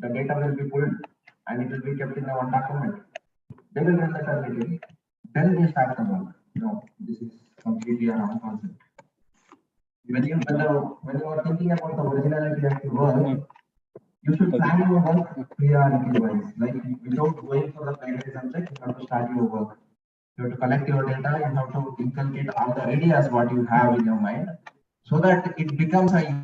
the data will be pulled and it will be kept in a one document. They will run the survey team. Then they start the work. No, this is completely a wrong concept. When you are thinking about the originality of your work, you should plan your work priority wise. Like without going for the plagiarism check, you have to start your work. You have to collect your data. You have to inculcate all the ideas what you have in your mind, so that it becomes a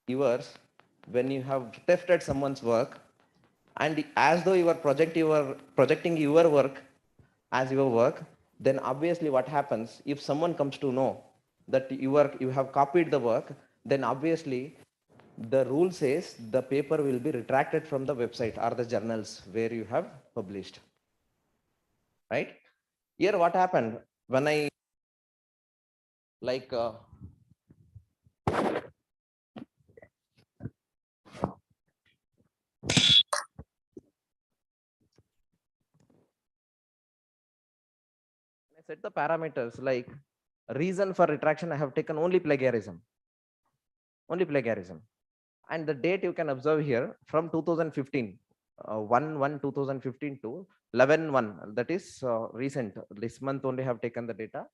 yours when you have thefted someone's work, and as though you are projecting your work as your work, then obviously what happens if someone comes to know that you have copied the work, then obviously the rule says the paper will be retracted from the website or the journals where you have published. Right? Here what happened when I set the parameters like reason for retraction, I have taken only plagiarism. And the date you can observe here from 2015, 1/1/2015 to 11/1, that is recent. This month only have taken the data.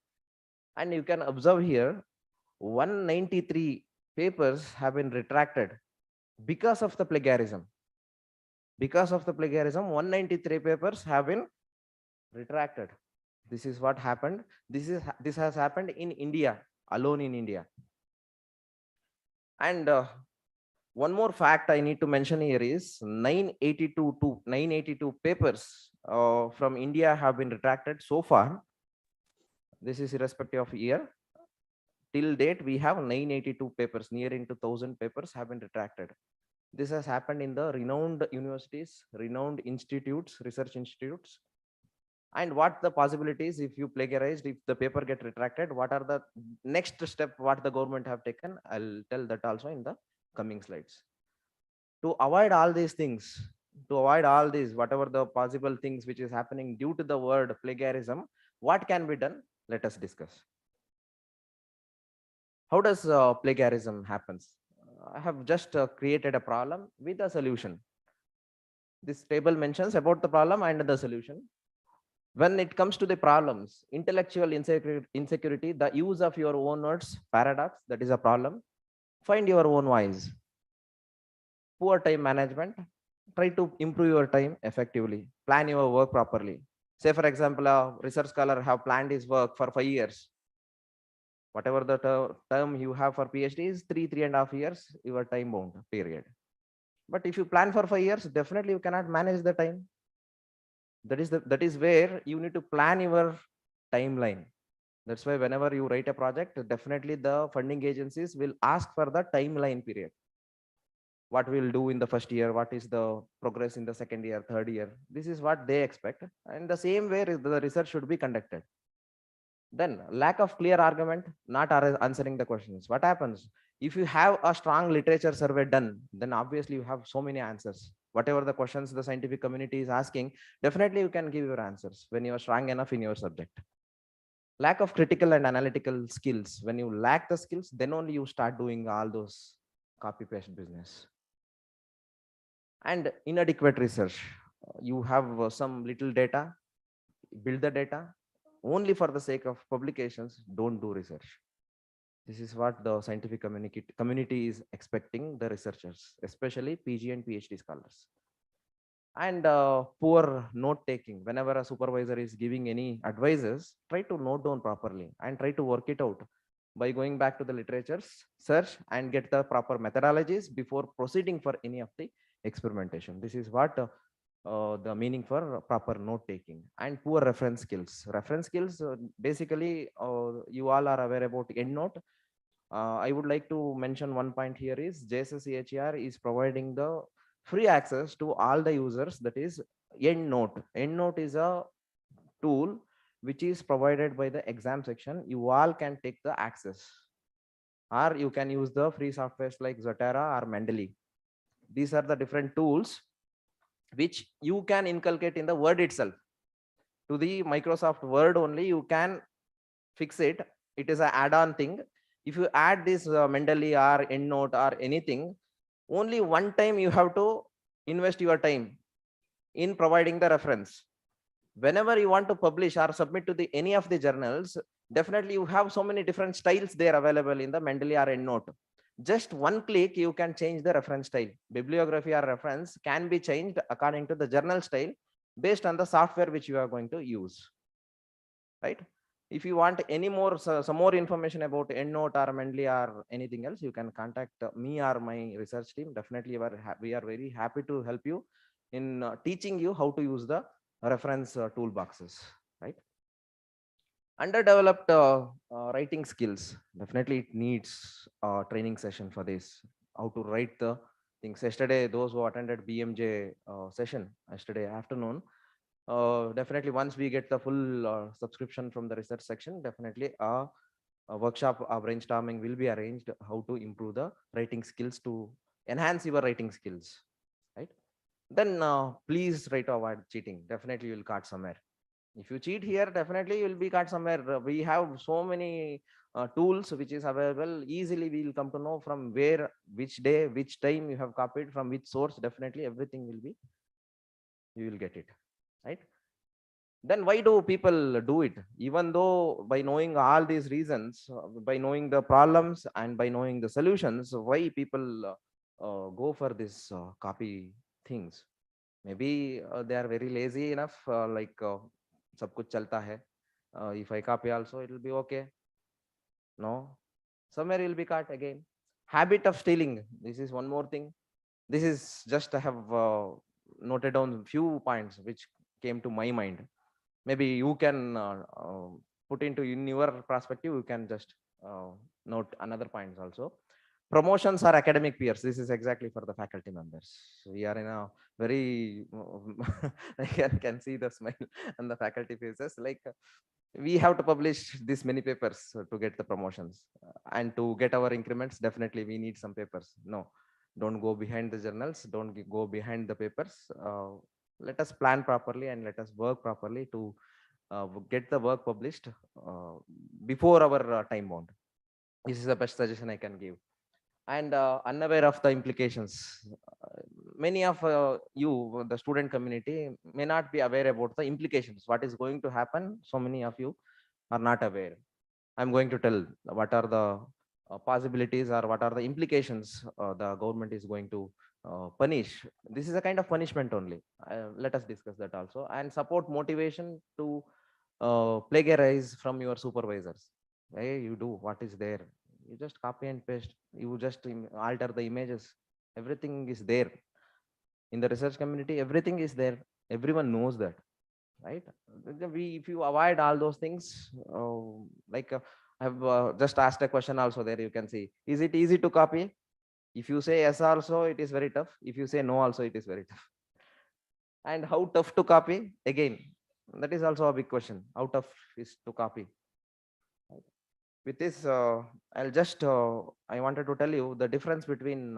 And you can observe here 193 papers have been retracted because of the plagiarism. 193 papers have been retracted. This is what happened. This has happened in India, alone in India. And one more fact I need to mention here is 982 papers from India have been retracted so far. This is irrespective of year. Till date, we have 982 papers, nearing to 1,000 papers have been retracted. This has happened in the renowned universities, renowned institutes, research institutes. And what the possibilities if you plagiarized, if the paper get retracted, what are the next step what the government have taken? I'll tell that also in the coming slides. To avoid all these things, whatever the possible things which is happening due to the word plagiarism, what can be done? Let us discuss. How does plagiarism happens? I have just created a problem with a solution. This table mentions about the problem and the solution. When it comes to the problems, intellectual insecurity, the use of your own words, paradox, that is a problem. Find your own voice. Poor time management, try to improve your time effectively. Plan your work properly. Say, for example, a research scholar have planned his work for 5 years. Whatever the term you have for PhD is 3.5 years, your time bound period. But if you plan for 5 years, definitely you cannot manage the time. That is where you need to plan your timeline. That's why whenever you write a project, definitely the funding agencies will ask for the timeline period. What we'll do in the first year, what is the progress in the second year, third year. This is what they expect. And the same way the research should be conducted. Then lack of clear argument, not answering the questions. What happens? If you have a strong literature survey done, then obviously you have so many answers. Whatever the questions the scientific community is asking, definitely you can give your answers when you are strong enough in your subject. Lack of critical and analytical skills. When you lack the skills, then only you start doing all those copy paste business. And inadequate research. You have some little data, build the data only for the sake of publications. Don't do research. This is what the scientific community is expecting the researchers, especially PG and PhD scholars. And poor note taking. Whenever a supervisor is giving any advices, try to note down properly and try to work it out by going back to the literatures, search and get the proper methodologies before proceeding for any of the experimentation. This is what the meaning for proper note taking. And poor reference skills. Reference skills, basically, you all are aware about EndNote. I would like to mention one point here is JSCHER is providing the free access to all the users. That is EndNote. EndNote is a tool which is provided by the exam section. You all can take the access, or you can use the free softwares like Zotero or Mendeley. These are the different tools which you can inculcate in the Word itself. To the Microsoft Word only, you can fix it. It is an add-on thing. If you add this Mendeley or EndNote or anything, only one time you have to invest your time in providing the reference. Whenever you want to publish or submit to the any of the journals, definitely you have so many different styles there available in the Mendeley or EndNote. Just one click, you can change the reference style. Bibliography or reference can be changed according to the journal style based on the software which you are going to use, right? If you want any more, some more information about EndNote or Mendeley or anything else, you can contact me or my research team. Definitely, we are very happy to help you in teaching you how to use the reference toolboxes, right? Underdeveloped writing skills. Definitely, it needs a training session for this. How to write the things. Yesterday, those who attended BMJ session yesterday afternoon, definitely once we get the full subscription from the research section, definitely a workshop, a brainstorming will be arranged how to improve the writing skills to enhance your writing skills, right? Then please try to avoid cheating. Definitely you will caught somewhere. If you cheat here, definitely you will be caught somewhere. We have so many tools which is available. Easily we will come to know from where, which day, which time you have copied, from which source. Definitely everything will be, you will get it, right? Then why do people do it? Even though by knowing all these reasons, by knowing the problems and by knowing the solutions, why people go for this copy things? Maybe they are very lazy enough, like sab kuch chalta hai. If I copy also, it will be okay. No, somewhere you will be caught again. Habit of stealing. This is one more thing. This is just I have noted down few points which came to my mind. Maybe you can put into in your perspective, you can just note another points also. Promotions are academic peers. This is exactly for the faculty members. We are in a very I can see the smile on the faculty faces, like we have to publish this many papers to get the promotions, and to get our increments. Definitely we need some papers. No, don't go behind the journals, don't go behind the papers. Let us plan properly and let us work properly to get the work published before our time bound. This is the best suggestion I can give. And unaware of the implications. Many of you, the student community, may not be aware about the implications, what is going to happen. So many of you are not aware. I'm going to tell what are the possibilities or what are the implications the government is going to punish. This is a kind of punishment only. Let us discuss that also, and support motivation to plagiarize from your supervisors. Hey, you do what is there, you just copy and paste, you just alter the images, everything is there in the research community, everything is there, everyone knows that, right? If you avoid all those things, like I have just asked a question also there, you can see, is it easy to copy? If you say yes also, it is very tough. If you say no also, it is very tough. And how tough to copy? Again, that is also a big question. How tough is to copy? With this, I'll just, I wanted to tell you the difference between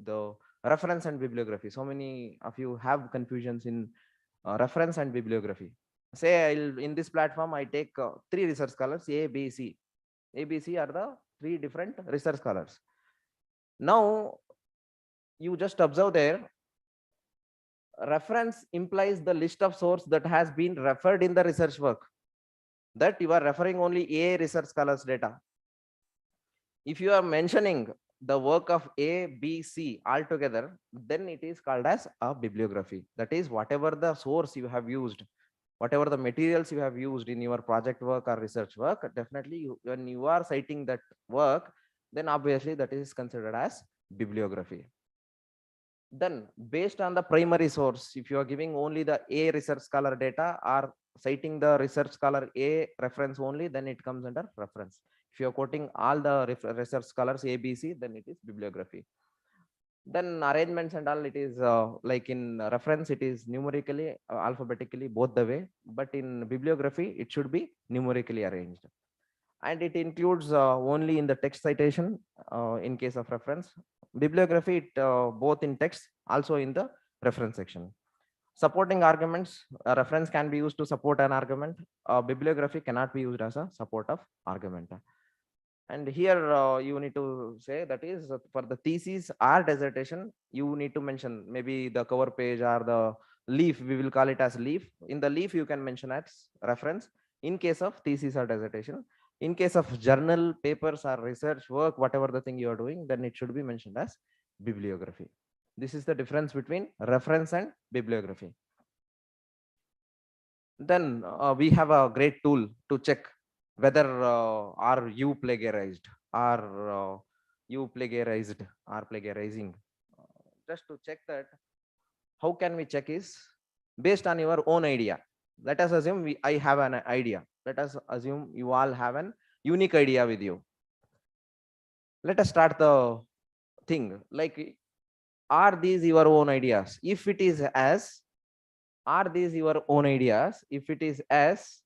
the reference and bibliography. So many of you have confusions in reference and bibliography. Say in this platform, I take 3 research scholars, A, B, C. A, B, C are the 3 different research scholars. Now, you just observe there, reference implies the list of source that has been referred in the research work, that you are referring only A research scholars data. If you are mentioning the work of A, B, C altogether, then it is called as a bibliography. That is, whatever the source you have used, whatever the materials you have used in your project work or research work, definitely when you are citing that work, then obviously that is considered as bibliography. Then based on the primary source, if you are giving only the A research scholar data or citing the research scholar A reference only, then it comes under reference. If you are quoting all the research scholars A, B, C, then it is bibliography. Then arrangements and all, it is like in reference, it is numerically, alphabetically, both the way. But in bibliography, it should be numerically arranged. And it includes only in the text citation in case of reference. Bibliography, it both in text, also in the reference section. Supporting arguments, a reference can be used to support an argument. Bibliography cannot be used as a support of argument. And here you need to say, that is for the thesis or dissertation, you need to mention maybe the cover page or the leaf, we will call it as leaf. In the leaf, you can mention as reference in case of thesis or dissertation. In case of journal, papers or research work, whatever the thing you are doing, then it should be mentioned as bibliography. This is the difference between reference and bibliography. Then we have a great tool to check whether are you plagiarized or you plagiarized or plagiarizing. Just to check that, how can we check is based on your own idea. Let us assume I have an idea. Let us assume you all have an unique idea with you. Let us start the thing like, are these your own ideas? If it is as, are these your own ideas? If it is as,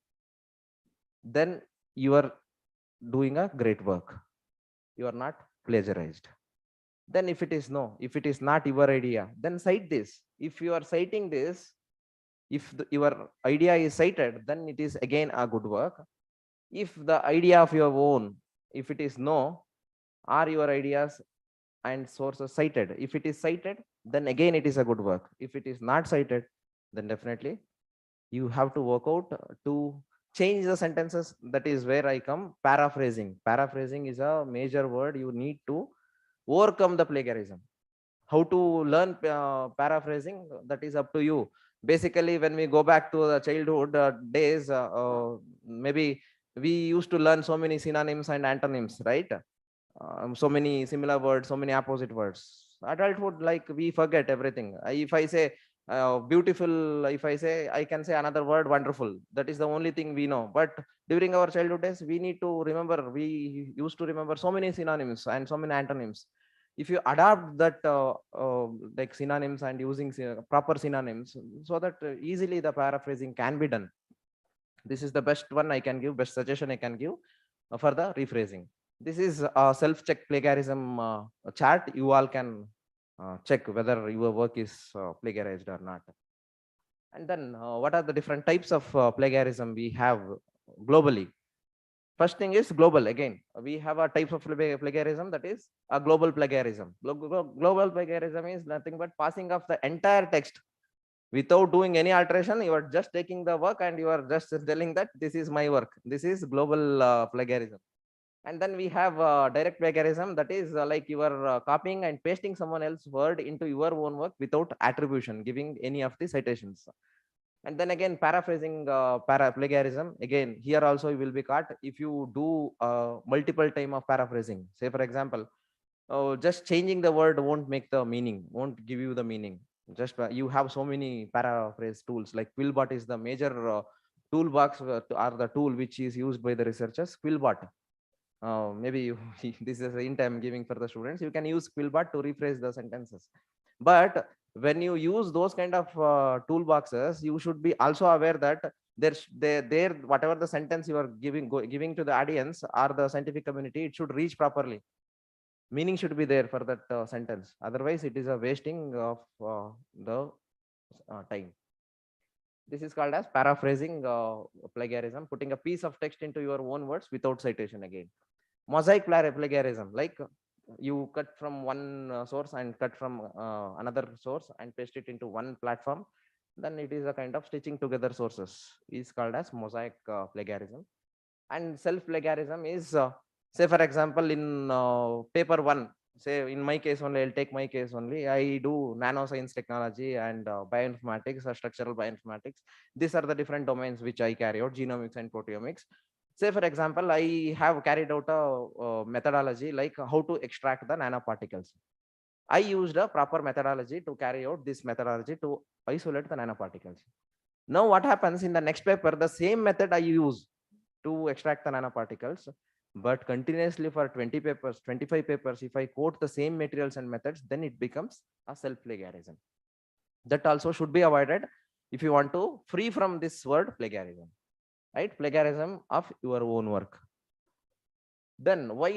then you are doing a great work. You are not plagiarized. Then if it is no, if it is not your idea, then cite this. If you are citing this, if your idea is cited, then it is again a good work. If the idea of your own, if it is no, are your ideas and sources cited? If it is cited, then again it is a good work. If it is not cited, then definitely you have to work out to change the sentences. That is where I come. Paraphrasing. Paraphrasing is a major word. You need to overcome the plagiarism. How to learn paraphrasing, that is up to you. Basically, when we go back to the childhood days, maybe we used to learn so many synonyms and antonyms, right? So many similar words, so many opposite words. Adulthood, like we forget everything. If I say beautiful, if I say, I can say another word, wonderful. That is the only thing we know. But during our childhood days, we need to remember, we used to remember so many synonyms and so many antonyms. If you adapt that like synonyms and using proper synonyms, so that easily the paraphrasing can be done. This is the best one I can give, best suggestion I can give for the rephrasing. This is a self-check plagiarism chart. You all can check whether your work is plagiarized or not. And then what are the different types of plagiarism we have globally? First thing is global. Again, we have a type of plagiarism, that is a global plagiarism. Global plagiarism is nothing but passing of the entire text without doing any alteration. You are just taking the work and you are just telling that this is my work. This is global plagiarism. And then we have direct plagiarism, that is like you are copying and pasting someone else's word into your own work without attribution, giving any of the citations. And then again, paraphrasing plagiarism. Again, here also you will be caught if you do multiple time of paraphrasing. Say for example, just changing the word won't make the meaning, won't give you the meaning. Just you have so many paraphrase tools, like Quillbot is the major toolbox or the tool which is used by the researchers. Quillbot. Maybe this is a hint I'm giving for the students. You can use Quillbot to rephrase the sentences. But when you use those kind of toolboxes, you should be also aware that there whatever the sentence you are giving to the audience or the scientific community, it should reach properly. Meaning should be there for that sentence. Otherwise, it is a wasting of the time. This is called as paraphrasing plagiarism, putting a piece of text into your own words without citation again. Mosaic plagiarism, like you cut from one source and cut from another source and paste it into one platform, then it is a kind of stitching together sources, is called as mosaic plagiarism. And self plagiarism is, say for example, in paper one, say in my case only, I'll take my case only, I do nanoscience technology and bioinformatics or structural bioinformatics. These are the different domains which I carry out, genomics and proteomics. Say for example, I have carried out a methodology like how to extract the nanoparticles. I used a proper methodology to carry out this methodology to isolate the nanoparticles. Now what happens in the next paper, the same method I use to extract the nanoparticles, but continuously for 20 papers, 25 papers, if I quote the same materials and methods, then it becomes a self plagiarism. That also should be avoided if you want to free from this word plagiarism, right? Plagiarism of your own work. Then why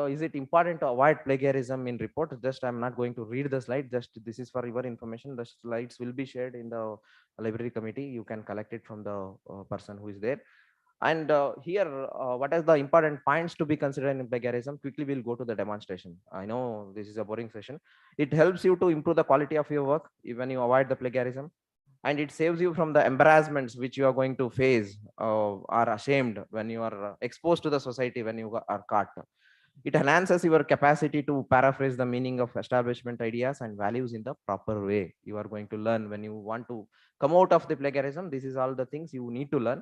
is it important to avoid plagiarism in report? Just I'm not going to read the slide, just this is for your information. The slides will be shared in the library committee. You can collect it from the person who is there. And here, what are the important points to be considered in plagiarism? Quickly, we'll go to the demonstration. I know this is a boring session. It helps you to improve the quality of your work when you avoid the plagiarism. And it saves you from the embarrassments which you are going to face or ashamed when you are exposed to the society when you are caught. It enhances your capacity to paraphrase the meaning of establishment ideas and values in the proper way. You are going to learn when you want to come out of the plagiarism. This is all the things you need to learn.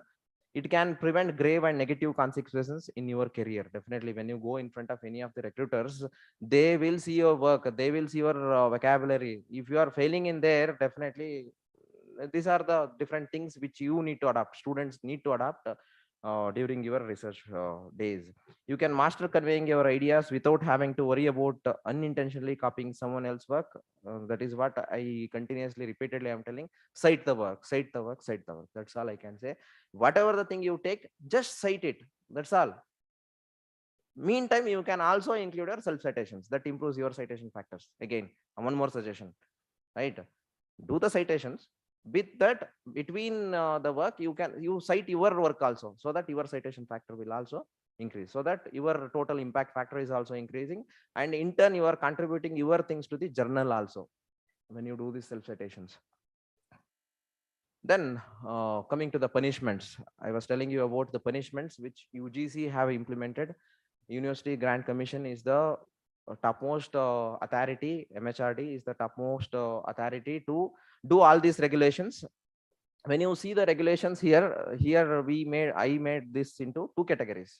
It can prevent grave and negative consequences in your career. Definitely, when you go in front of any of the recruiters, they will see your work, they will see your vocabulary. If you are failing in there, definitely these are the different things which you need to adapt, students need to adapt during your research days. You can master conveying your ideas without having to worry about unintentionally copying someone else's work. That is what I continuously repeatedly am telling. Cite the work, cite the work, cite the work. That's all I can say. Whatever the thing you take, just cite it. That's all. Meantime, you can also include your self citations. That improves your citation factors. Again, one more suggestion, right? Do the citations. With that, between the work, you cite your work also, so that your citation factor will also increase, so that your total impact factor is also increasing, and in turn you are contributing your things to the journal also when you do these self citations. Then coming to the punishments, I was telling you about the punishments which UGC have implemented. University Grant Commission is the topmost authority. MHRD is the topmost authority to do all these regulations. When you see the regulations here, I made this into two categories.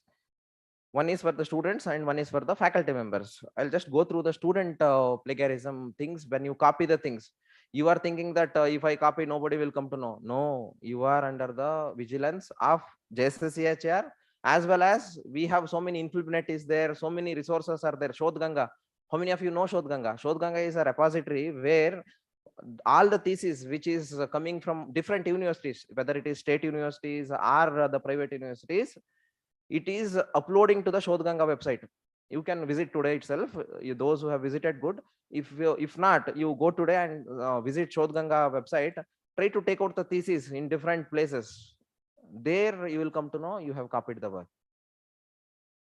One is for the students and one is for the faculty members. I'll just go through the student plagiarism things. When you copy the things, you are thinking that if I copy, nobody will come to know. No, you are under the vigilance of JSCHR, as well as we have so many Infonet is there, so many resources are there. Shodh Ganga. How many of you know Shodh Ganga? Shodh Ganga is a repository where all the thesis which is coming from different universities, whether it is state universities or the private universities, it is uploading to the Shodh Ganga website. You can visit today itself. Those who have visited, good. If not, you go today and visit Shodh Ganga website. Try to take out the thesis in different places. There you will come to know you have copied the work.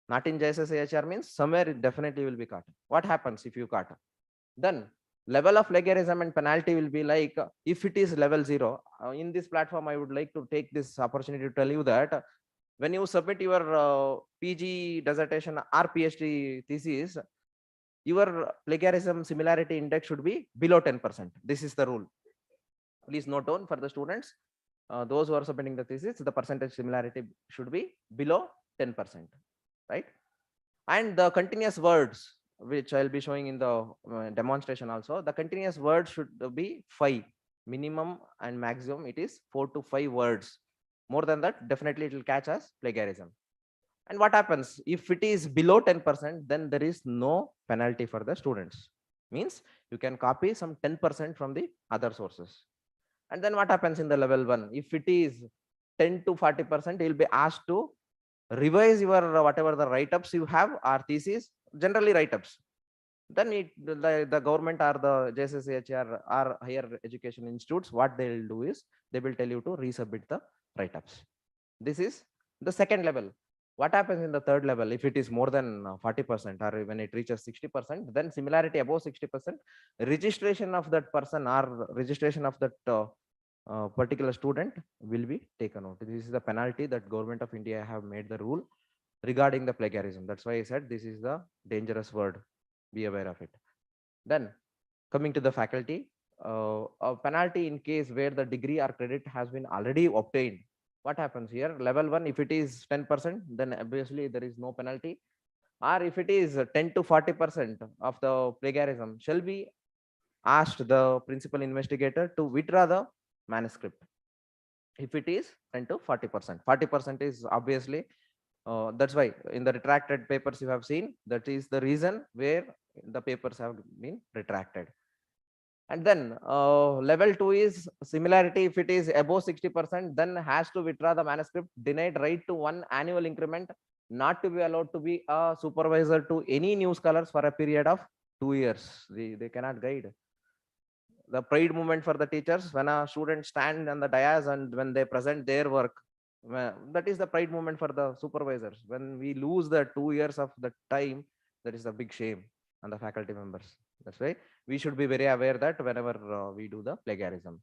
Not in JSSAHR means somewhere it definitely will be caught. What happens if you caught? Then level of plagiarism and penalty will be like, if it is level 0, in this platform, I would like to take this opportunity to tell you that when you submit your PG dissertation or PhD thesis, your plagiarism similarity index should be below 10%. This is the rule. Please note down for the students. Those who are submitting the thesis, the percentage similarity should be below 10%, right? And the continuous words, which I'll be showing in the demonstration also, the continuous words should be 5. Minimum and maximum, it is 4 to 5 words. More than that, definitely it will catch as plagiarism. And what happens if it is below 10%? Then there is no penalty for the students. Means you can copy some 10% from the other sources. And then what happens in the level 1? If it is 10 to 40%, you'll be asked to revise your whatever the write-ups you have or thesis, generally write-ups. then the government or the JSSHR or higher education institutes, what they will do is they will tell you to resubmit the write-ups. This is the second level. What happens in the third level? If it is more than 40% or when it reaches 60%, then similarity above 60%, registration of that person or registration of that particular student will be taken out. This is the penalty that government of India have made the rule regarding the plagiarism. That's why I said this is the dangerous word. Be aware of it. Then coming to the faculty, a penalty in case where the degree or credit has been already obtained. What happens here? Level 1, if it is 10%, then obviously there is no penalty. Or if it is 10 to 40% of the plagiarism, shall be asked the principal investigator to withdraw the manuscript. If it is 10 to 40%, 40% is obviously that's why in the retracted papers you have seen, that is the reason where the papers have been retracted. And then level 2 is similarity. If it is above 60%, then has to withdraw the manuscript, denied right to 1 annual increment, not to be allowed to be a supervisor to any new scholars for a period of 2 years. They cannot guide. The pride moment for the teachers, when a student stand on the dais and when they present their work, that is the pride moment for the supervisors. When we lose the 2 years of the time, that is a big shame on the faculty members. That's why we should be very aware that whenever we do the plagiarism,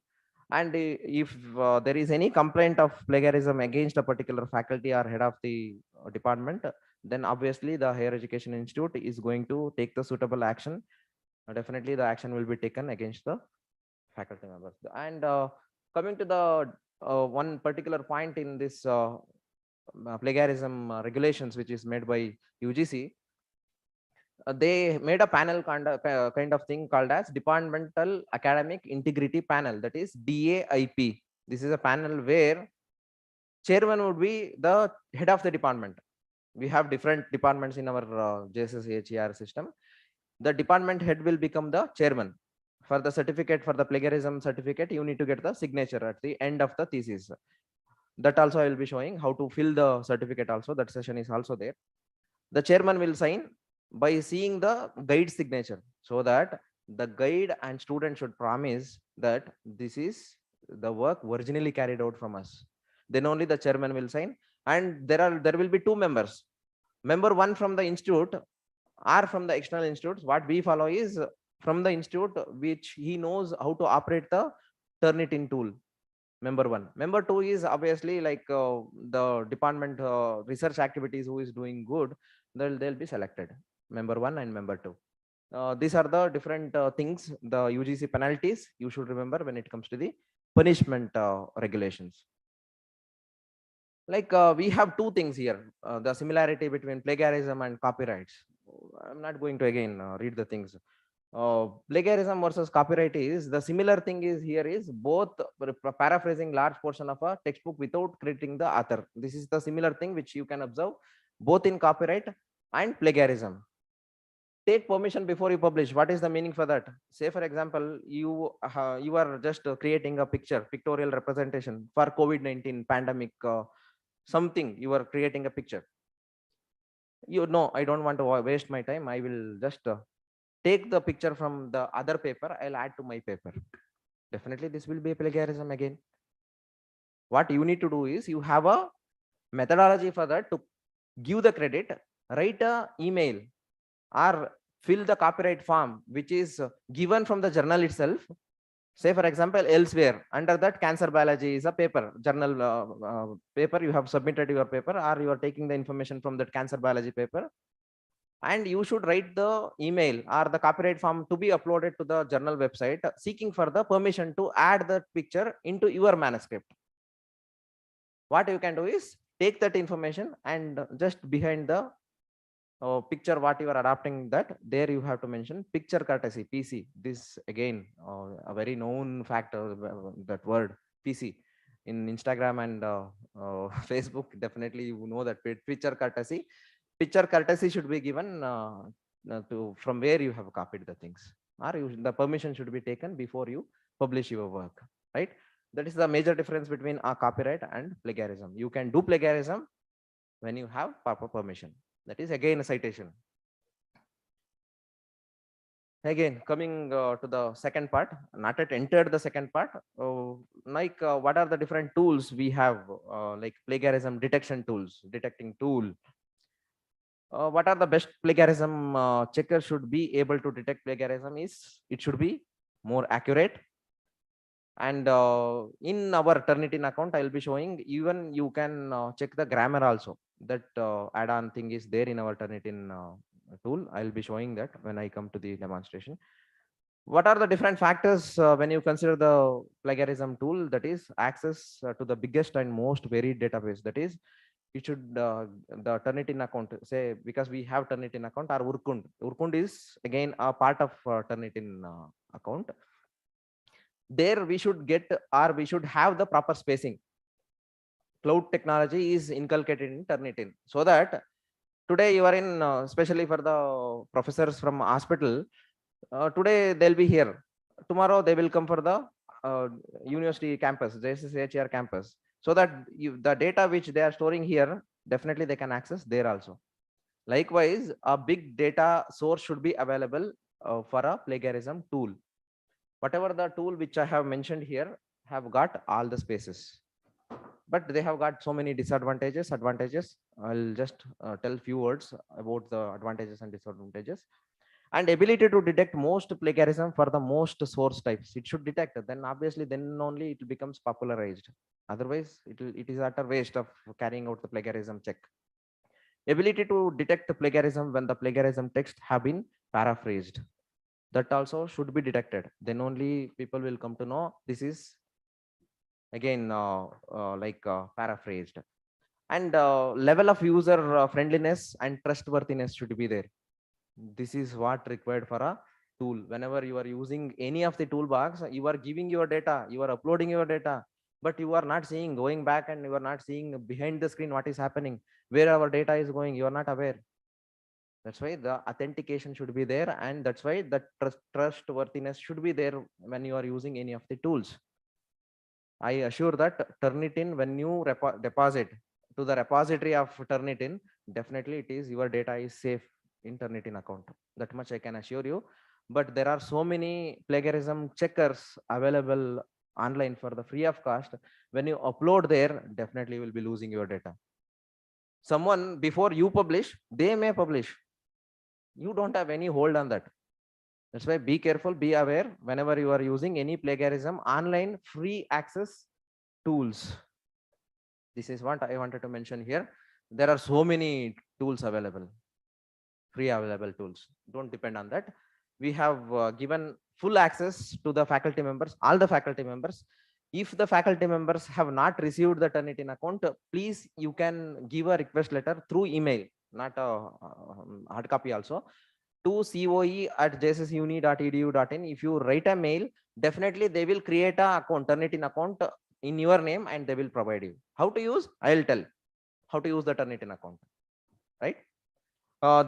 and if there is any complaint of plagiarism against a particular faculty or head of the department, then obviously the higher education institute is going to take the suitable action. Definitely the action will be taken against the faculty members. And coming to the one particular point in this plagiarism regulations, which is made by UGC, they made a panel kind of thing called as Departmental Academic Integrity Panel, that is DAIP. This is a panel where chairman would be the head of the department. We have different departments in our JSSHER system. The department head will become the chairman. For the certificate, for the plagiarism certificate, you need to get the signature at the end of the thesis. That also I will be showing how to fill the certificate also. That session is also there. The chairman will sign by seeing the guide signature, so that the guide and student should promise that this is the work originally carried out from us. Then only the chairman will sign. And there will be 2 members. Member 1 from the institute or from the external institutes. What we follow is from the institute, which he knows how to operate the Turnitin tool. Member 1. Member 2 is obviously like the department research activities who is doing good. They'll be selected. Member 1 and member 2. These are the different things, the UGC penalties you should remember when it comes to the punishment regulations. Like we have 2 things here, the similarity between plagiarism and copyrights. I'm not going to again read the things. Plagiarism versus copyright is the similar thing is here is both paraphrasing large portion of a textbook without crediting the author. This is the similar thing which you can observe both in copyright and plagiarism. Take permission before you publish. What is the meaning for that? Say for example, you are just creating a pictorial representation for COVID-19 pandemic, something you are creating a picture. You know, I don't want to waste my time. I will just take the picture from the other paper. I'll add to my paper. Definitely this will be a plagiarism again. What you need to do is you have a methodology for that to give the credit, write a email or fill the copyright form, which is given from the journal itself. Say for example, elsewhere under that cancer biology is a paper, journal paper, you have submitted your paper or you are taking the information from that cancer biology paper, and you should write the email or the copyright form to be uploaded to the journal website seeking for the permission to add that picture into your manuscript. What you can do is take that information and just behind the picture what you are adapting, that there you have to mention picture courtesy, PC. This again a very known factor, that word PC in Instagram and Facebook. Definitely you know that picture courtesy should be given to from where you have copied the things, or the permission should be taken before you publish your work, right? That is the major difference between a copyright and plagiarism. You can do plagiarism when you have proper permission. That is again a citation. Again, coming to the second part, not yet entered the second part. What are the different tools we have, like plagiarism detection tools, detecting tool. What are the best plagiarism checker should be able to detect plagiarism is it should be more accurate. And in our Turnitin account, I will be showing even you can check the grammar also. That add-on thing is there in our Turnitin tool. I will be showing that when I come to the demonstration. What are the different factors when you consider the plagiarism tool? That is access to the biggest and most varied database. That is, it should the Turnitin account, say, because we have Turnitin account or Urkund is again a part of Turnitin account. There we should get, or we should have the proper spacing. Cloud technology is inculcated in Turnitin, so that today you are in, especially for the professors from hospital, today they'll be here, tomorrow they will come for the university campus, JSSHR campus, so that the data which they are storing here, definitely they can access there also. Likewise, a big data source should be available for a plagiarism tool. Whatever the tool which I have mentioned here have got all the spaces, but they have got so many advantages. I'll just tell few words about the advantages and disadvantages. And ability to detect most plagiarism for the most source types, it should detect, then obviously then only it becomes popularized. Otherwise it is utter waste of carrying out the plagiarism check. Ability to detect plagiarism when the plagiarism text have been paraphrased, that also should be detected, then only people will come to know this is again paraphrased. And level of user friendliness and trustworthiness should be there. This is what required for a tool. Whenever you are using any of the toolbox, you are giving your data, you are uploading your data, but you are not seeing going back, and you are not seeing behind the screen what is happening, where our data is going, you are not aware. That's why the authentication should be there, and that's why the trustworthiness should be there when you are using any of the tools. I assure that Turnitin, when you deposit to the repository of Turnitin, definitely it is your data is safe in Turnitin account. That much I can assure you. But there are so many plagiarism checkers available online for the free of cost. When you upload there, definitely you will be losing your data. Someone before you publish, they may publish. You don't have any hold on that. That's why be careful, be aware whenever you are using any plagiarism online free access tools. This is what I wanted to mention here. There are so many tools available, free available tools. Don't depend on that. We have given full access to the faculty members, all the faculty members. If the faculty members have not received the Turnitin account, please, you can give a request letter through email, not a hard copy also, to coe@jssuni.edu.in. If you write a mail, definitely they will create a account, Turnitin account in your name, and they will provide you. How to use? I'll tell how to use the Turnitin account, right?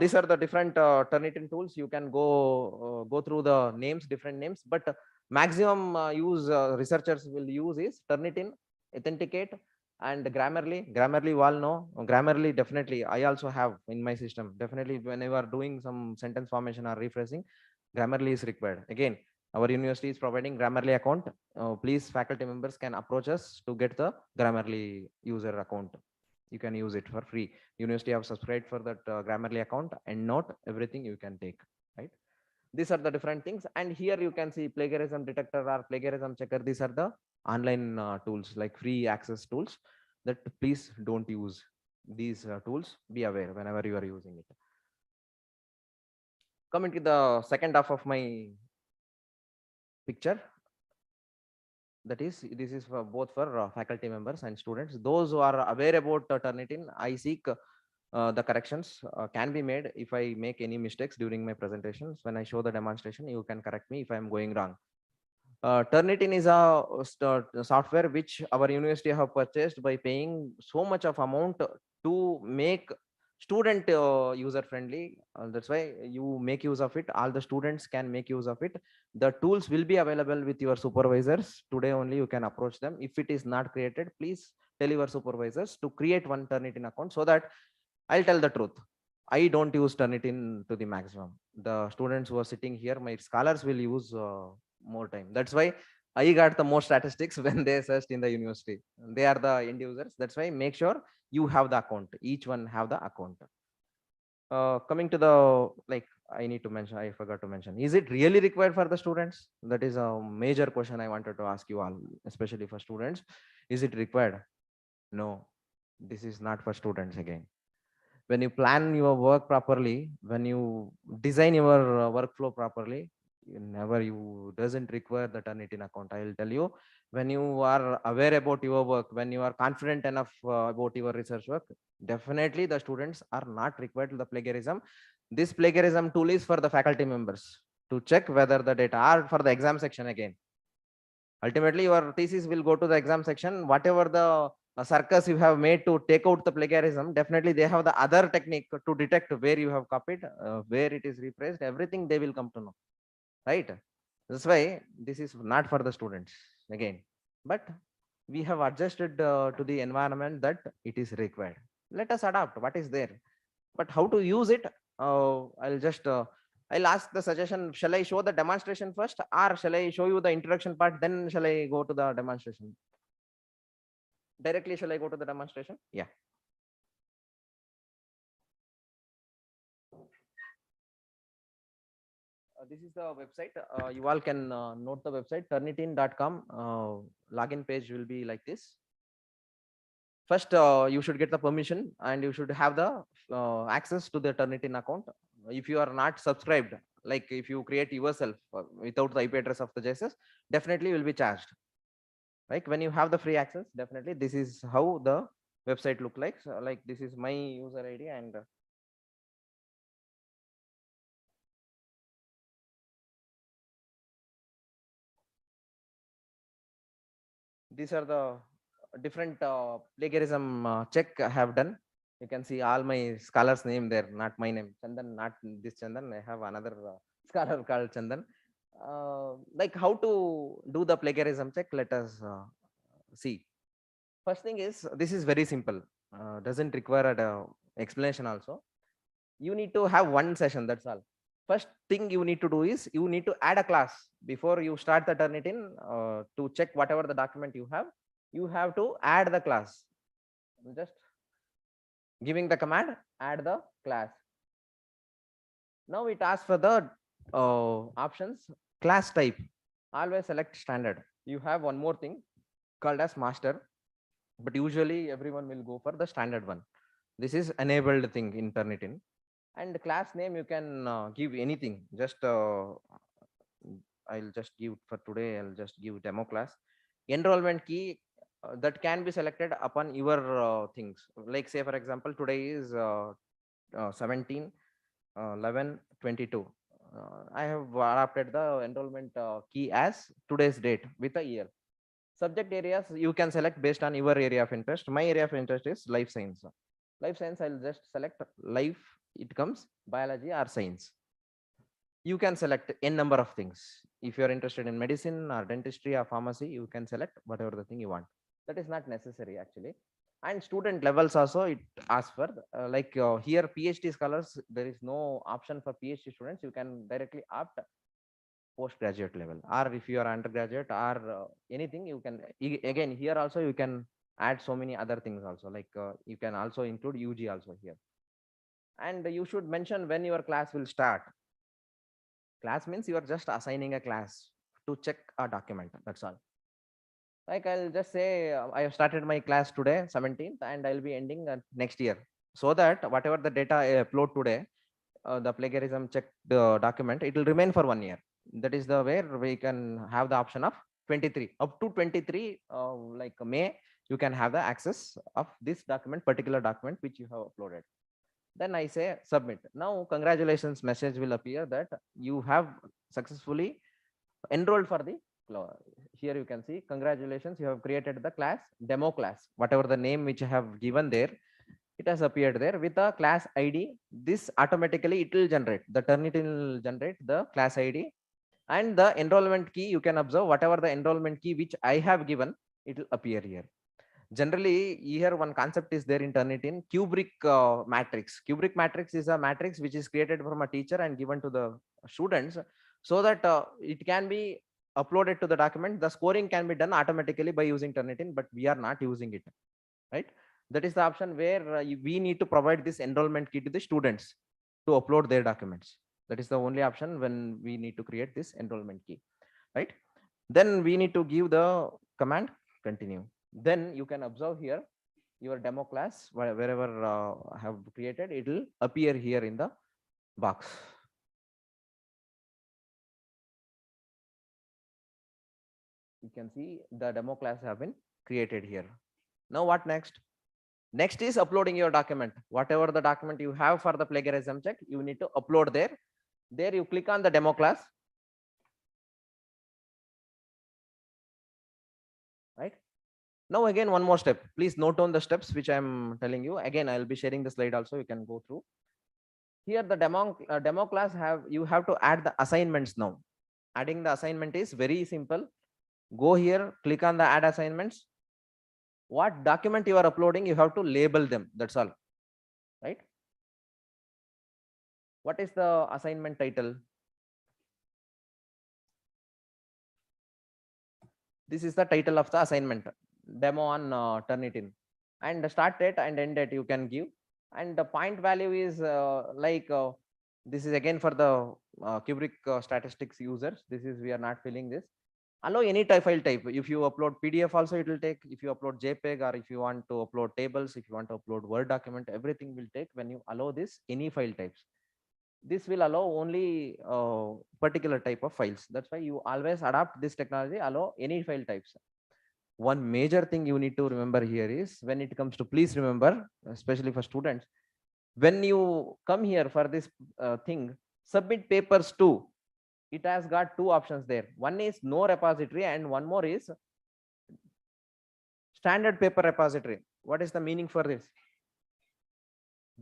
These are the different Turnitin tools. You can go through the names, different names, but maximum use researchers will use is Turnitin, Authenticate, and Grammarly. Grammarly, you all know. Grammarly, definitely. I also have in my system. Definitely, when you are doing some sentence formation or rephrasing, Grammarly is required. Again, our university is providing Grammarly account. Please, faculty members can approach us to get the Grammarly user account. You can use it for free. University have subscribed for that Grammarly account, and not everything you can take, right? These are the different things. And here you can see plagiarism detector or plagiarism checker. These are the online tools, like free access tools, that please don't use these tools. Be aware whenever you are using it. Coming to the second half of my picture, that is, this is for both for faculty members and students. Those who are aware about Turnitin, I seek the corrections can be made. If I make any mistakes during my presentations, when I show the demonstration, you can correct me if I am going wrong. Turnitin is a software which our university have purchased by paying so much of amount to make student user friendly. That's why you make use of it. All the students can make use of it. The tools will be available with your supervisors. Today only you can approach them. If it is not created, please tell your supervisors to create one Turnitin account, so that I'll tell the truth. I don't use Turnitin to the maximum. The students who are sitting here, my scholars will use more time. That's why I got the more statistics when they searched in the university. They are the end users. That's why make sure you have the account. Each one have the account. Coming to the, like, I need to mention, I forgot to mention, is it really required for the students? That is a major question I wanted to ask you all, especially for students. Is it required? No, this is not for students again. When you plan your work properly, when you design your workflow properly, you doesn't require the Turnitin account. I will tell you, when you are aware about your work, when you are confident enough about your research work, definitely the students are not required to the plagiarism. This plagiarism tool is for the faculty members to check whether the data are for the exam section again. Ultimately, your thesis will go to the exam section. Whatever the circus you have made to take out the plagiarism, definitely they have the other technique to detect where you have copied, where it is rephrased, everything they will come to know, right? That's why this is not for the students again, but we have adjusted to the environment that it is required. Let us adapt what is there, but how to use it, I'll ask the suggestion. Shall I show the demonstration first, or shall I show you the introduction part, then shall I go to the demonstration? Directly, shall I go to the demonstration? Yeah. This is the website. You all can note the website, turnitin.com. Login page will be like this. First, you should get the permission and you should have the access to the Turnitin account. If you are not subscribed, like if you create yourself without the IP address of the JSS, definitely will be charged. Like when you have the free access, definitely this is how the website look like. So, like this is my user ID, and these are the different plagiarism check I have done. You can see all my scholars name there, not my name. Chandan, not this Chandan. I have another scholar called Chandan. Like how to do the plagiarism check, let us see. First thing is, this is very simple. Doesn't require an explanation also. You need to have one session, that's all. First thing you need to do is, you need to add a class before you start the Turnitin to check whatever the document you have. You have to add the class. Just giving the command, add the class. Now it asks for the options. Class type, always select standard. You have one more thing called as master, but usually everyone will go for the standard one. This is enabled thing in Turnitin. And class name, you can give anything. Just I'll just give for today, I'll just give demo class. Enrollment key, that can be selected upon your things. Like say for example, today is 17 11 22. I have adapted the enrollment key as today's date with a year. Subject areas you can select based on your area of interest. My area of interest is life science. Life science, I'll just select life. It comes biology or science. You can select n number of things. If you're interested in medicine or dentistry or pharmacy, you can select whatever the thing you want. That is not necessary actually. And student levels also it asks for, here PhD scholars, there is no option for PhD students. You can directly opt postgraduate level, or if you are undergraduate or anything, you can again here also you can add so many other things also, like you can also include UG also here. And you should mention when your class will start. Class means you are just assigning a class to check a document, that's all. Like I'll just say I have started my class today 17th and I'll be ending next year, so that whatever the data I upload today, the plagiarism check document, it will remain for 1 year. That is the where we can have the option of 23 up to 23 like May, you can have the access of this document, particular document which you have uploaded. Then I say submit. Now congratulations message will appear that you have successfully enrolled for the here you can see congratulations, you have created the class demo class, whatever the name which I have given there, it has appeared there with the class ID. This automatically it will generate, the Turnitin will generate the class ID and the enrollment key. You can observe whatever the enrollment key which I have given, it will appear here. Generally, here one concept is there in Turnitin, cubic matrix. Cubic matrix is a matrix which is created from a teacher and given to the students, so that it can be uploaded to the document. The scoring can be done automatically by using Turnitin, but we are not using it, right? That is the option where we need to provide this enrollment key to the students to upload their documents. That is the only option when we need to create this enrollment key, right? Then we need to give the command continue. Then you can observe here your demo class wherever I have created, it will appear here in the box. You can see the demo class have been created here. Now what next? Next is uploading your document. Whatever the document you have for the plagiarism check, you need to upload there. There you click on the demo class, right? Now again, one more step. Please note down the steps which I'm telling you. Again, I'll be sharing the slide also. You can go through. Here the demo class you have to add the assignments now. Adding the assignment is very simple. Go here, click on the add assignments. What document you are uploading, you have to label them. That's all, right? What is the assignment title? This is the title of the assignment, demo on Turnitin, and the start date and end date you can give. And the point value is this is again for the cubic statistics users. This is, we are not filling this. Allow any file type. If you upload PDF also it will take. If you upload JPEG, or if you want to upload tables, if you want to upload Word document, everything will take when you allow this any file types. This will allow only particular type of files. That's why you always adapt this technology, allow any file types. One major thing you need to remember here is, when it comes to, please remember, especially for students, when you come here for this thing, submit papers to, it has got two options there. One is no repository and one more is standard paper repository. What is the meaning for this?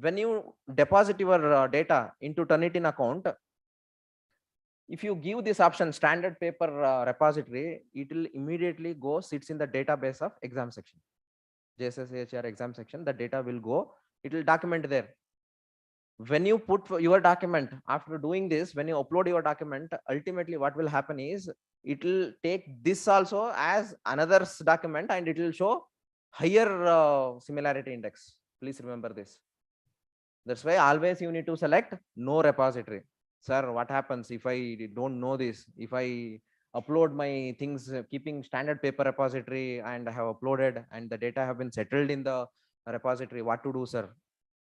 When you deposit your data into Turnitin account, if you give this option standard paper repository, it will immediately go sits in the database of exam section, JSSHR exam section. The data will go, it will document there. When you put your document, after doing this, when you upload your document, ultimately what will happen is, it will take this also as another document and it will show higher similarity index. Please remember this. That's why always you need to select no repository. Sir, what happens if I don't know this? If I upload my things keeping standard paper repository and I have uploaded and the data have been settled in the repository, what to do, sir?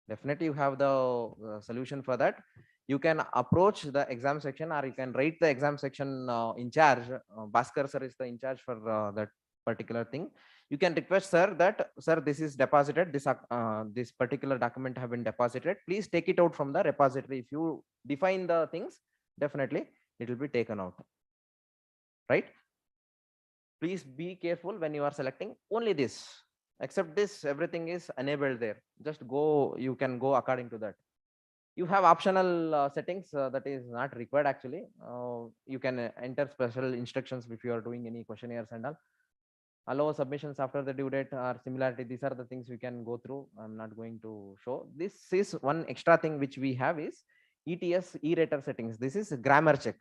Definitely you have the solution for that. You can approach the exam section, or you can write the exam section in charge. Bhaskar sir is the in charge for that particular thing. You can request sir that, sir, this is deposited, this particular document have been deposited, please take it out from the repository. If you define the things, definitely it will be taken out, right? Please be careful when you are selecting only this. Except this, everything is enabled there. Just go, you can go according to that. You have optional settings that is not required actually. You can enter special instructions if you are doing any questionnaires and all. Allow submissions after the due date or similarity. These are the things we can go through. I'm not going to show. This is one extra thing which we have is ETS e-rater settings. This is grammar check.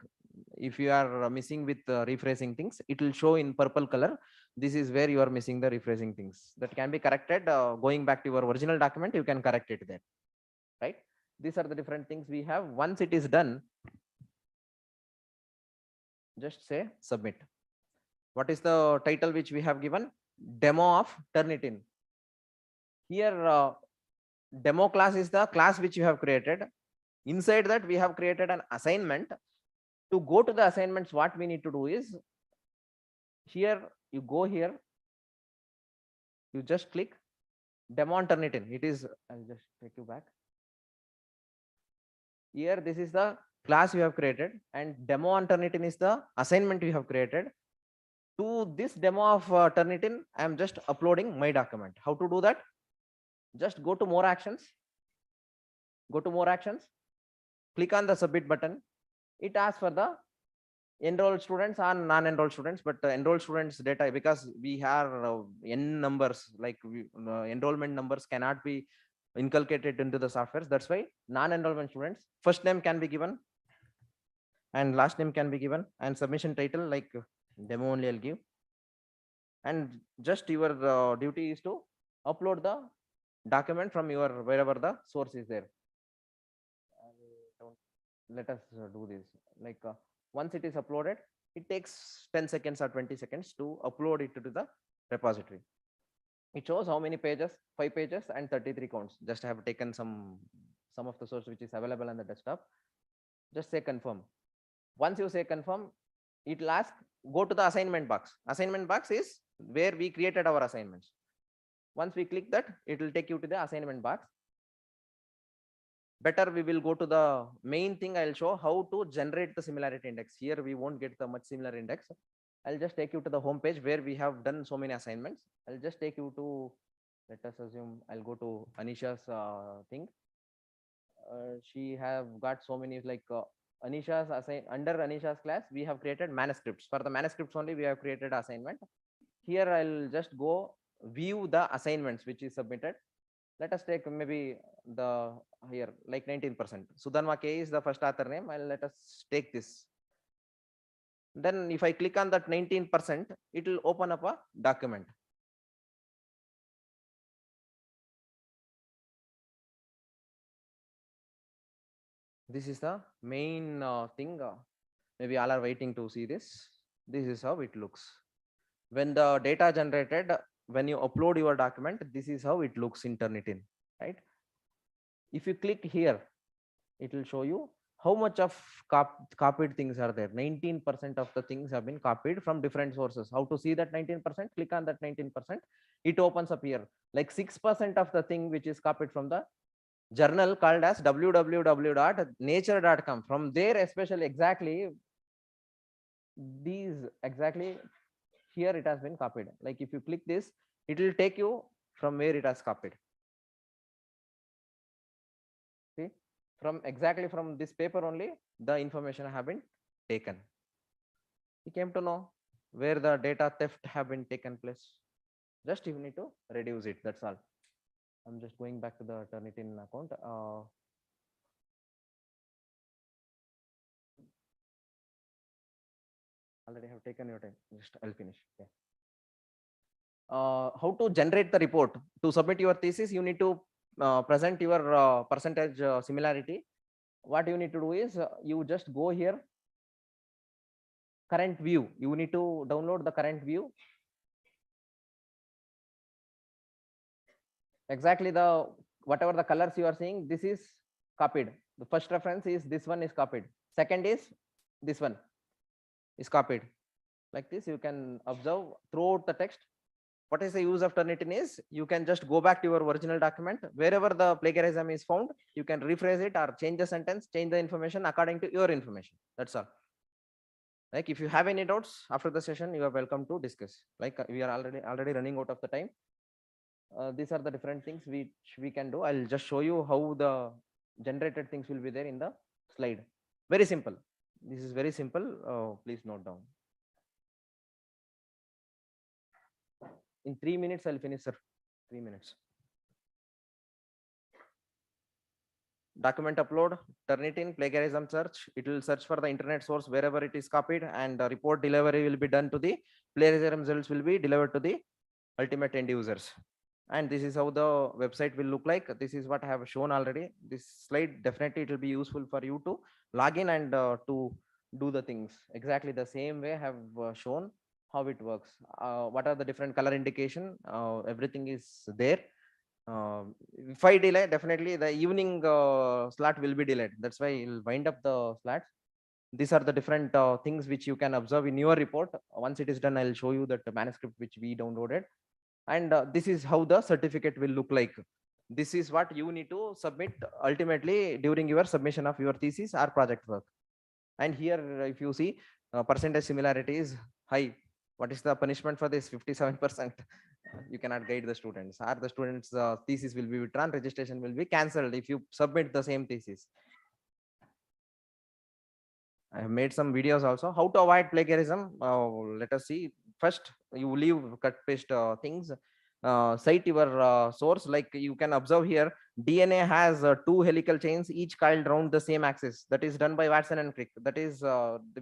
If you are missing with rephrasing things, it will show in purple color. This is where you are missing the rephrasing things. That can be corrected. Going back to your original document, you can correct it there, right? These are the different things we have. Once it is done, just say submit. What is the title which we have given? Demo of Turnitin. Here, demo class is the class which you have created. Inside that, we have created an assignment. To go to the assignments, what we need to do is, here you go here, you just click demo on Turnitin. It is, I'll just take you back. Here, this is the class you have created, and demo on Turnitin is the assignment you have created. To this demo of Turnitin, I am just uploading my document. How to do that? Just go to more actions. Go to more actions. Click on the submit button. It asks for the enrolled students and non-enrolled students, but enrolled students data, because we have n numbers, like enrollment numbers cannot be inculcated into the softwares. That's why non-enrollment students first name can be given and last name can be given, and submission title like demo only I'll give. And just your duty is to upload the document from your wherever the source is there. Let us do this. Like once it is uploaded, it takes 10 seconds or 20 seconds to upload it to the repository. It shows how many pages, 5 pages and 33 counts. Just have taken some of the source which is available on the desktop. Just say confirm. Once you say confirm, it will ask, go to the assignment box. Assignment box is where we created our assignments. Once we click that, it will take you to the assignment box. Better we will go to the main thing. I'll show how to generate the similarity index. Here we won't get the much similar index. I'll just take you to the home page where we have done so many assignments. I'll just take you to, let us assume I'll go to Anisha's thing. She have got so many, like Anisha's under Anisha's class, we have created manuscripts. For the manuscripts only, we have created assignment. Here I'll just go view the assignments which is submitted. Let us take maybe the here like 19%. Sudhanma K is the first author name. I'll let us take this. Then if I click on that 19%, it will open up a document. This is the main thing. Maybe all are waiting to see this. This is how it looks. When the data generated, when you upload your document, this is how it looks in Turnitin, right? If you click here, it will show you how much of copied things are there. 19% of the things have been copied from different sources. How to see that 19%? Click on that 19%. It opens up here. Like 6% of the thing which is copied from the journal called as www.nature.com. From there, especially exactly these exactly here it has been copied. Like if you click this, it will take you from where it has copied. See, from exactly from this paper only, the information have been taken. We came to know where the data theft have been taken place. Just you need to reduce it. That's all. I'm just going back to the Turnitin account. Already have taken your time. Just I'll finish. Yeah. How to generate the report to submit your thesis? You need to present your percentage similarity. What you need to do is you just go here, current view. You need to download the current view. Exactly the whatever the colors you are seeing, this is copied. The first reference is this one is copied. Second is this one is copied. Like this, you can observe throughout the text. What is the use of Turnitin is you can just go back to your original document. Wherever the plagiarism is found, you can rephrase it or change the sentence, change the information according to your information. That's all. Like if you have any doubts after the session, you are welcome to discuss. Like we are already running out of the time. These are the different things which we can do. I'll just show you how the generated things will be there in the slide. Very simple. This is very simple. Please note down. In 3 minutes, I'll finish, sir. 3 minutes. Document upload, Turnitin, plagiarism search. It will search for the internet source wherever it is copied, and the report delivery will be done to the plagiarism results will be delivered to the ultimate end users. And this is how the website will look like. This is what I have shown already. This slide definitely it will be useful for you to log in and to do the things exactly the same way I have shown how it works. What are the different color indication? Everything is there. If I delay, definitely the evening slot will be delayed. That's why you'll wind up the slots. These are the different things which you can observe in your report. Once it is done, I'll show you that manuscript which we downloaded. And this is how the certificate will look like. This is what you need to submit ultimately during your submission of your thesis or project work. And here, if you see, percentage similarity is high. What is the punishment for this? 57%. You cannot guide the students, or the students' thesis will be withdrawn, registration will be cancelled if you submit the same thesis. I have made some videos also. How to avoid plagiarism? Let us see. First, you leave cut paste things. Cite your source. Like you can observe here, DNA has two helical chains, each coiled around the same axis. That is done by Watson and Crick. That is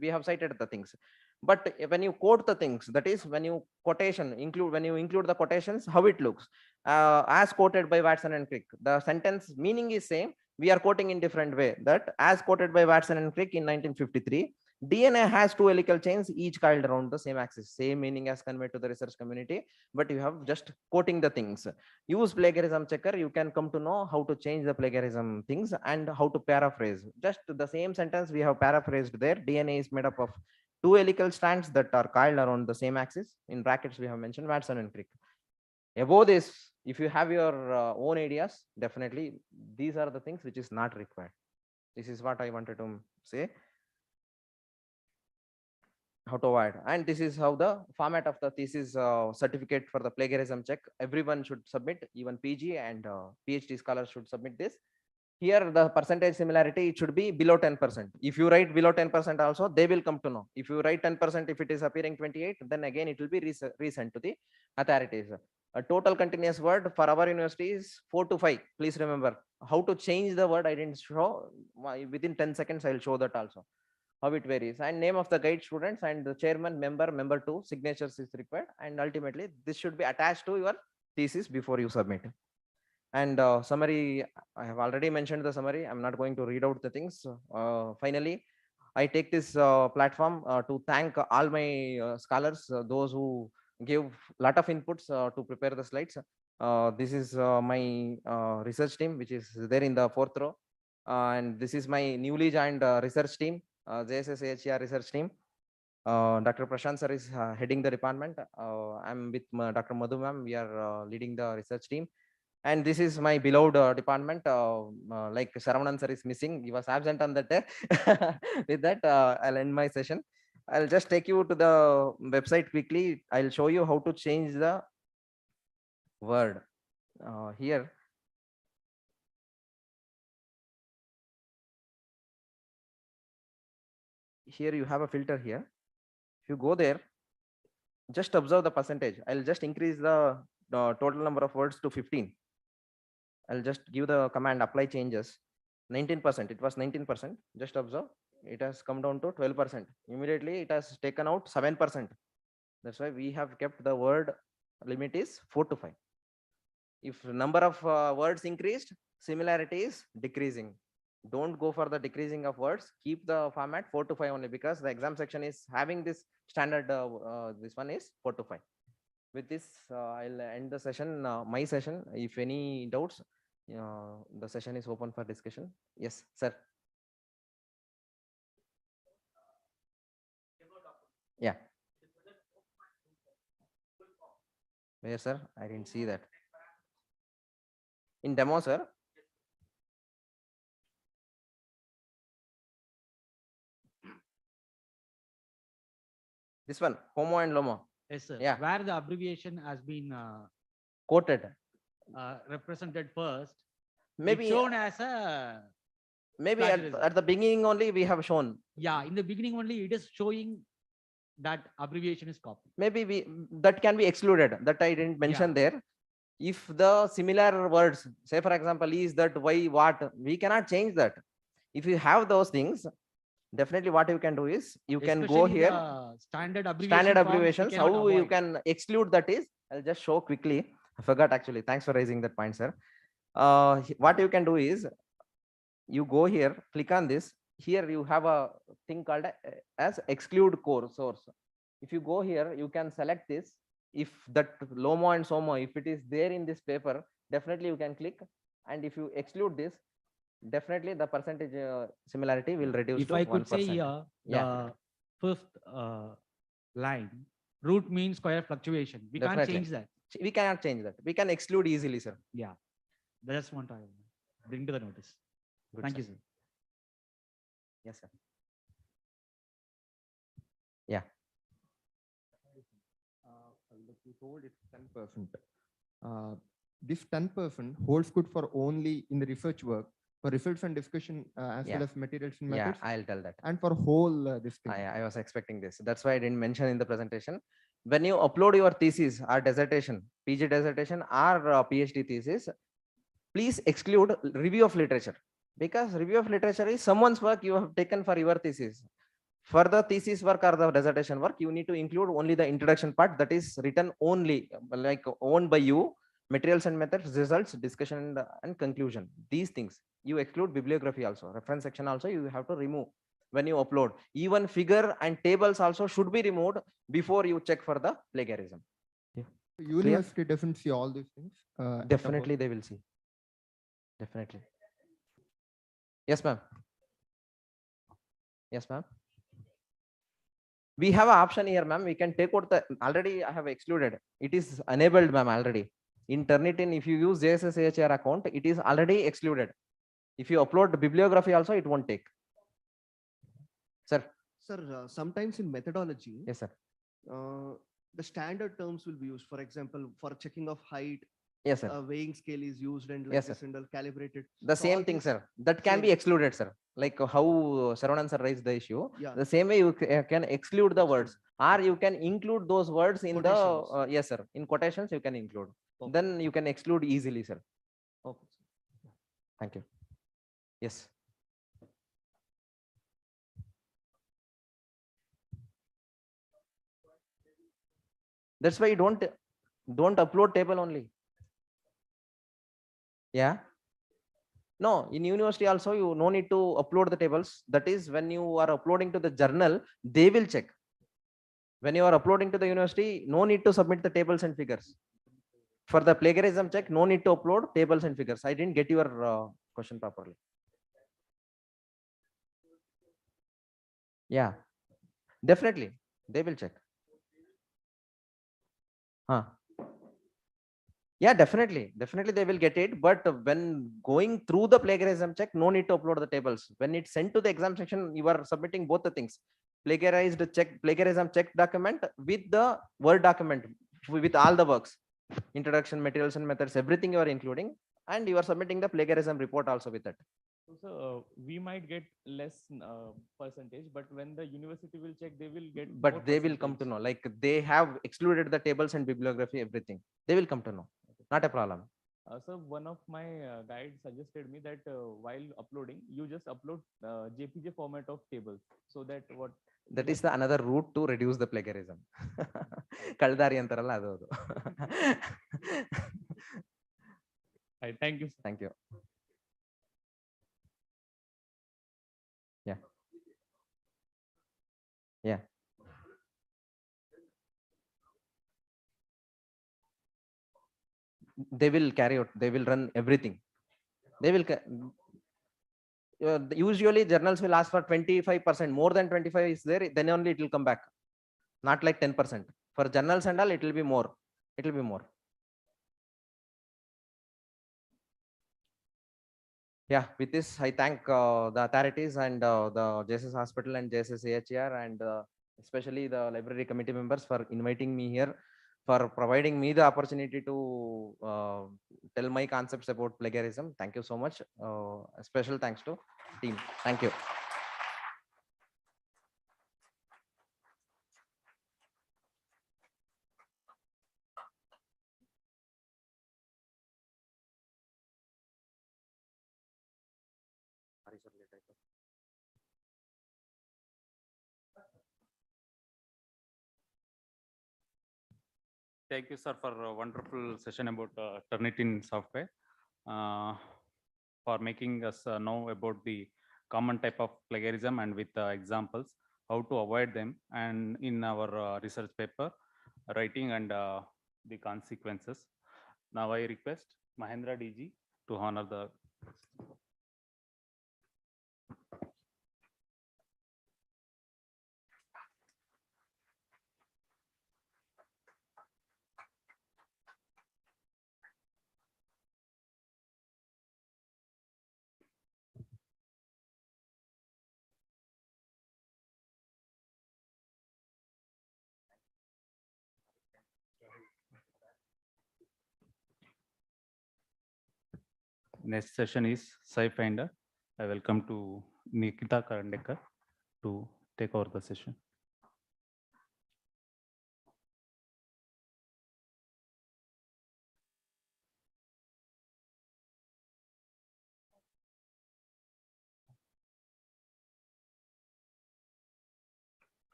we have cited the things. But when you quote the things, that is when you include the quotations, how it looks as quoted by Watson and Crick. The sentence meaning is same. We are quoting in different way. That as quoted by Watson and Crick in 1953. DNA has two helical chains, each coiled around the same axis. Same meaning as conveyed to the research community, but you have just quoting the things. Use plagiarism checker. You can come to know how to change the plagiarism things and how to paraphrase. Just the same sentence we have paraphrased there. DNA is made up of two helical strands that are coiled around the same axis. In brackets, we have mentioned Watson and Crick. Above this, if you have your own ideas, definitely these are the things which is not required. This is what I wanted to say. How to avoid, and this is how the format of the thesis certificate for the plagiarism check. Everyone should submit, even PG and PhD scholars should submit this. Here the percentage similarity, it should be below 10%. If you write below 10% also, they will come to know. If you write 10%, if it is appearing 28, then again it will be resent to the authorities. A total continuous word for our university is 4 to 5. Please remember how to change the word. I didn't show. Within 10 seconds I will show that also, how it varies. And name of the guide students and the chairman, member 2, signatures is required. And ultimately this should be attached to your thesis before you submit. And summary, I have already mentioned the summary. I'm not going to read out the things. Finally, I take this platform to thank all my scholars, those who give lot of inputs to prepare the slides. This is my research team, which is there in the fourth row. And this is my newly joined research team, JSS AHER research team. Dr. Prashant sir is heading the department. I'm with Dr. Madhu ma'am. We are leading the research team. And this is my beloved department. Like Saravanan sir is missing. He was absent on that day. With that, I'll end my session. I'll just take you to the website quickly. I'll show you how to change the word here. Here you have a filter here. If you go there, just observe the percentage. I'll just increase the total number of words to 15. I'll just give the command apply changes. 19%. It was 19%. Just observe. It has come down to 12%. Immediately it has taken out 7%. That's why we have kept the word limit is 4 to 5. If number of words increased, similarity is decreasing. Don't go for the decreasing of words. Keep the format 4 to 5 only, because the exam section is having this standard. This one is 4 to 5. With this, I'll end the session, my session. If any doubts, the session is open for discussion. Yes, sir. Yeah. Where, sir? I didn't see that. In demo, sir. This one, homo and lomo. Yes, sir. Yeah. Where the abbreviation has been Quoted. represented first, Maybe it's shown as a maybe plagiarism. at the beginning only we have shown. Yeah, in the beginning only it is showing that abbreviation is copied. Maybe that can be excluded. That I didn't mention there. If the similar words, say for example, is that, why, what, we cannot change that. If you have those things, definitely what you can do is you can go Especially here, the standard abbreviations, how you avoid. can exclude that is, I'll just show quickly. I forgot actually. Thanks for raising that point, sir. What you can do is you go here, click on this. Here you have a thing called as exclude core source. If you go here, you can select this. If that LOMO and SOMO, if it is there in this paper, definitely you can click. And if you exclude this, definitely the percentage similarity will reduce If to I could 1%. say here, the fifth line, root mean square fluctuation. We can't Definitely. change that. We cannot change that. We can exclude easily, sir. Yeah, that's one I bring to the notice. Good, Thank sir. you, sir. Yes, sir. Yeah. You told it's 10%. This 10% holds good for only in the research work for results and discussion as Yeah. well as materials and Yeah, methods, I'll tell that. and for whole this thing. I was expecting this. That's why I didn't mention in the presentation. When you upload your thesis or dissertation, PG dissertation or PhD thesis, please exclude review of literature, because review of literature is someone's work you have taken for your thesis. For the thesis work or the dissertation work, you need to include only the introduction part that is written only, like owned by you, materials and methods, results, discussion and conclusion. These things you exclude. Bibliography also, reference section also you have to remove when you upload. Even figure and tables also should be removed before you check for the plagiarism. University doesn't see all these things. Definitely they will see. Definitely. Yes, ma'am. Yes, ma'am. We have an option here, ma'am. We can take out the, already I have excluded. It is enabled, ma'am, already. In Turnitin, if you use JSSHR account, it is already excluded. If you upload bibliography also, it won't take. Sir. Sir, sometimes in methodology, Yes, sir. The standard terms will be used. For example, for checking of height, Yes, sir. weighing scale is used and like Yes, this sir. and all calibrated. The So all same thing, these- sir. That can be same. excluded, sir. Like how Saravanan sir raised the issue. Yeah. The same way you can exclude the words, or you can include those words in Quotations. the, yes, sir. In quotations, you can include. Okay. Then you can exclude easily, sir. Okay. Thank you. Yes. That's why you don't upload table only. Yeah. No, in university also you no need to upload the tables. That is when you are uploading to the journal, they will check. When you are uploading to the university, no need to submit the tables and figures. For the plagiarism check, no need to upload tables and figures. I didn't get your question properly. Yeah, definitely they will check. Huh. Yeah, definitely they will get it. But when going through the plagiarism check, no need to upload the tables. When it's sent to the exam section, you are submitting both the things: plagiarism check document with the Word document with all the works, introduction, materials and methods, everything you are including, and you are submitting the plagiarism report also with that. So we might get less percentage, but when the university will check, they will get. But more they will come to percentage. know, like they have excluded the tables and bibliography, everything. They will come to know. Not a problem. So one of my guides suggested me that while uploading, you just upload JPG format of tables, so that what. That is the another route to reduce the plagiarism. Kaldari antaralla adu. Thank you. Thank you. Yeah. Yeah. They will carry out, they will run everything. They will usually journals will ask for 25%. More than 25 is there, then only it will come back. Not like 10%. For journals and all, it will be more. It will be more. Yeah, with this, I thank the authorities and the JSS Hospital and JSS AHR and especially the library committee members for inviting me here, for providing me the opportunity to tell my concepts about plagiarism. Thank you so much. A special thanks to team. Thank you. Thank you, sir, for a wonderful session about Turnitin software, for making us know about the common type of plagiarism and with examples, how to avoid them, and in our research paper writing and the consequences. Now I request Mahendra DG to honor the. Next session is SciFinder. I welcome to Nikita Karandekar to take over the session.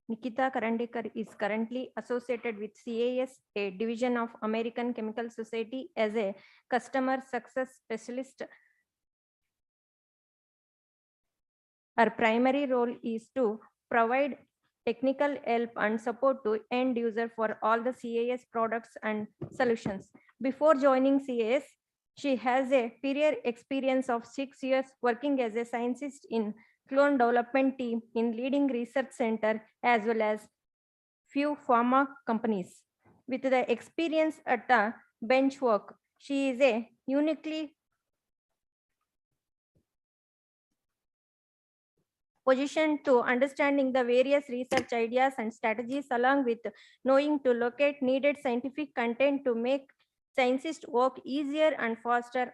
Nikita Karandekar is currently associated with CAS, a division of American Chemical Society, as a customer success specialist. Her primary role is to provide technical help and support to end user for all the CAS products and solutions. Before joining CAS, she has a prior experience of 6 years working as a scientist in clone development team in leading research center as well as few pharma companies. With the experience at the bench work, she is a uniquely positioned to understanding the various research ideas and strategies, along with knowing to locate needed scientific content to make scientists work easier and faster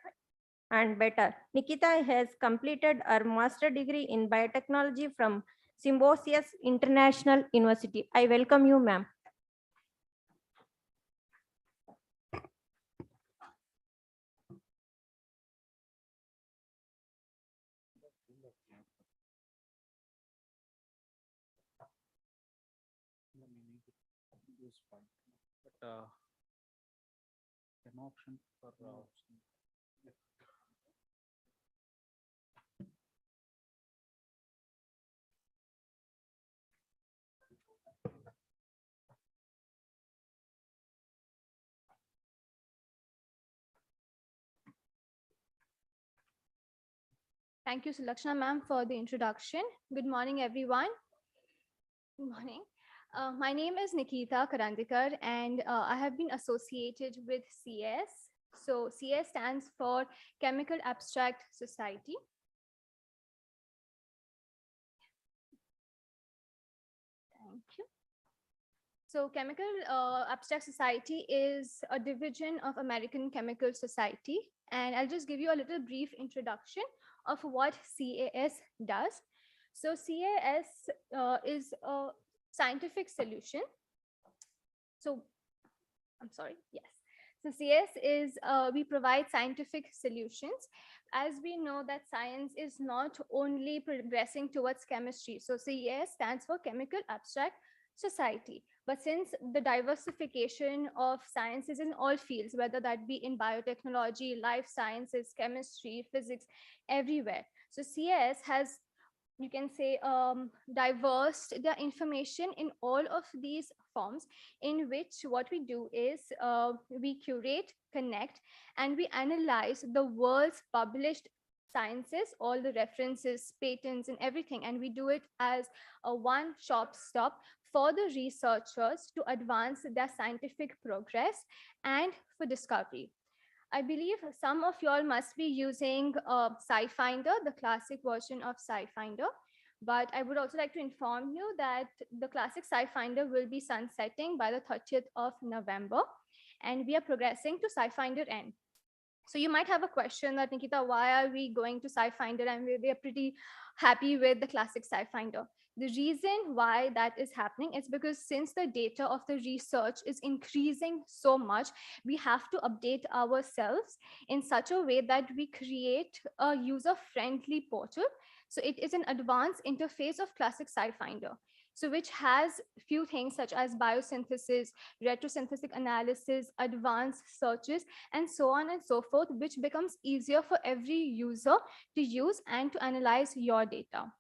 and better. Nikita has completed her master degree in biotechnology from Symbiosis International University. I welcome you, ma'am. But an option for Thank you, Sulakshana ma'am, for the introduction. Good morning, everyone. Good morning. My name is Nikita Karandekar, and I have been associated with CS. So CS stands for Chemical Abstract Society. Thank you. So Chemical Abstract Society is a division of American Chemical Society. And I'll just give you a little brief introduction of what CAS does. So CAS is a scientific solution. So I'm sorry, yes. So CS is, we provide scientific solutions. As we know that science is not only progressing towards chemistry. So CAS stands for Chemical Abstract Society. But since the diversification of sciences in all fields, whether that be in biotechnology, life sciences, chemistry, physics, everywhere. So CS has, you can say, diverse the information in all of these forms, in which what we do is we curate, connect, and we analyze the world's published sciences, all the references, patents, and everything. And we do it as a one-stop stop for the researchers to advance their scientific progress and for discovery. I believe some of y'all must be using SciFinder, the classic version of SciFinder. But I would also like to inform you that the classic SciFinder will be sunsetting by the 30th of November. And we are progressing to SciFinder N. So you might have a question that, Nikita, why are we going to SciFinder and we are pretty happy with the classic SciFinder? The reason why that is happening is because since the data of the research is increasing so much, we have to update ourselves in such a way that we create a user-friendly portal. So it is an advanced interface of classic SciFinder. So which has few things such as biosynthesis, retrosynthetic analysis, advanced searches, and so on and so forth, which becomes easier for every user to use and to analyze your data.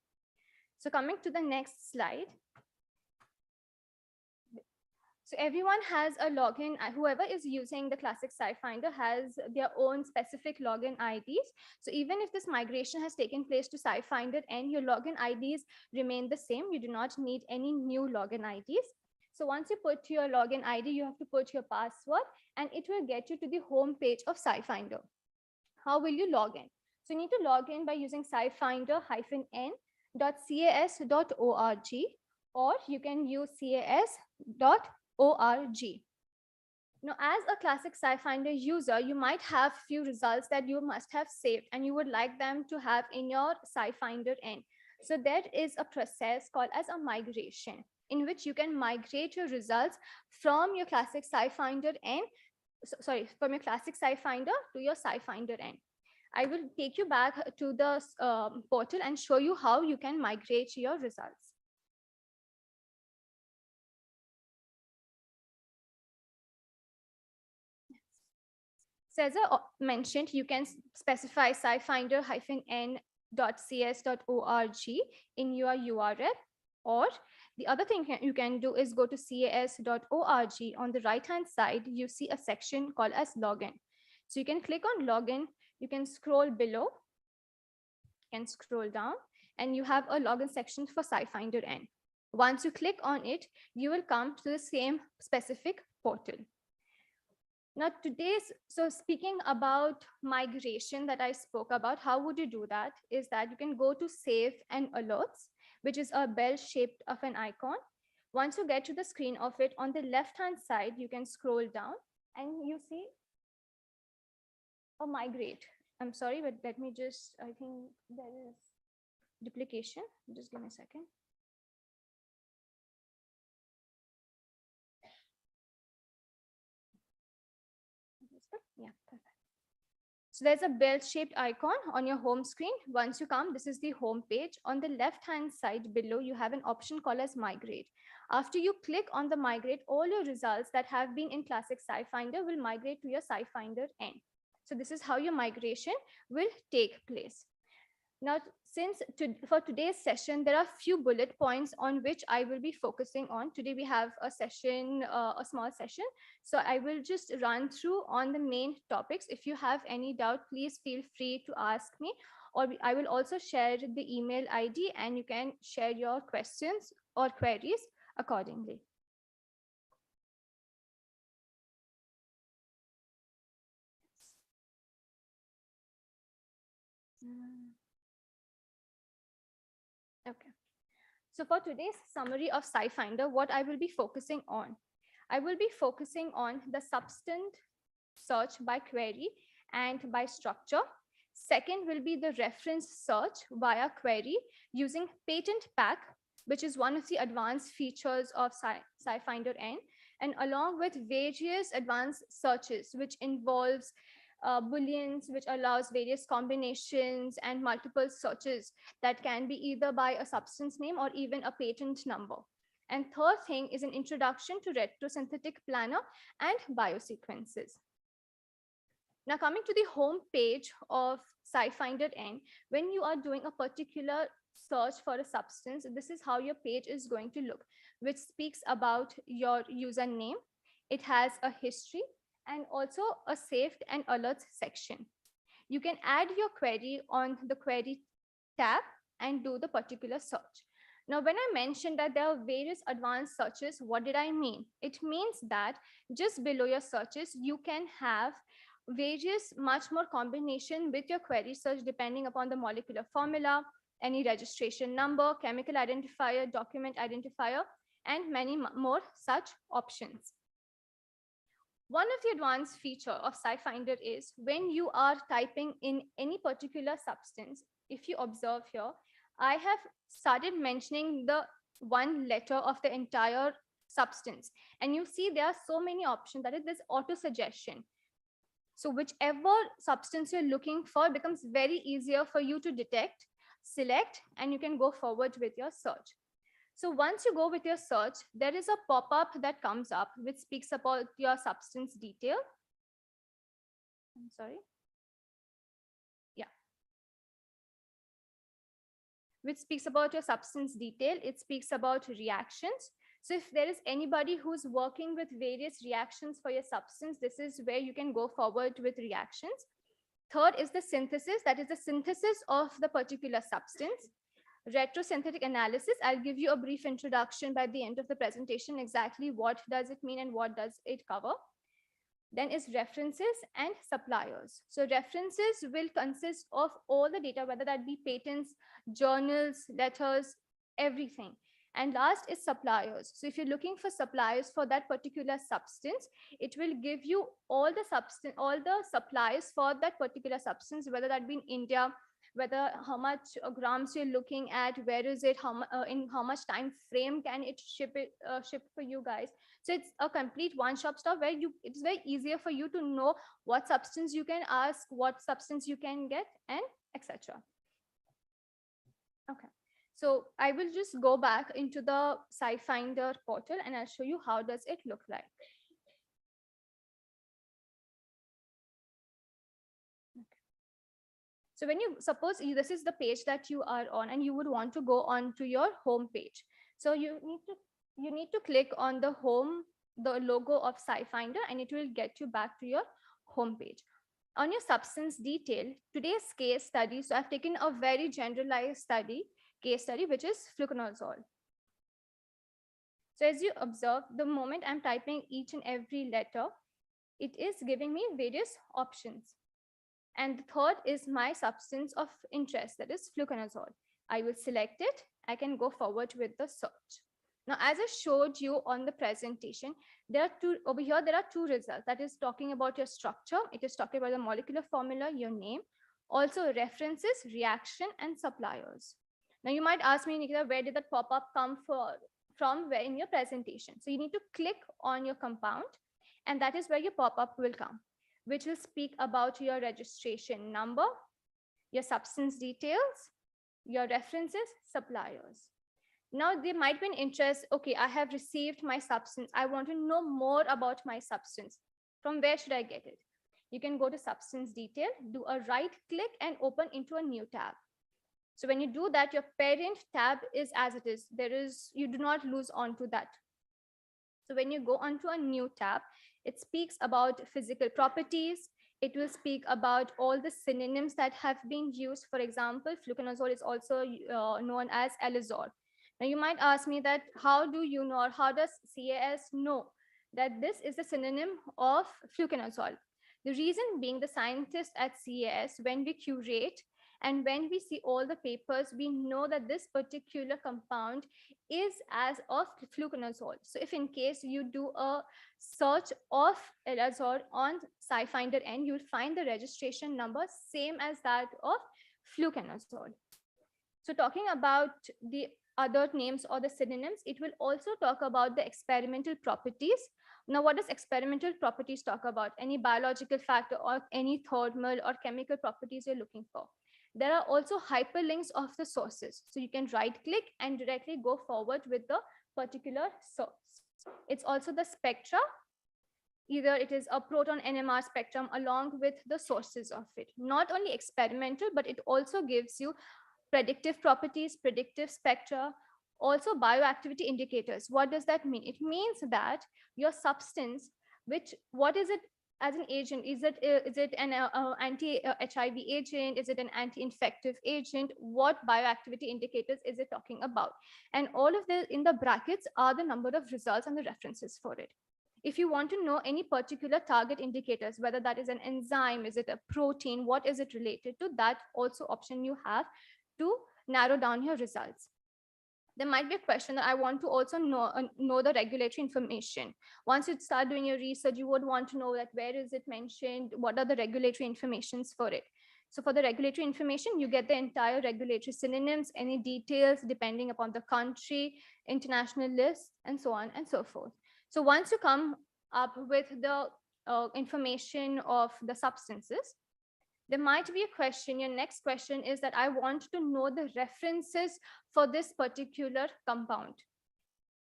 So coming to the next slide. So everyone has a login, whoever is using the classic SciFinder has their own specific login IDs. So even if this migration has taken place to SciFinder and your login IDs remain the same, you do not need any new login IDs. So once you put your login ID, you have to put your password and it will get you to the home page of SciFinder. How will you log in? So you need to log in by using scifinder-n.cas.org, or you can use cas.org. Now, as a classic SciFinder user, you might have few results that you must have saved and you would like them to have in your SciFinder N. So there is a process called as a migration, in which you can migrate your results from your classic SciFinder N, from your classic SciFinder to your SciFinder N. I will take you back to the portal and show you how you can migrate your results. So as I mentioned, you can specify scifinder-n.cas.org in your URL, or the other thing you can do is go to cas.org. On the right-hand side, you see a section called as login. So you can click on login, you can scroll below and scroll down, and you have a login section for SciFinder N. Once you click on it, you will come to the same specific portal. Now so speaking about migration that I spoke about, how would you do that? Is that you can go to save and alerts, which is a bell shaped of an icon. Once you get to the screen of it, on the left-hand side, you can scroll down and you see a migrate. I'm sorry, but let me just, I think there is duplication. Just give me a second. Yeah, perfect. So there's a bell-shaped icon on your home screen. Once you come, this is the home page. On the left-hand side below, you have an option called as migrate. After you click on the migrate, all your results that have been in classic SciFinder will migrate to your SciFinder N. So this is how your migration will take place. Now, for today's session, there are a few bullet points on which I will be focusing on. Today we have a session, a small session. So I will just run through on the main topics. If you have any doubt, please feel free to ask me, or I will also share the email ID and you can share your questions or queries accordingly. Okay. So for today's summary of SciFinder, what I will be focusing on, I will be focusing on the substance search by query and by structure. Second will be the reference search via query using patent pack, which is one of the advanced features of SciFinder N, and along with various advanced searches, which involves Booleans, which allows various combinations and multiple searches that can be either by a substance name or even a patent number. And third thing is an introduction to retrosynthetic planner and biosequences. Now coming to the home page of SciFinder N, when you are doing a particular search for a substance, this is how your page is going to look, which speaks about your username. It has a history and also a saved and alerts section. You can add your query on the query tab and do the particular search. Now, when I mentioned that there are various advanced searches, what did I mean? It means that just below your searches, you can have various much more combination with your query search depending upon the molecular formula, any registration number, chemical identifier, document identifier, and many more such options. One of the advanced feature of SciFinder is when you are typing in any particular substance, if you observe here, I have started mentioning the one letter of the entire substance. And you see there are so many options, that is this auto suggestion. So whichever substance you're looking for becomes very easier for you to detect, select, and you can go forward with your search. So once you go with your search, there is a pop-up that comes up which speaks about your substance detail. I'm sorry. Yeah. Which speaks about your substance detail. It speaks about reactions. So if there is anybody who's working with various reactions for your substance, this is where you can go forward with reactions. Third is the synthesis. That is the synthesis of the particular substance. Retrosynthetic analysis, I'll give you a brief introduction by the end of the presentation, exactly what does it mean and what does it cover. Then is references and suppliers. So references will consist of all the data, whether that be patents, journals, letters, everything. And last is suppliers. So if you're looking for suppliers for that particular substance, it will give you all the suppliers for that particular substance, whether that be in India, whether how much grams you're looking at, where is it, in how much time frame can it ship for you guys. So it's a complete one-stop shop where it's very easier for you to know what substance you can ask, what substance you can get, and etc. Okay. So I will just go back into the SciFinder portal and I'll show you how does it look like. Okay. So when you suppose this is the page that you are on and you would want to go on to your home page. So you need to click on the home, the logo of SciFinder, and it will get you back to your home page. On your substance detail, today's case study, so I've taken a very generalized case study, which is fluconazole. So as you observe, the moment I'm typing each and every letter, it is giving me various options. And the third is my substance of interest, that is fluconazole. I will select it. I can go forward with the search. Now, as I showed you on the presentation, over here, there are two results. That is talking about your structure. It is talking about the molecular formula, your name, also references, reaction, and suppliers. Now, you might ask me, Nikita, where did that pop-up come from where in your presentation? So you need to click on your compound, and that is where your pop-up will come, which will speak about your registration number, your substance details, your references, suppliers. Now, there might be an interest, okay, I have received my substance. I want to know more about my substance. From where should I get it? You can go to substance detail, do a right click and open into a new tab. So when you do that, your parent tab is as it is. You do not lose onto that. So when you go onto a new tab, it speaks about physical properties. It will speak about all the synonyms that have been used. For example, fluconazole is also known as alizole. Now you might ask me that how do you know, or how does CAS know that this is the synonym of fluconazole? The reason being, the scientists at CAS, when we curate and when we see all the papers, we know that this particular compound is as of fluconazole. So if in case you do a search of alizole on SciFinder N, you'll find the registration number same as that of fluconazole. So talking about the other names or the synonyms, it will also talk about the experimental properties. Now, what does experimental properties talk about? Any biological factor or any thermal or chemical properties you're looking for. There are also hyperlinks of the sources. So you can right click and directly go forward with the particular source. It's also the spectra. Either it is a proton NMR spectrum along with the sources of it. Not only experimental, but it also gives you predictive properties, predictive spectra, also bioactivity indicators. What does that mean? It means that your substance, what is it as an agent? Is it an anti-HIV agent? Is it an anti-infective agent? What bioactivity indicators is it talking about? And all of this in the brackets are the number of results and the references for it. If you want to know any particular target indicators, whether that is an enzyme, is it a protein, what is it related to, that also option you have to narrow down your results. There might be a question that I want to also know the regulatory information. Once you start doing your research, you would want to know that where is it mentioned, what are the regulatory informations for it. So for the regulatory information, you get the entire regulatory synonyms, any details depending upon the country, international list, and so on and so forth. So once you come up with the information of the substances, there might be a question. Your next question is that I want to know the references for this particular compound.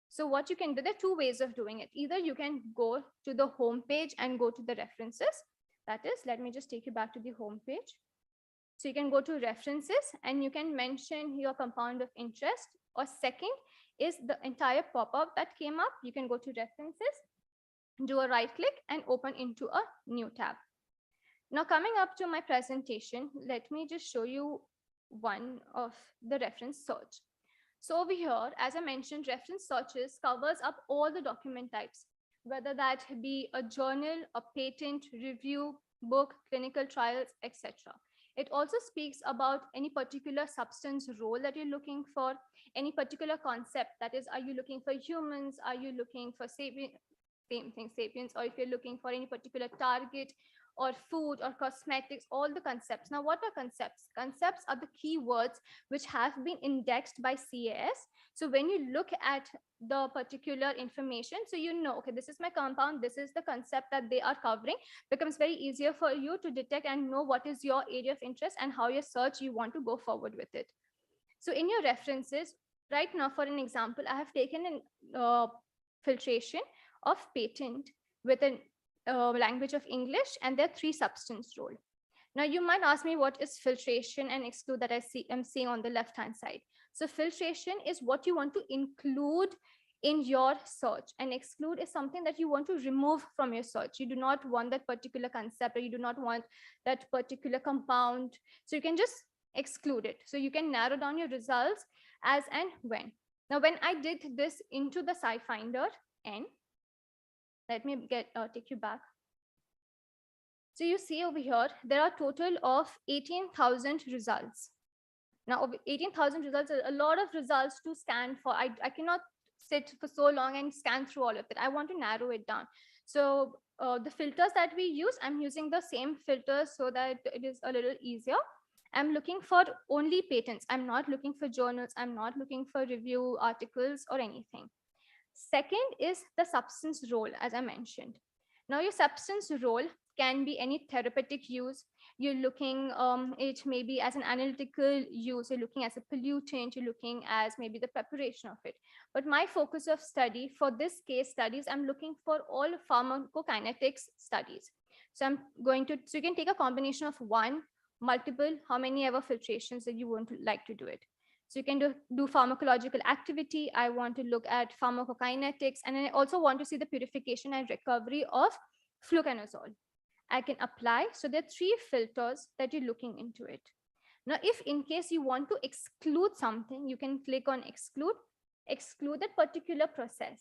So what you can do, there are two ways of doing it. Either you can go to the home page and go to the references. That is, let me just take you back to the home page. So you can go to references and you can mention your compound of interest. Or second is the entire pop-up that came up. You can go to references, do a right click and open into a new tab. Now coming up to my presentation, let me just show you one of the reference search. So over here, as I mentioned, reference searches covers up all the document types, whether that be a journal, a patent, review, book, clinical trials, etc. It also speaks about any particular substance role that you're looking for, any particular concept. That is, are you looking for humans? Are you looking for same thing, sapiens? Or if you're looking for any particular target or food or cosmetics, all the concepts. Now, what are concepts? Concepts are the keywords which have been indexed by CAS. So when you look at the particular information, so you know, okay, this is my compound, this is the concept that they are covering, becomes very easier for you to detect and know what is your area of interest and how your search you want to go forward with it. So in your references, right now, for an example, I have taken an filtration of patent with a language of English, and there are 3 substance role. Now you might ask me, what is filtration and exclude that I'm seeing on the left hand side. So filtration is what you want to include in your search, and exclude is something that you want to remove from your search. You do not want that particular concept, or you do not want that particular compound. So you can just exclude it. So you can narrow down your results as and when. Now, when I did this into the SciFinder N, let me take you back. So you see over here, there are a total of 18,000 results. Now, over 18,000 results are a lot of results to scan for. I cannot sit for so long and scan through all of it. I want to narrow it down. So the filters that we use, I'm using the same filters so that it is a little easier. I'm looking for only patents. I'm not looking for journals. I'm not looking for review articles or anything. Second is the substance role, as I mentioned. Now, your substance role can be any therapeutic use. You're looking it maybe as an analytical use. You're looking as a pollutant. You're looking as maybe the preparation of it. But my focus of study for this case studies, I'm looking for all pharmacokinetics studies. So I'm going to, so you can take a combination of 1, multiple, how many ever filtrations that you want to like to do it. So you can do pharmacological activity. I want to look at pharmacokinetics, and I also want to see the purification and recovery of fluconazole. I can apply. So there are 3 filters that you're looking into it. Now, if in case you want to exclude something, you can click on exclude that particular process.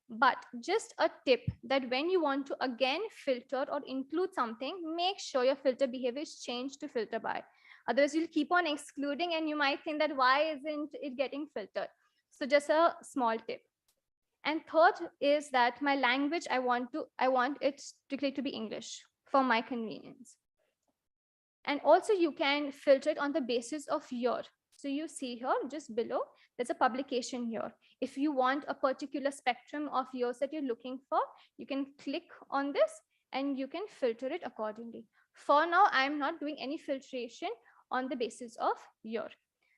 But just a tip that when you want to again filter or include something, make sure your filter behavior is changed to filter by. Otherwise, you'll keep on excluding and you might think that why isn't it getting filtered? So just a small tip. And third is that my language, I want it strictly to be English for my convenience. And also you can filter it on the basis of year. So you see here, just below, there's a publication here. If you want a particular spectrum of years that you're looking for, you can click on this and you can filter it accordingly. For now, I'm not doing any filtration on the basis of year.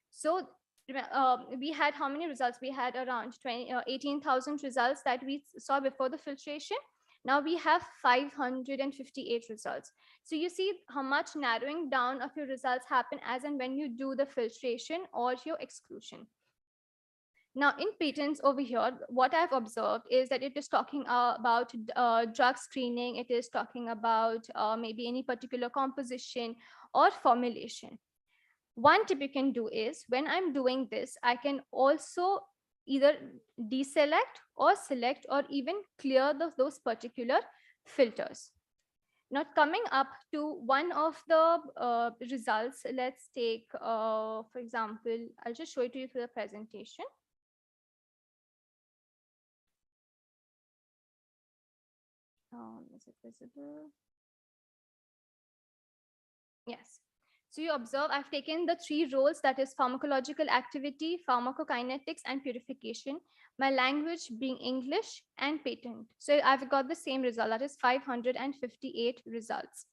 So we had how many results? We had around 18,000 results that we saw before the filtration. Now we have 558 results. So you see how much narrowing down of your results happen as and when you do the filtration or your exclusion. Now in patents over here, what I've observed is that it is talking about drug screening. It is talking about maybe any particular composition or formulation. One tip you can do is when I'm doing this, I can also either deselect or select or even clear those particular filters. Now coming up to one of the results, let's take, for example, I'll just show it to you through the presentation. Is it visible? Yes. So you observe I've taken the 3 roles, that is pharmacological activity, pharmacokinetics, and purification. My language being English and patent. So I've got the same result, that is 558 results.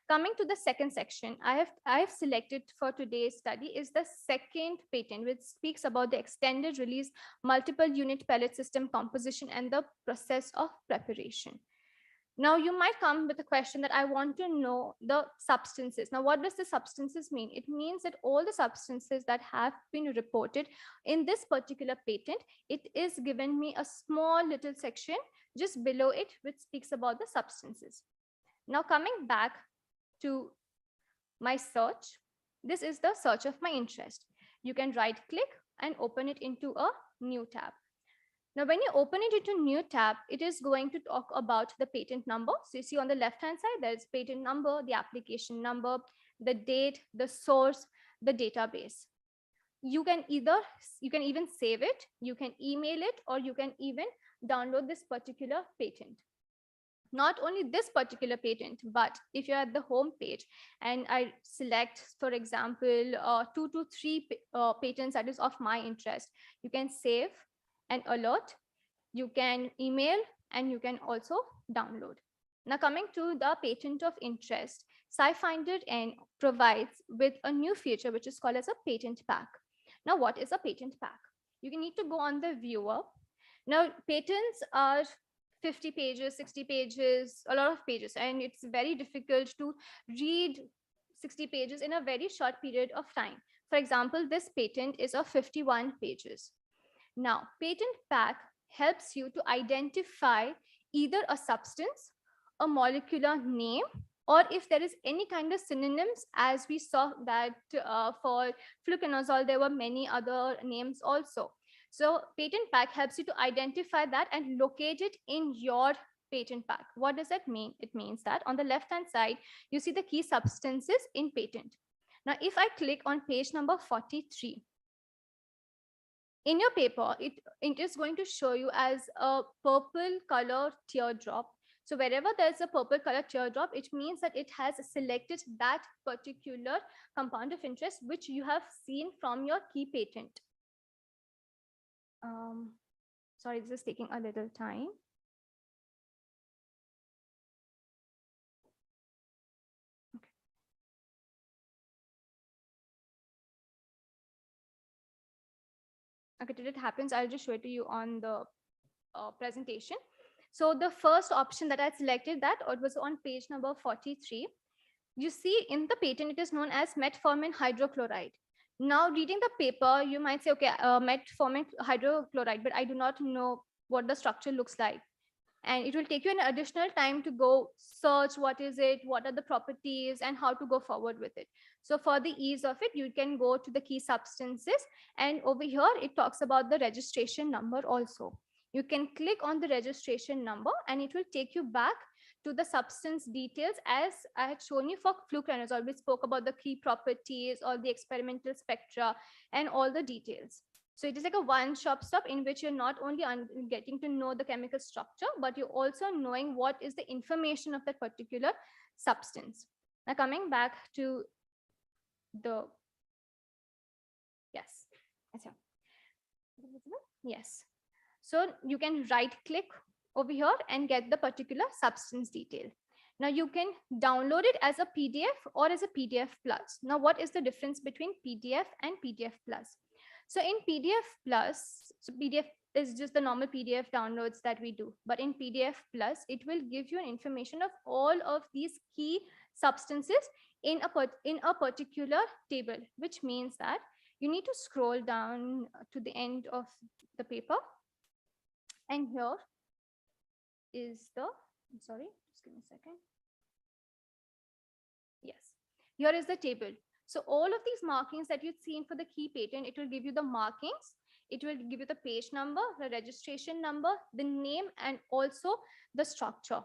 Coming to the second section, I have selected for today's study is the second patent, which speaks about the extended release multiple unit pellet system composition and the process of preparation. Now you might come with a question that I want to know the substances. Now, what does the substances mean? It means that all the substances that have been reported in this particular patent, it is given me a small little section just below it, which speaks about the substances. Now coming back to my search, this is the search of my interest. You can right click and open it into a new tab. Now, when you open it into new tab, it is going to talk about the patent number. So you see on the left-hand side, there's patent number, the application number, the date, the source, the database. You can even save it, you can email it, or you can even download this particular patent. Not only this particular patent, but if you're at the home page and I select, for example, 2 to 3 patents that is of my interest, you can save an alert, you can email, and you can also download. Now coming to the patent of interest, SciFinder N provides with a new feature which is called as a patent pack. Now what is a patent pack? You need to go on the viewer. Now patents are 50 pages, 60 pages, a lot of pages, and it's very difficult to read 60 pages in a very short period of time. For example, this patent is of 51 pages. Now, patent pack helps you to identify either a substance, a molecular name, or if there is any kind of synonyms, as we saw that for fluconazole, there were many other names also. So patent pack helps you to identify that and locate it in your patent pack. What does that mean? It means that on the left-hand side, you see the key substances in patent. Now, if I click on page number 43, in your paper, it is going to show you as a purple color teardrop. So wherever there's a purple color teardrop, it means that it has selected that particular compound of interest, which you have seen from your key patent. Sorry, this is taking a little time. Okay, till it happens, I'll just show it to you on the presentation. So the first option that I selected, that it was on page number 43. You see in the patent, it is known as metformin hydrochloride. Now reading the paper, you might say, okay, metformin hydrochloride, but I do not know what the structure looks like. And it will take you an additional time to go search what is it, what are the properties, and how to go forward with it. So for the ease of it, you can go to the key substances, and over here, it talks about the registration number also. You can click on the registration number and it will take you back to the substance details as I had shown you for fluconazole. We spoke about the key properties or the experimental spectra and all the details. So it is like a one-stop shop in which you're not only getting to know the chemical structure, but you're also knowing what is the information of that particular substance. Now coming back to the, yes. Yes. So you can right click over here and get the particular substance detail. Now you can download it as a PDF or as a PDF plus. Now what is the difference between PDF and PDF plus? So in PDF plus, so PDF is just the normal PDF downloads that we do. But in PDF plus, it will give you an information of all of these key substances in a particular table, which means that you need to scroll down to the end of the paper. And here is the, I'm sorry, just give me a second. Yes, here is the table. So all of these markings that you've seen for the key patent, it will give you the markings, it will give you the page number, the registration number, the name, and also the structure.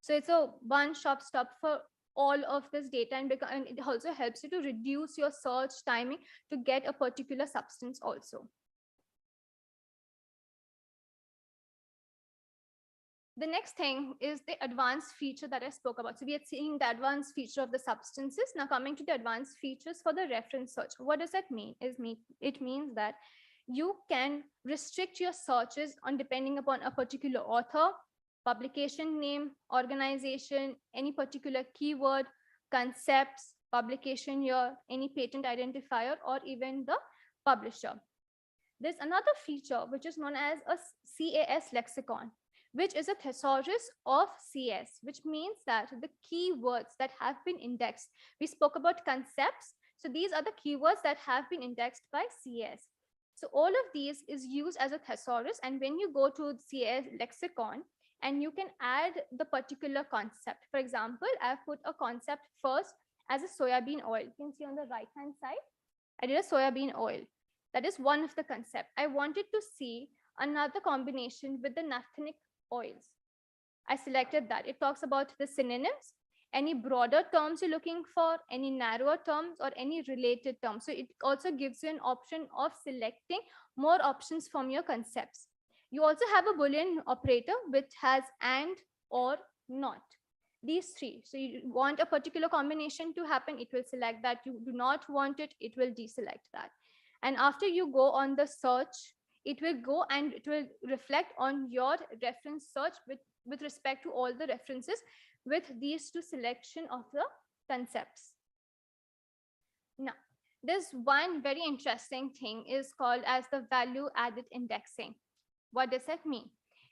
So it's a one-stop stop for all of this data, and it also helps you to reduce your search timing to get a particular substance also. The next thing is the advanced feature that I spoke about. So we are seeing the advanced feature of the substances. Now coming to the advanced features for the reference search. What does that mean? It means that you can restrict your searches on depending upon a particular author, publication name, organization, any particular keyword, concepts, publication year, any patent identifier, or even the publisher. There's another feature which is known as a CAS lexicon, which is a thesaurus of CS, which means that the keywords that have been indexed, we spoke about concepts. So these are the keywords that have been indexed by CS. So all of these is used as a thesaurus. And when you go to CS lexicon and you can add the particular concept, for example, I've put a concept first as a soybean oil. You can see on the right-hand side, I did a soybean oil. That is one of the concepts. I wanted to see another combination with the naphthenic oils. I selected that. It talks about the synonyms any broader terms you're looking for, any narrower terms, or any related terms. So it also gives you an option of selecting more options from your concepts. You also have a Boolean operator which has and, or, not. These three. So you want a particular combination to happen, it will select that. You do not want it, it will deselect that. And after you go on the search, it will go and it will reflect on your reference search with respect to all the references with these two selection of the concepts. Now, this one very interesting thing is called as the value added indexing. What does that mean?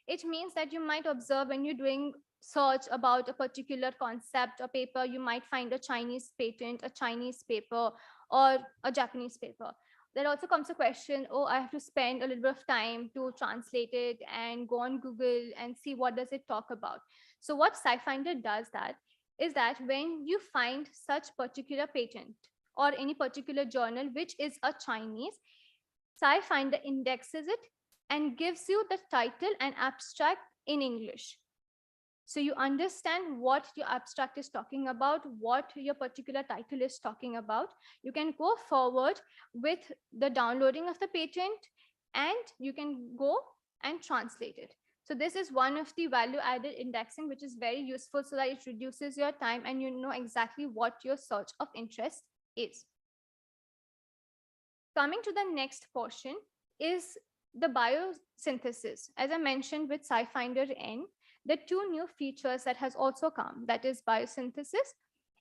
It means that you might observe when you're doing search about a particular concept or paper, you might find a Chinese patent, a Chinese paper, or a Japanese paper. There also comes a question, oh, I have to spend a little bit of time to translate it and go on Google and see what does it talk about. So what SciFinder does that is that when you find such particular patent or any particular journal which is a Chinese, SciFinder indexes it and gives you the title and abstract in English. So you understand what your abstract is talking about, what your particular title is talking about. You can go forward with the downloading of the patent and you can go and translate it. So this is one of the value added indexing, which is very useful so that it reduces your time and you know exactly what your search of interest is. Coming to the next portion is the biosynthesis. As I mentioned with SciFinder N, the two new features that has also come, that is biosynthesis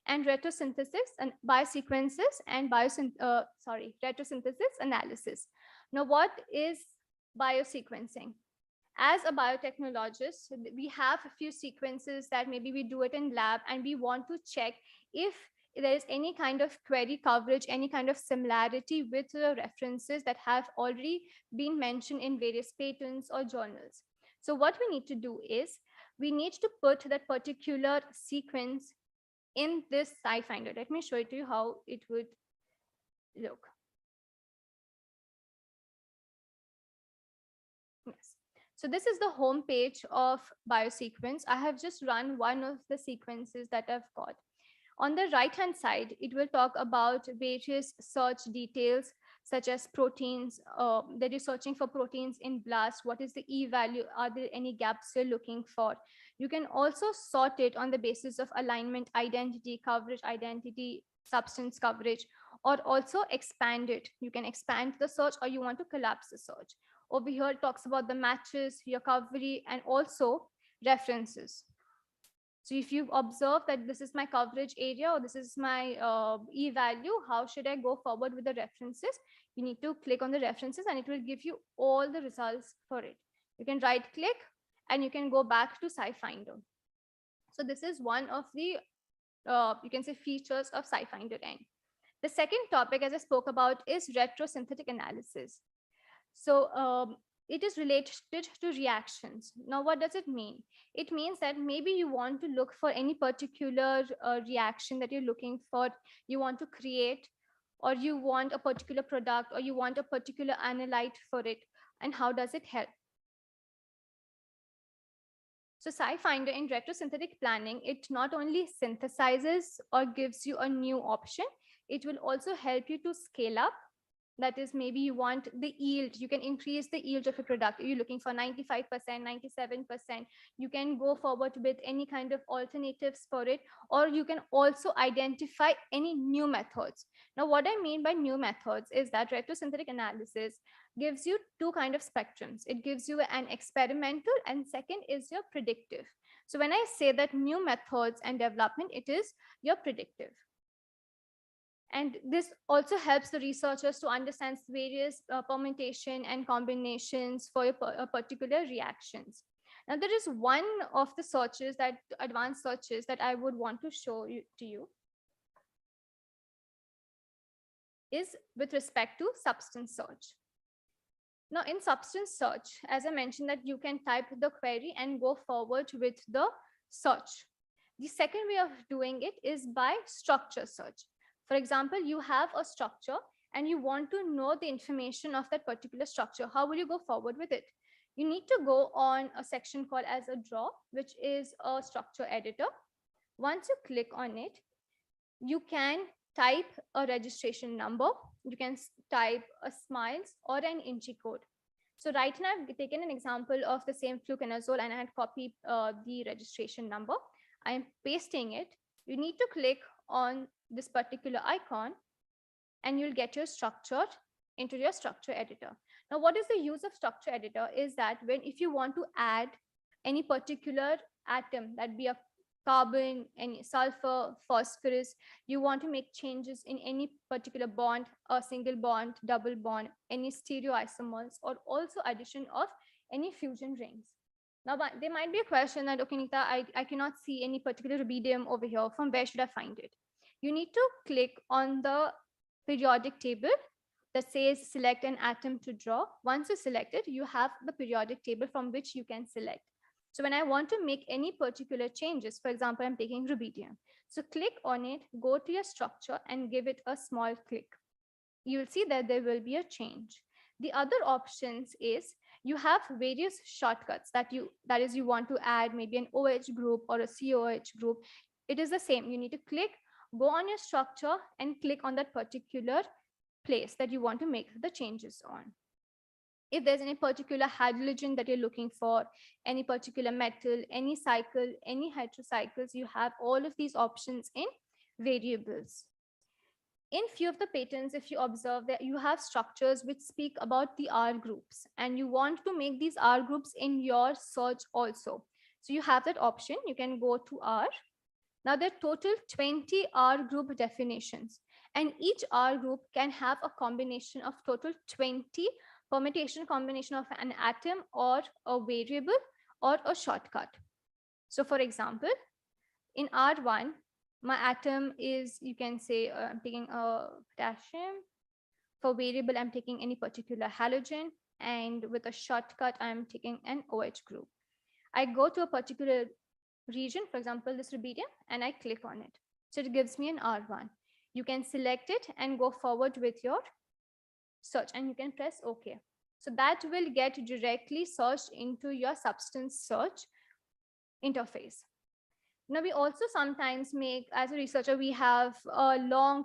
and retrosynthesis, and biosequences and retrosynthesis analysis. Now, what is biosequencing? As a biotechnologist, we have a few sequences that maybe we do it in lab and we want to check if there is any kind of query coverage, any kind of similarity with the references that have already been mentioned in various patents or journals. So what we need to do is we need to put that particular sequence in this SciFinder. Let me show it to you how it would look. Yes. So this is the home page of biosequence. I have just run one of the sequences that I've got. On the right hand side, it will talk about various search details such as proteins, that you're searching for proteins in BLAST. What is the E value? Are there any gaps you're looking for? You can also sort it on the basis of alignment, identity, coverage, identity, substance coverage, or also expand it. You can expand the search or you want to collapse the search. Over here, it talks about the matches, your coverage, and also references. So if you observe that this is my coverage area or this is my E value, how should I go forward with the references? You need to click on the references and it will give you all the results for it. You can right click and you can go back to SciFinder. So this is one of the, you can say, features of SciFinder N. The second topic, as I spoke about, is retrosynthetic analysis. So it is related to reactions. Now, what does it mean? It means that maybe you want to look for any particular reaction that you're looking for, you want to create, or you want a particular product, or you want a particular analyte for it. And how does it help? So SciFinder in retrosynthetic planning, it not only synthesizes or gives you a new option, it will also help you to scale up. That is, maybe you want the yield, you can increase the yield of a product. You're looking for 95%, 97%. You can go forward with any kind of alternatives for it, or you can also identify any new methods. Now, what I mean by new methods is that retrosynthetic analysis gives you two kind of spectrums. It gives you an experimental and second is your predictive. So when I say that new methods and development, it is your predictive. And this also helps the researchers to understand various permutation and combinations for particular reactions. Now, there is one of the searches, that advanced searches, that I would want to show to you is with respect to substance search. Now, in substance search, as I mentioned, that you can type the query and go forward with the search. The second way of doing it is by structure search. For example, you have a structure and you want to know the information of that particular structure. How will you go forward with it? You need to go on a section called as a draw, which is a structure editor. Once you click on it, you can type a registration number, you can type a smiles or an Inchi code. So right now I've taken an example of the same fluconazole and I had copied the registration number. I am pasting it. You need to click on this particular icon and you'll get your structure into your structure editor. Now, what is the use of structure editor is that if you want to add any particular atom, that be a carbon, any sulfur, phosphorus, you want to make changes in any particular bond, a single bond, double bond, any stereoisomers, or also addition of any fusion rings. Now, but there might be a question that, okay, Nita, I cannot see any particular rubidium over here. From where should I find it? You need to click on the periodic table that says select an atom to draw. Once you select it, you have the periodic table from which you can select. So when I want to make any particular changes, for example, I'm taking rubidium. So click on it, go to your structure and give it a small click. You'll see that there will be a change. The other options is you have various shortcuts that is you want to add maybe an OH group or a COH group. It is the same. You need to click, go on your structure and click on that particular place that you want to make the changes on. If there's any particular hydrogen that you're looking for, any particular metal, any cycle, any heterocycles, you have all of these options in variables. In few of the patents, if you observe that you have structures which speak about the R groups and you want to make these R groups in your search also. So you have that option, you can go to R. Now there are total 20 R group definitions and each R group can have a combination of total 20 permutation combination of an atom or a variable or a shortcut. So for example, in R1, my atom is, you can say, I'm taking a potassium. For variable, I'm taking any particular halogen. And with a shortcut, I'm taking an OH group. I go to a particular region, for example, this rubidium, and I click on it. So it gives me an R1. You can select it and go forward with your search and you can press OK. So that will get directly searched into your substance search interface. Now, we also sometimes make, as a researcher, we have a long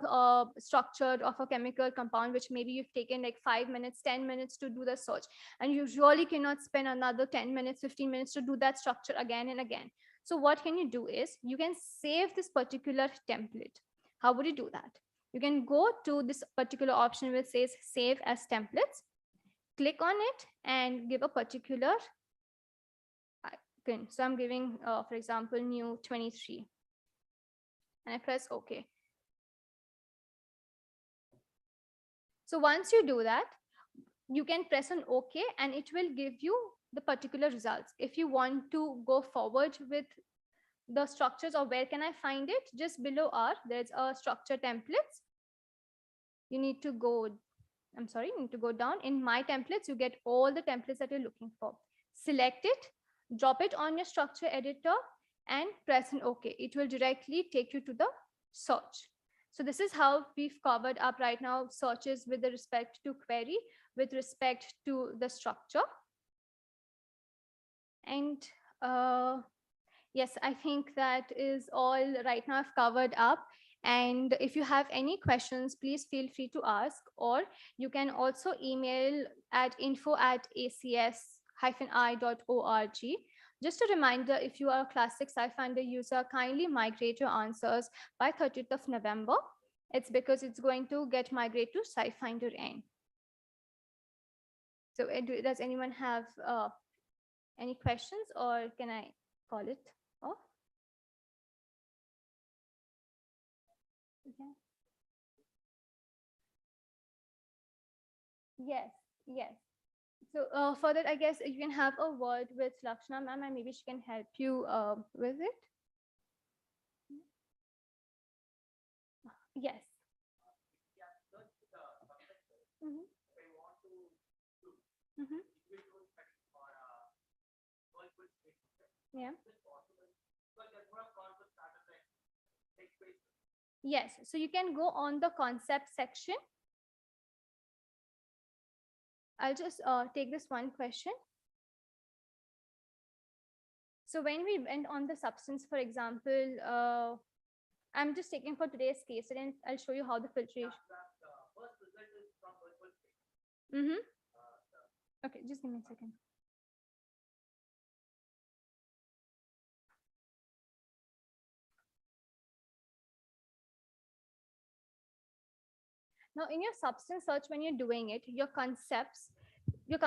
structure of a chemical compound, which maybe you've taken like 5 minutes, 10 minutes to do the search. And you really cannot spend another 10 minutes, 15 minutes to do that structure again and again. So what can you do is you can save this particular template. How would you do that? You can go to this particular option which says save as templates, click on it and give a particular. So I'm giving, for example, new 23 and I press OK. So once you do that, you can press on OK and it will give you the particular results. If you want to go forward with the structures or where can I find it, just below R, there's a structure templates. You need to go, you need to go down. In my templates, you get all the templates that you're looking for. Select it, drop it on your structure editor and press an OK. It will directly take you to the search. So this is how we've covered up right now searches with respect to query, with respect to the structure. And yes, I think that is all right now I've covered up. And if you have any questions, please feel free to ask, or you can also email at info@acs-i.org. Just a reminder, if you are a classic SciFinder user, kindly migrate your answers by 30th of November. It's because it's going to get migrated to SciFinder N. So does anyone have any questions or can I call it off? Okay. Yes, yes. So for that, I guess you can have a word with Lakshana ma'am and maybe she can help you with it. Yes. Mm-hmm. Mm-hmm. Yeah. Yes, so you can go on the concept section. I'll just take this one question. So when we went on the substance, for example, I'm just taking for today's case and I'll show you how the filtration. Mm-hmm. Okay, just give me a second. Now, in your substance search, when you're doing it, your concepts will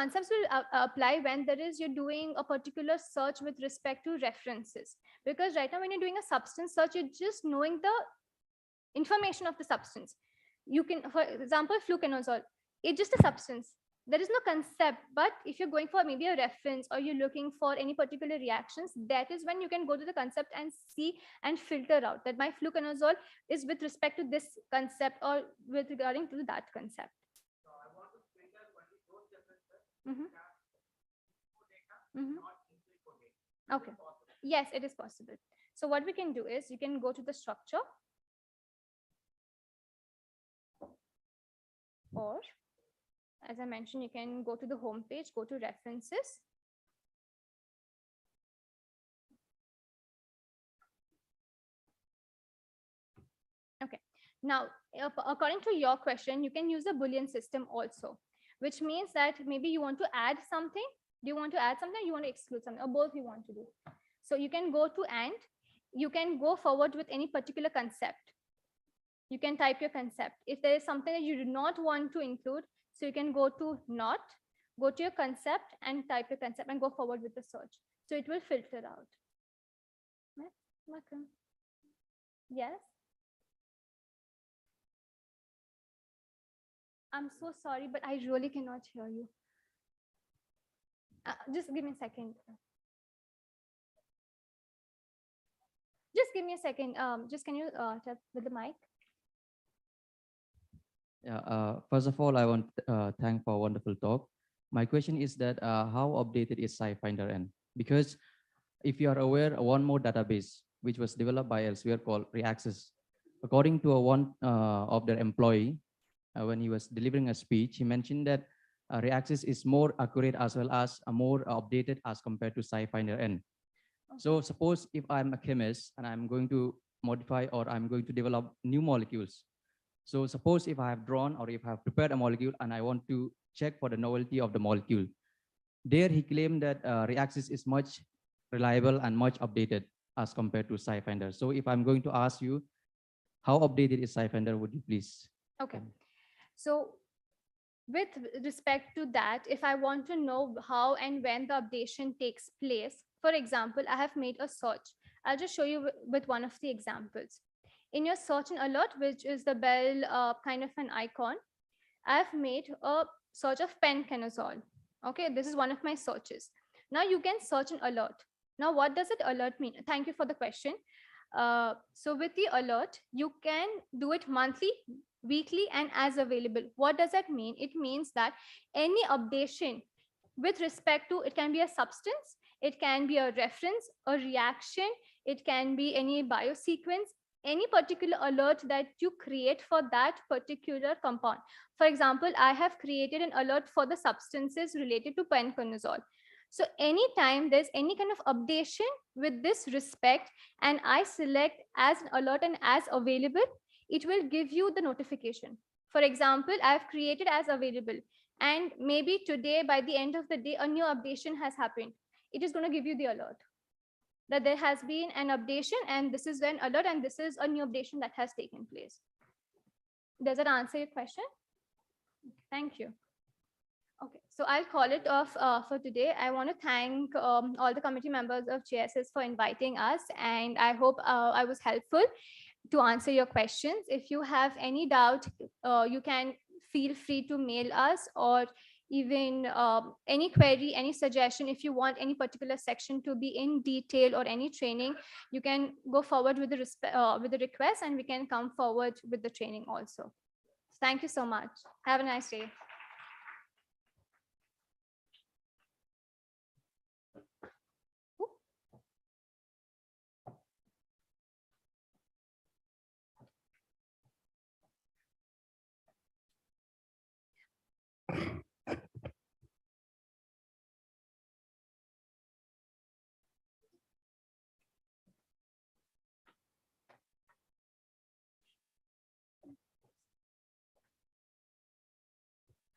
apply when you're doing a particular search with respect to references. Because right now, when you're doing a substance search, you're just knowing the information of the substance. You can, for example, fluconazole, it's just a substance. There is no concept, but if you're going for maybe a reference or you're looking for any particular reactions, that is when you can go to the concept and see and filter out that my fluconazole is with respect to this concept or with regarding to that concept. Okay. Yes, it is possible. So what we can do is you can go to the structure, or as I mentioned, you can go to the home page, go to references. Okay. Now, according to your question, you can use a Boolean system also, which means that maybe you want to add something. Do you want to add something? You want to exclude something, or both you want to do. So you can go to and you can go forward with any particular concept. You can type your concept. If there is something that you do not want to include, so you can go to not, go to your concept and type your concept and go forward with the search. So it will filter out. Yes. I'm so sorry, but I really cannot hear you. Just give me a second. Just give me a second. Just can you tap with the mic? Yeah, first of all, I want to thank for a wonderful talk. My question is that how updated is SciFinder N? Because if you are aware, one more database which was developed by elsewhere called Reaccess. According to one of their employee, when he was delivering a speech, he mentioned that Reaccess is more accurate as well as more updated as compared to SciFinder N. Okay. So suppose if I'm a chemist and I'm going to modify or I'm going to develop new molecules. So suppose if I have drawn or if I have prepared a molecule and I want to check for the novelty of the molecule, there he claimed that Reaccess is much reliable and much updated as compared to SciFinder. So if I'm going to ask you, how updated is SciFinder, would you please? Okay. So with respect to that, if I want to know how and when the updation takes place, for example, I have made a search. I'll just show you with one of the examples. In your search and alert, which is the bell kind of an icon, I've made a search of pencanazole. Okay, this is one of my searches. Now you can search an alert. Now, what does it alert mean? Thank you for the question. So with the alert, you can do it monthly, weekly, and as available. What does that mean? It means that any updation with respect to, it can be a substance, it can be a reference, a reaction, it can be any biosequence, any particular alert that you create for that particular compound. For example, I have created an alert for the substances related to penconazole. So anytime there's any kind of updation with this respect and I select as an alert and as available, it will give you the notification. For example, I've created as available and maybe today by the end of the day, a new updation has happened. It is going to give you the alert that there has been an updation and this is an alert and this is a new updation that has taken place. Does that answer your question? Thank you. Okay, so I'll call it off for today. I want to thank all the committee members of JSS for inviting us, and I hope I was helpful to answer your questions. If you have any doubt, you can feel free to mail us, or even any query, any suggestion. If you want any particular section to be in detail or any training, you can go forward with the request and we can come forward with the training also. Thank you so much. Have a nice day.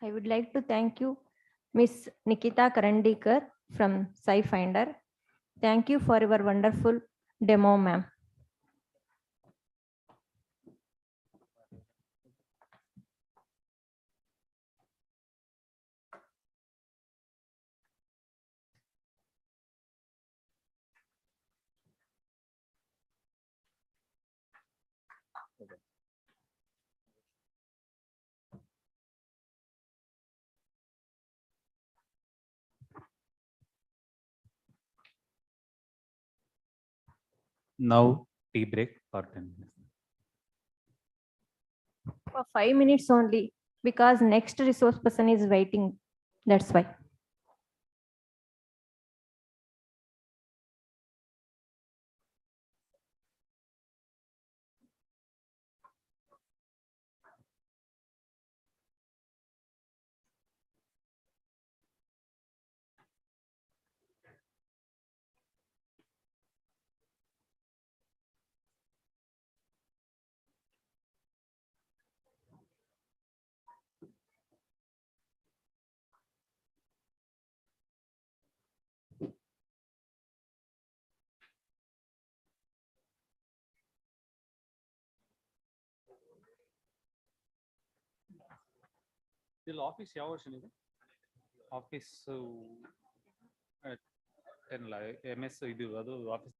I would like to thank you, Miss Nikita Karandikar from SciFinder. Thank you for your wonderful demo, ma'am. Now tea break for 10 minutes. For 5 minutes only, because next resource person is waiting. That's why. Till office ಯಾವ ವರ್ಷ ಇದೆ office 10 MS ಇದು ಅದು office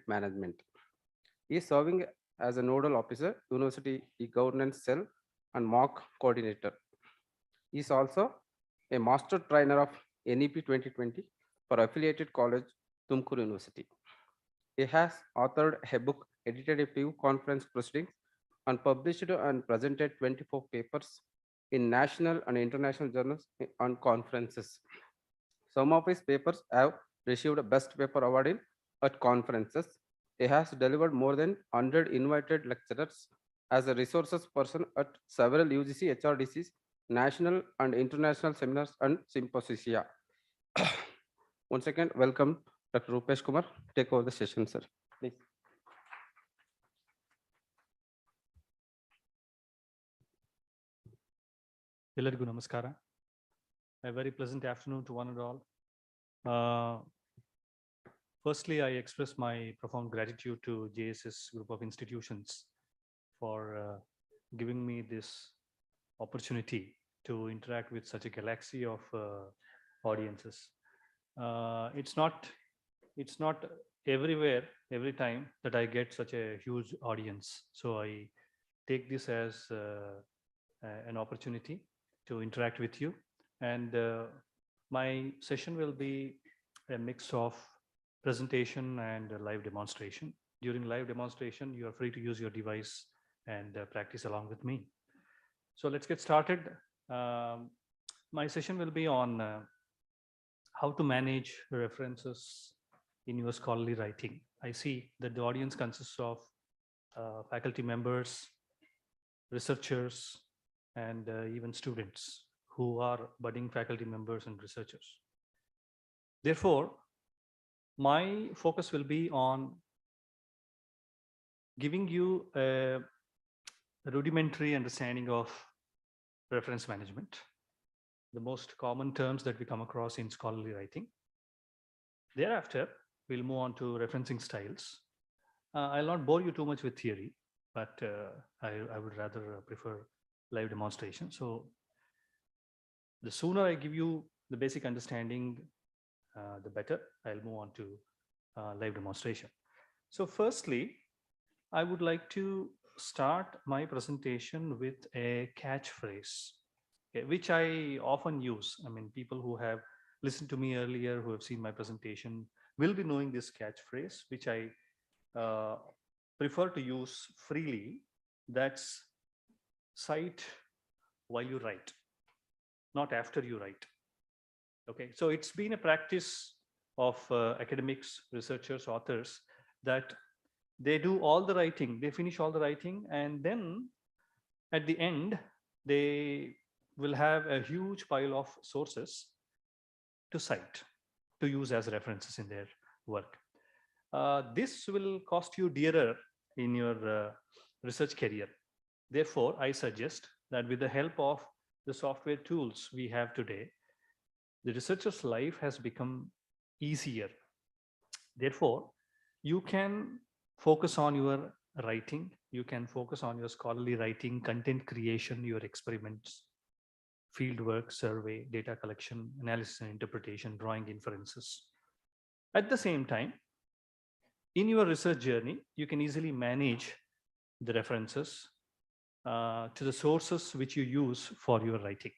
management. He is serving as a nodal officer, university e-governance cell, and mock coordinator. He is also a master trainer of NEP 2020 for affiliated college, Tumkur University. He has authored a book, edited a few conference proceedings, and published and presented 24 papers in national and international journals on conferences. Some of his papers have received a Best Paper Award at conferences. He has delivered more than 100 invited lecturers as a resources person at several UGC HRDCs, national and international seminars and symposia. Once again, welcome Dr. Rupesh Kumar. Take over the session, sir. Please. Ellargu namaskara. A very pleasant afternoon to one and all. Firstly, I express my profound gratitude to JSS group of institutions for giving me this opportunity to interact with such a galaxy of audiences. It's not everywhere, every time that I get such a huge audience. So I take this as an opportunity to interact with you. And my session will be a mix of presentation and a live demonstration. During live demonstration, you are free to use your device and practice along with me. So let's get started. My session will be on how to manage references in your scholarly writing. I see that the audience consists of faculty members, researchers, and even students who are budding faculty members and researchers. Therefore, my focus will be on giving you a rudimentary understanding of reference management, the most common terms that we come across in scholarly writing. Thereafter, we'll move on to referencing styles. I'll not bore you too much with theory, but I would rather prefer live demonstration. So the sooner I give you the basic understanding, the better. I'll move on to live demonstration. So firstly, I would like to start my presentation with a catchphrase, okay, which I often use. I mean, people who have listened to me earlier, who have seen my presentation, will be knowing this catchphrase, which I prefer to use freely. That's cite while you write, not after you write. Okay, so it's been a practice of academics, researchers, authors, that they do all the writing, they finish all the writing, and then at the end, they will have a huge pile of sources to cite, to use as references in their work. This will cost you dearer in your research career. Therefore, I suggest that with the help of the software tools we have today, the researcher's life has become easier. Therefore, you can focus on your writing, you can focus on your scholarly writing, content creation, your experiments, fieldwork, survey, data collection, analysis and interpretation, drawing inferences. At the same time, in your research journey, you can easily manage the references to the sources which you use for your writing.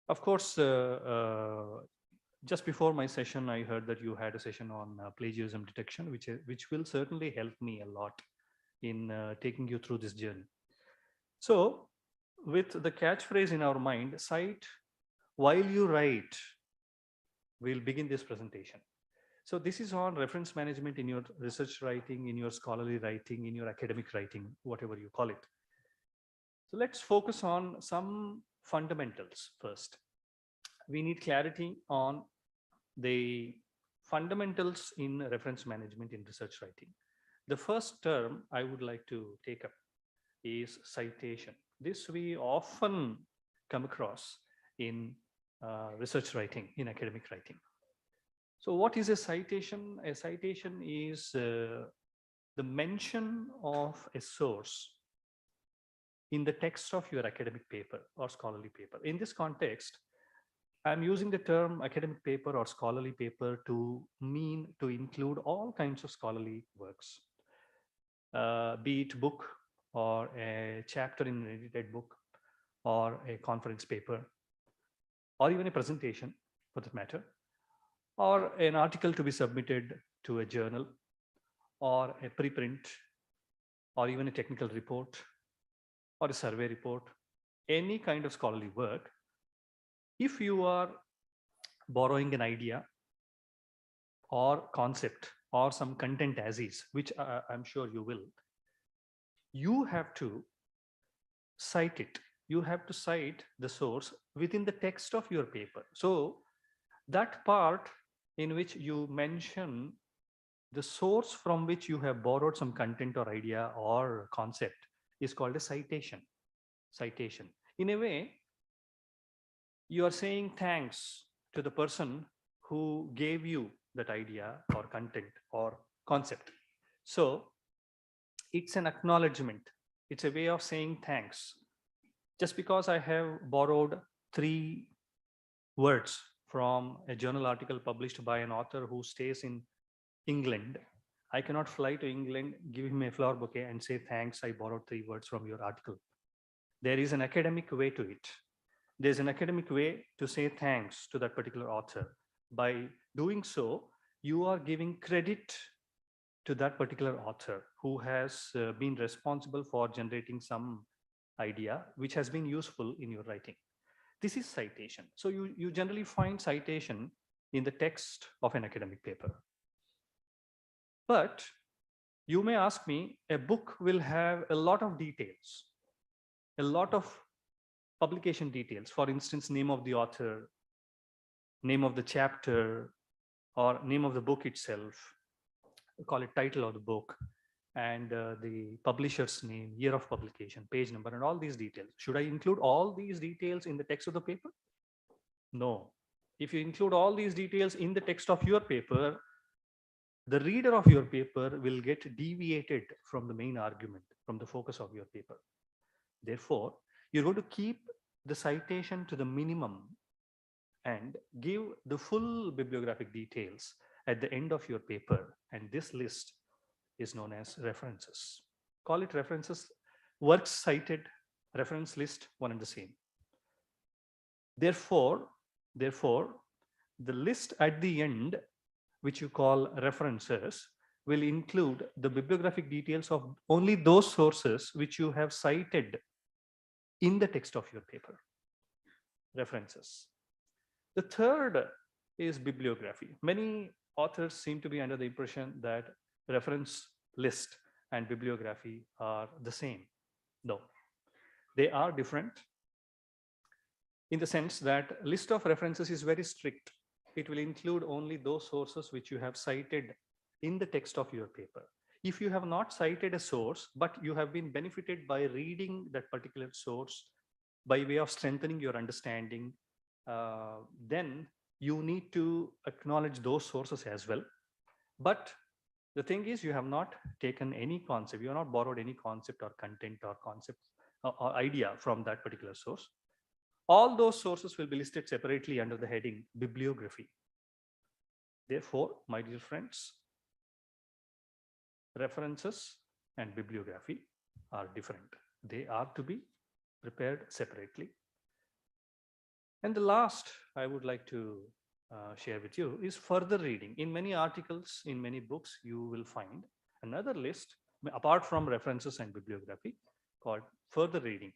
Of course, just before my session, I heard that you had a session on plagiarism detection, which will certainly help me a lot in taking you through this journey. So with the catchphrase in our mind, cite while you write, we'll begin this presentation. So this is on reference management in your research writing, in your scholarly writing, in your academic writing, whatever you call it. So let's focus on some fundamentals first. We need clarity on the fundamentals in reference management in research writing. The first term I would like to take up is citation. This we often come across in research writing, in academic writing. So what is a citation? A citation is the mention of a source in the text of your academic paper or scholarly paper. In this context, I'm using the term academic paper or scholarly paper to mean to include all kinds of scholarly works, be it book or a chapter in an edited book or a conference paper or even a presentation for that matter, or an article to be submitted to a journal or a preprint or even a technical report or a survey report, any kind of scholarly work. If you are borrowing an idea or concept or some content as is, which I'm sure you will, you have to cite it. You have to cite the source within the text of your paper. So that part in which you mention the source from which you have borrowed some content or idea or concept is called a citation. Citation. In a way, you are saying thanks to the person who gave you that idea or content or concept. So it's an acknowledgement. It's a way of saying thanks. Just because I have borrowed 3 words from a journal article published by an author who stays in England, I cannot fly to England, give him a flower bouquet and say, thanks, I borrowed 3 words from your article. There is an academic way to it. There's an academic way to say thanks to that particular author. By doing so, you are giving credit to that particular author who has been responsible for generating some idea which has been useful in your writing. This is citation. So you generally find citation in the text of an academic paper. But you may ask me, a book will have a lot of details, a lot of publication details. For instance, name of the author, name of the chapter, or name of the book itself, call it title of the book, and the publisher's name, year of publication, page number, and all these details. Should I include all these details in the text of the paper? No. If you include all these details in the text of your paper, the reader of your paper will get deviated from the main argument, from the focus of your paper. Therefore, you're going to keep the citation to the minimum and give the full bibliographic details at the end of your paper. And this list is known as references. Call it references, works cited, reference list, one and the same. Therefore, the list at the end, which you call references, will include the bibliographic details of only those sources which you have cited in the text of your paper. References. The third is bibliography. Many authors seem to be under the impression that reference list and bibliography are the same. No, they are different in the sense that list of references is very strict. It will include only those sources which you have cited in the text of your paper. If you have not cited a source, but you have been benefited by reading that particular source by way of strengthening your understanding, then you need to acknowledge those sources as well. But the thing is, you have not taken any concept, you have not borrowed any concept or content or concept or idea from that particular source. All those sources will be listed separately under the heading bibliography. Therefore, my dear friends, references and bibliography are different. They are to be prepared separately. And the last I would like to share with you is further reading. In many articles, in many books, you will find another list apart from references and bibliography called further reading.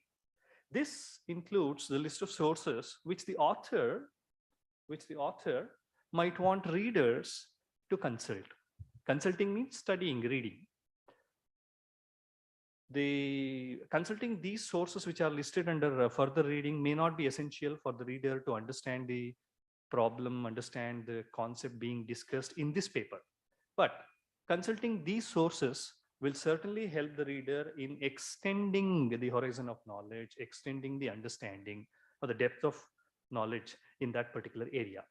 This includes the list of sources which the author might want readers to consult. Consulting means studying, reading. The consulting these sources which are listed under further reading may not be essential for the reader to understand the problem, understand the concept being discussed in this paper. But consulting these sources will certainly help the reader in extending the horizon of knowledge, extending the understanding or the depth of knowledge in that particular area.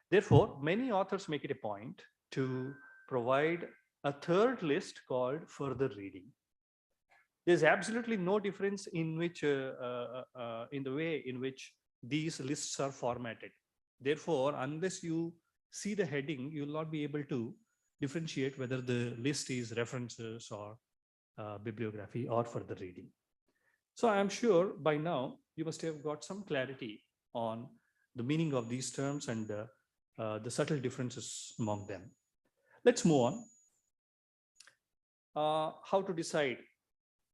Therefore, many authors make it a point to provide a third list called further reading. There's absolutely no difference in which in the way in which these lists are formatted. Therefore, unless you see the heading, you will not be able to differentiate whether the list is references or bibliography or further reading. So I am sure by now you must have got some clarity on the meaning of these terms and the subtle differences among them. Let's move on. How to decide?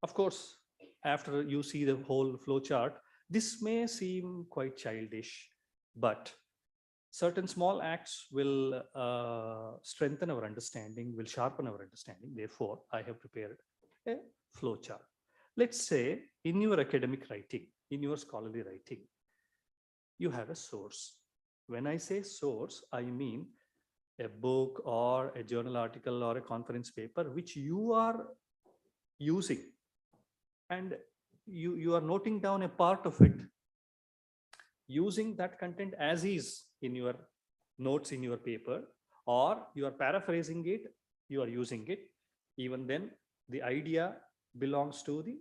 Of course, after you see the whole flow chart, this may seem quite childish, but certain small acts will strengthen our understanding, will sharpen our understanding. Therefore, I have prepared a flow chart. Let's say in your academic writing, in your scholarly writing, you have a source. When I say source, I mean a book or a journal article or a conference paper which you are using, and you are noting down a part of it, using that content as is in your notes in your paper, or you are paraphrasing it, you are using it. Even then, the idea belongs to the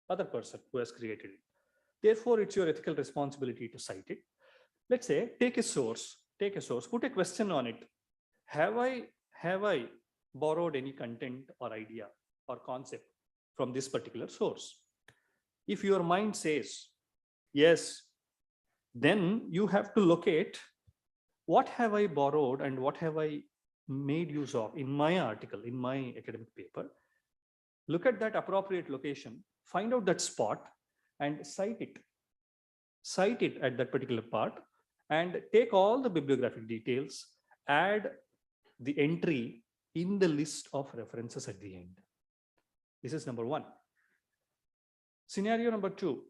other person who has created it. Therefore, it's your ethical responsibility to cite it. Let's say, take a source, put a question on it. Have I borrowed any content or idea or concept from this particular source? If your mind says yes, then you have to locate what have I borrowed and what have I made use of in my article, in my academic paper. Look at that appropriate location, find out that spot and cite it. Cite it at that particular part and take all the bibliographic details, add the entry in the list of references at the end. This is number one. Scenario number two,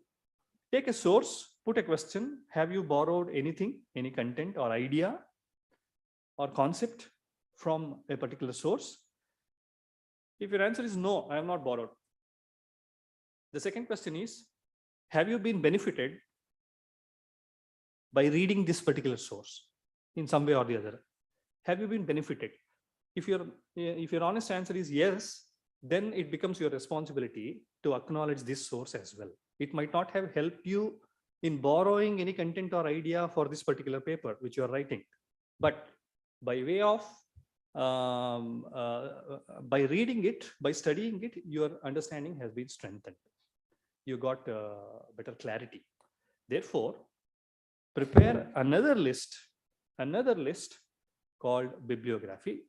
take a source, put a question. Have you borrowed anything, any content or idea or concept from a particular source? If your answer is no, I have not borrowed. The second question is, have you been benefited by reading this particular source in some way or the other? Have you been benefited? If your honest answer is yes, then it becomes your responsibility to acknowledge this source as well. It might not have helped you in borrowing any content or idea for this particular paper which you are writing, but by way of by reading it, by studying it, your understanding has been strengthened. You got better clarity. Therefore, prepare another list called bibliography.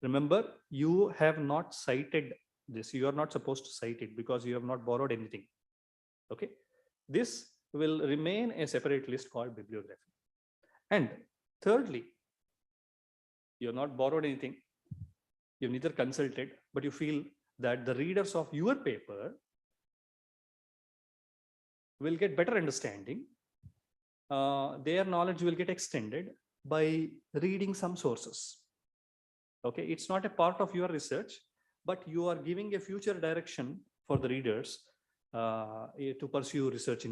Remember, you have not cited this. You are not supposed to cite it because you have not borrowed anything. Okay. This will remain a separate list called bibliography. And thirdly, you have not borrowed anything. You've neither consulted, but you feel that the readers of your paper will get better understanding. Their knowledge will get extended by reading some sources. Okay, it's not a part of your research, but you are giving a future direction for the readers to pursue research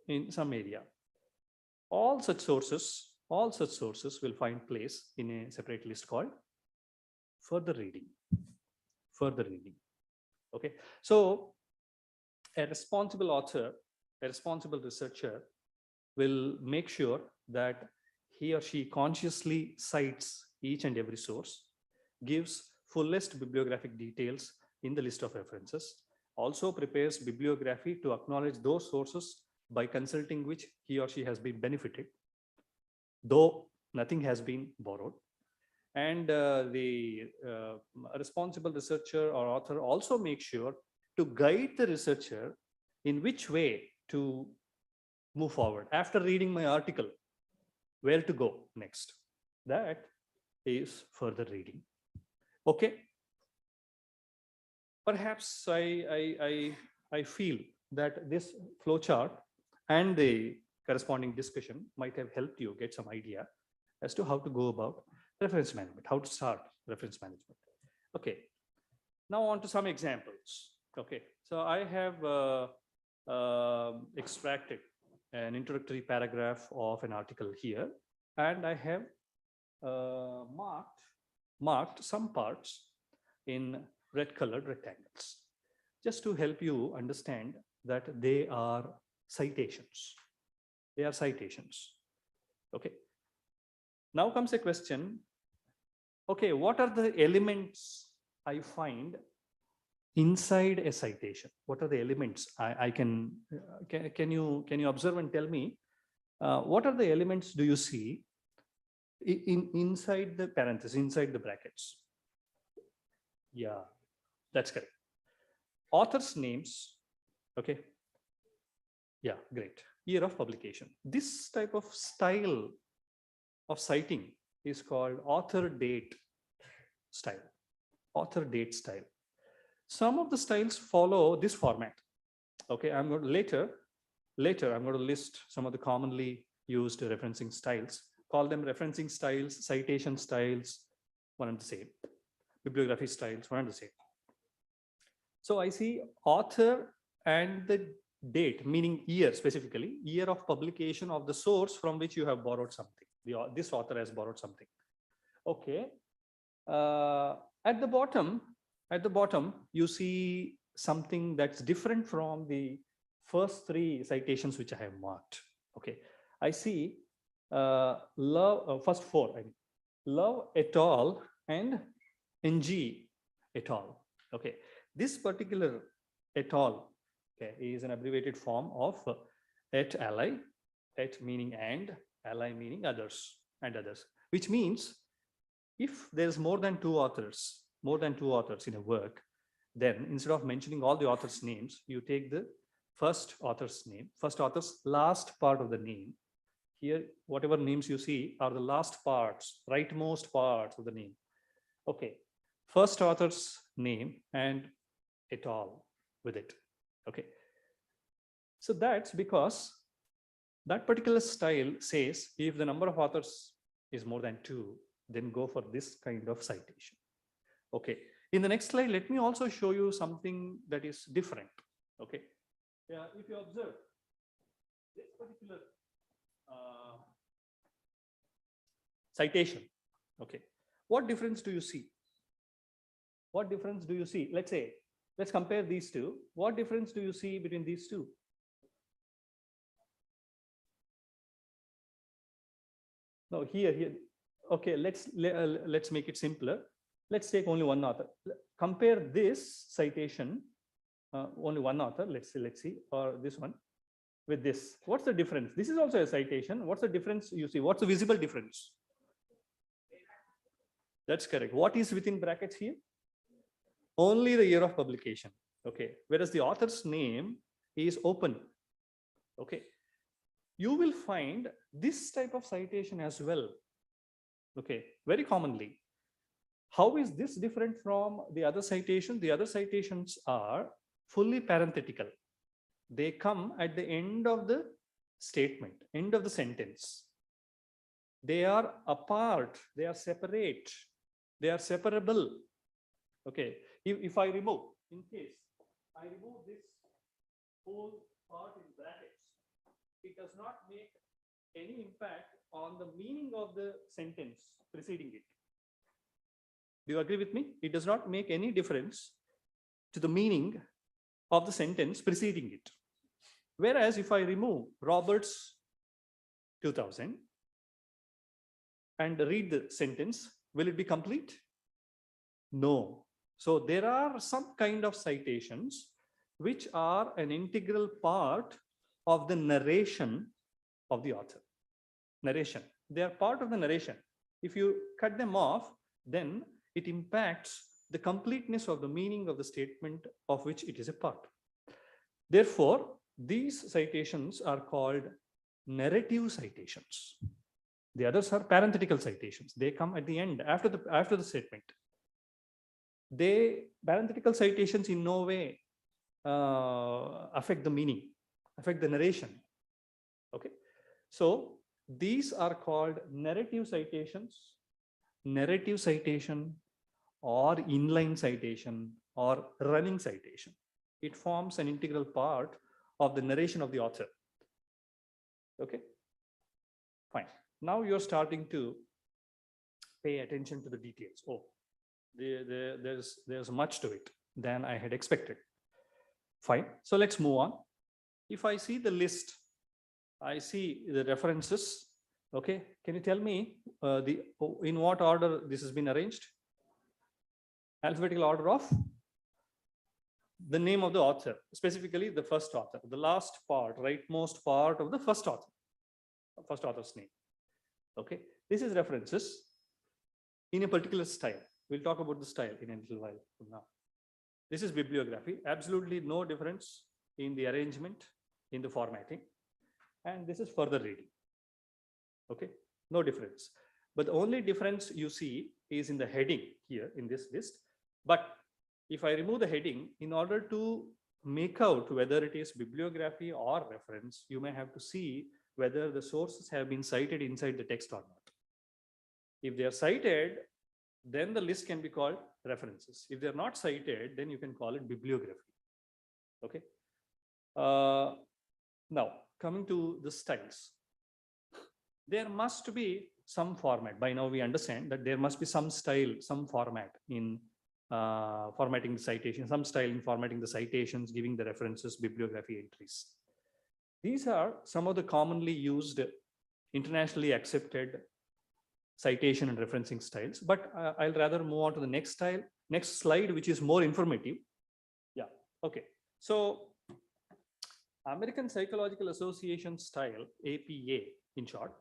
in some area. All such sources will find place in a separate list called further reading. Further reading. Okay, so a responsible author, a responsible researcher will make sure that he or she consciously cites each and every source, gives fullest bibliographic details in the list of references, also prepares bibliography to acknowledge those sources by consulting which he or she has been benefited, though nothing has been borrowed. And the responsible researcher or author also makes sure to guide the researcher in which way to move forward. After reading my article, where to go next? That is further reading. Okay. Perhaps I feel that this flowchart and the corresponding discussion might have helped you get some idea as to how to go about reference management, how to start reference management. Okay. Now on to some examples. Okay. So I have extracted an introductory paragraph of an article here, and I have marked some parts in red colored rectangles, just to help you understand that they are citations. They are citations. Okay. Now comes a question. Okay, what are the elements I find inside a citation? What are the elements I can you observe and tell me what are the elements do you see inside the parentheses, inside the brackets? Yeah, that's correct. Authors' names. Okay. Yeah, great. Year of publication. This type of style of citing is called author date style. Author date style. Some of the styles follow this format. Okay, I'm going to later I'm going to list some of the commonly used referencing styles. Call them referencing styles, citation styles, one and the same. Bibliography styles, one and the same. So I see author and the date, meaning year specifically, year of publication of the source from which you have borrowed something. This author has borrowed something. Okay. At the bottom, you see something that's different from the first three citations which I have marked. Okay. I see first four, I mean, Love et al. And NG et al. Okay. This particular et al. Okay, is an abbreviated form of et ally, et meaning and, ally meaning others and others, which means if there's more than two authors in a work, then instead of mentioning all the authors' names, you take the first author's name, first author's last part of the name. Here, whatever names you see are the last parts, rightmost parts of the name. Okay, first author's name and et al. With it. Okay, so that's because that particular style says if the number of authors is more than two, then go for this kind of citation. Okay, in the next slide, let me also show you something that is different. Okay, yeah, if you observe this particular citation, okay, what difference do you see? What difference do you see? Let's compare these two. What difference do you see between these two? No, here. Okay, let's make it simpler. Let's take only one author. Compare this citation, only one author. Let's see, or this one with this. What's the difference? This is also a citation. What's the difference you see? What's the visible difference? That's correct. What is within brackets here? Only the year of publication. Okay, whereas the author's name is open. Okay, you will find this type of citation as well. Okay, very commonly. How is this different from the other citation? The other citations are fully parenthetical. They come at the end of the statement, end of the sentence. They are apart, they are separate, they are separable. Okay, if I remove, in case I remove this whole part in brackets, it does not make any impact on the meaning of the sentence preceding it. Do you agree with me? It does not make any difference to the meaning of the sentence preceding it. Whereas if I remove Roberts 2000 and read the sentence, will it be complete? No. So there are some kind of citations which are an integral part of the narration of the author. Narration. They are part of the narration. If you cut them off, then it impacts the completeness of the meaning of the statement of which it is a part. Therefore, these citations are called narrative citations. The others are parenthetical citations. They come at the end, after the statement. Parenthetical citations in no way affect the meaning, affect the narration. Okay, so these are called narrative citations, narrative citation, or inline citation, or running citation. It forms an integral part of the narration of the author. Okay, fine. Now you're starting to pay attention to the details. Oh, there's much to it than I had expected. Fine. So let's move on. If I see the list, I see the references Okay, can you tell me in what order this has been arranged? Alphabetical order of the name of the author, specifically the first author, the last part, rightmost part of the first author's name. Okay, this is references in a particular style. We'll talk about the style in a little while from now. This is bibliography, absolutely no difference in the arrangement, in the formatting, and this is further reading. Okay, no difference. But the only difference you see is in the heading here in this list. But if I remove the heading, in order to make out whether it is bibliography or reference, you may have to see whether the sources have been cited inside the text or not. If they are cited, then the list can be called references. If they're not cited, then you can call it bibliography. Okay. Now, coming to the styles. There must be some format. By now we understand that there must be some style, some format in formatting the citation, some style in formatting the citations, giving the references, bibliography entries. These are some of the commonly used, internationally accepted citation and referencing styles, but I'll rather move on to the next slide, which is more informative. Yeah, okay. So American Psychological Association style, APA in short,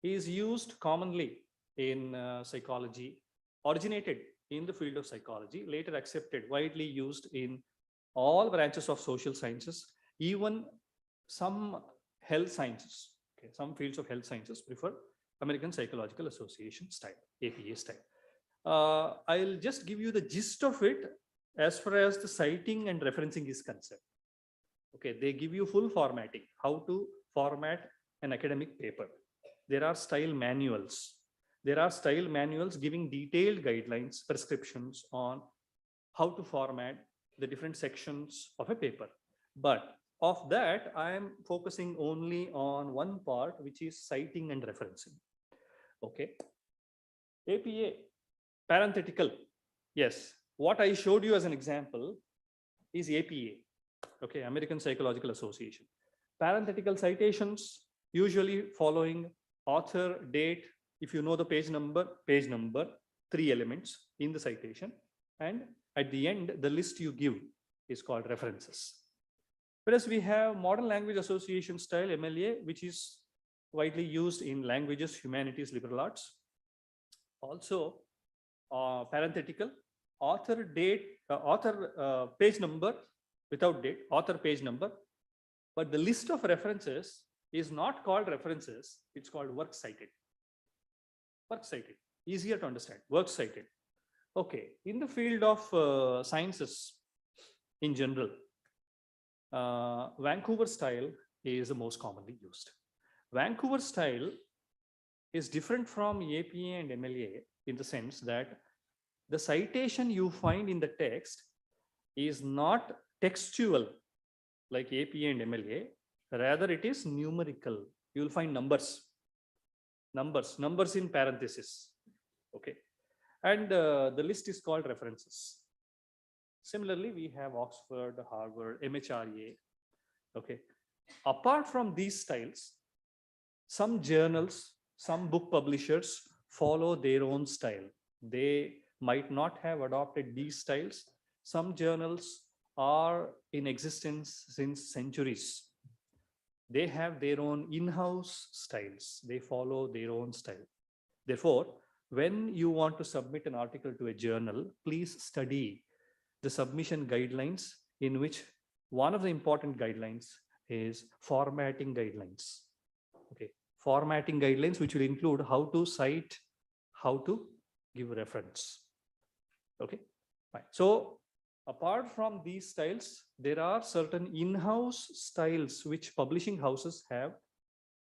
is used commonly in psychology, originated in the field of psychology, later accepted, widely used in all branches of social sciences, even some health sciences. Okay, some fields of health sciences prefer American Psychological Association style, APA style. I'll just give you the gist of it as far as the citing and referencing is concerned. Okay, they give you full formatting, how to format an academic paper. There are style manuals. There are style manuals giving detailed guidelines, prescriptions on how to format the different sections of a paper. But of that, I am focusing only on one part, which is citing and referencing. Okay. APA, parenthetical. Yes, what I showed you as an example is APA. Okay, American Psychological Association. Parenthetical citations, usually following author, date, if you know the page number, 3 elements in the citation. And at the end, the list you give is called references. Whereas we have Modern Language Association style, MLA, which is widely used in languages, humanities, liberal arts. Also, parenthetical, author, date, page number, without date, author page number. But the list of references is not called references, it's called works cited. Works cited, easier to understand, works cited. Okay, in the field of sciences in general, Vancouver style is the most commonly used. Vancouver style is different from APA and MLA in the sense that the citation you find in the text is not textual like APA and MLA, rather it is numerical. You will find numbers in parentheses. Okay, and the list is called references. Similarly, we have Oxford, Harvard, MHRA. Okay, apart from these styles, some journals, some book publishers follow their own style. They might not have adopted these styles. Some journals are in existence since centuries. They have their own in-house styles. They follow their own style. Therefore, when you want to submit an article to a journal, please study the submission guidelines, in which one of the important guidelines is formatting guidelines. Okay, formatting guidelines, which will include how to cite, how to give reference. Okay, fine. So apart from these styles, there are certain in-house styles which publishing houses have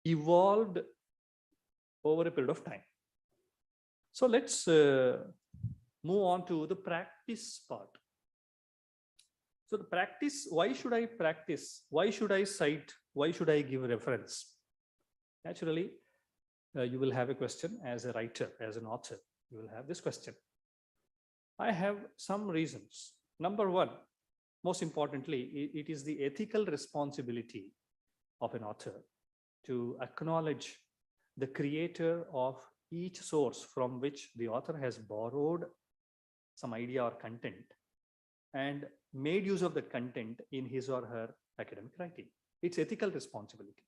evolved over a period of time. So let's move on to the practice part. So the practice, why should I practice? Why should I cite? Why should I give reference? Naturally, you will have a question as a writer, as an author. You will have this question. I have some reasons. Number one, most importantly, it is the ethical responsibility of an author to acknowledge the creator of each source from which the author has borrowed some idea or content and made use of that content in his or her academic writing. It's ethical responsibility.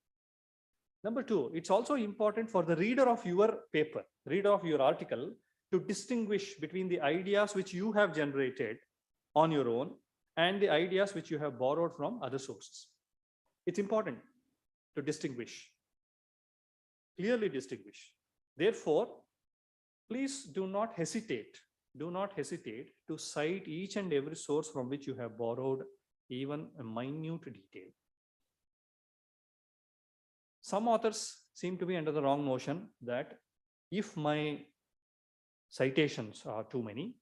Number two, it's also important for the reader of your paper, reader of your article, to distinguish between the ideas which you have generated on your own and the ideas which you have borrowed from other sources. It's important to distinguish, clearly distinguish. Therefore, please do not hesitate to cite each and every source from which you have borrowed even a minute detail. Some authors seem to be under the wrong notion that if my citations are too many,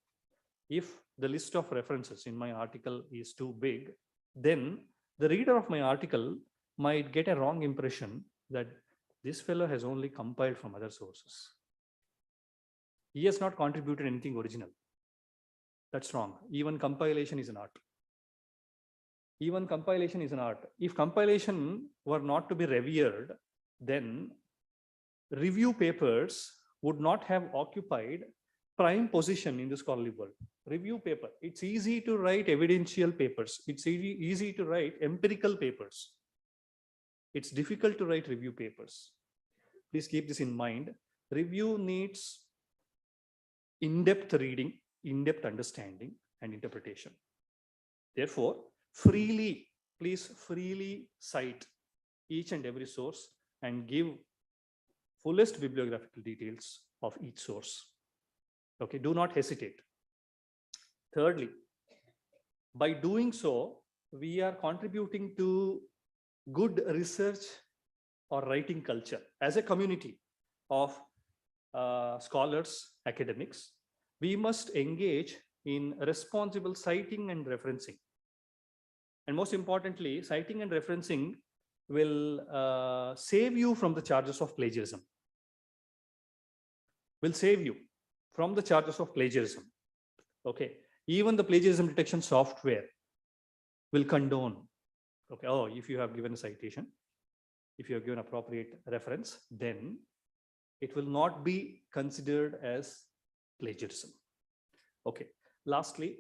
if the list of references in my article is too big, then the reader of my article might get a wrong impression that this fellow has only compiled from other sources. He has not contributed anything original. That's wrong. Even compilation is an art. Even compilation is an art. If compilation were not to be revered, then review papers would not have occupied prime position in the scholarly world. Review paper. It's easy to write evidential papers. It's easy to write empirical papers. It's difficult to write review papers. Please keep this in mind. Review needs in-depth reading, in-depth understanding and interpretation. Therefore, please freely cite each and every source and give fullest bibliographical details of each source. Okay, do not hesitate. Thirdly, by doing so, we are contributing to good research or writing culture as a community of scholars, academics. We must engage in responsible citing and referencing. And most importantly, citing and referencing will save you from the charges of plagiarism. Will save you from the charges of plagiarism. Okay, even the plagiarism detection software will condone. Okay, oh, if you have given a citation, if you have given appropriate reference, then it will not be considered as plagiarism. Okay, lastly,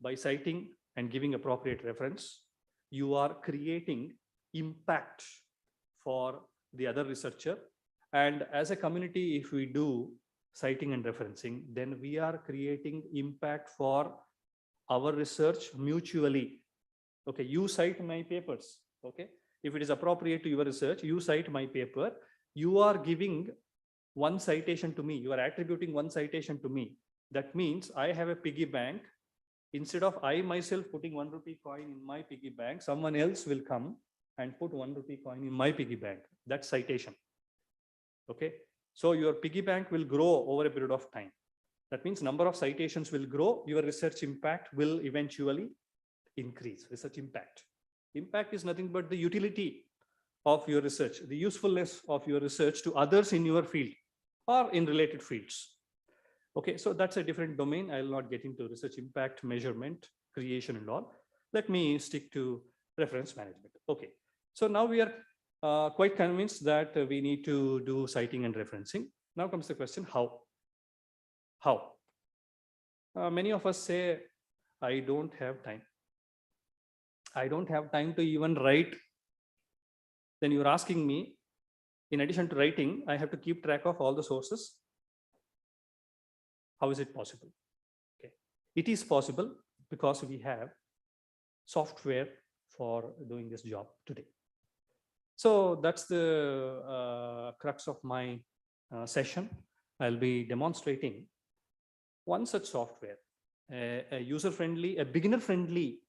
by citing and giving appropriate reference, you are creating impact for the other researcher. And as a community, if we do citing and referencing, then we are creating impact for our research mutually. Okay, you cite my papers. Okay, if it is appropriate to your research, you cite my paper. You are giving one citation to me. You are attributing one citation to me. That means I have a piggy bank. Instead of I myself putting 1 rupee coin in my piggy bank, someone else will come and put 1 rupee coin in my piggy bank. That's citation. Okay, so your piggy bank will grow over a period of time. That means number of citations will grow. Your research impact will eventually increase. Research impact. Impact is nothing but the utility of your research, the usefulness of your research to others in your field or in related fields. Okay, so that's a different domain. I will not get into research impact, measurement, creation and all. Let me stick to reference management. Okay, so now we are quite convinced that we need to do citing and referencing. Now comes the question, how? How? Many of us say, I don't have time. I don't have time to even write. Then you're asking me, in addition to writing, I have to keep track of all the sources. How is it possible? Okay, it is possible because we have software for doing this job today. So that's the crux of my session. I'll be demonstrating one such software, a user-friendly, a beginner-friendly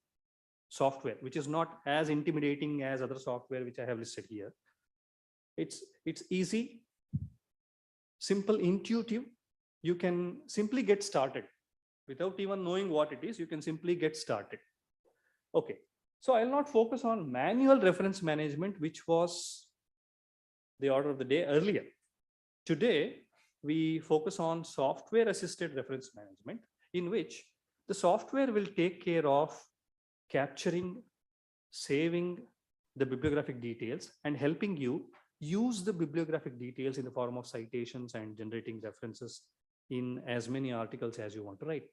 software, which is not as intimidating as other software which I have listed here. It's easy, simple, intuitive. You can simply get started without even knowing what it is. You can simply get started. Okay, so I'll not focus on manual reference management, which was the order of the day earlier. Today, we focus on software assisted reference management, in which the software will take care of capturing, saving the bibliographic details and helping you use the bibliographic details in the form of citations and generating references in as many articles as you want to write.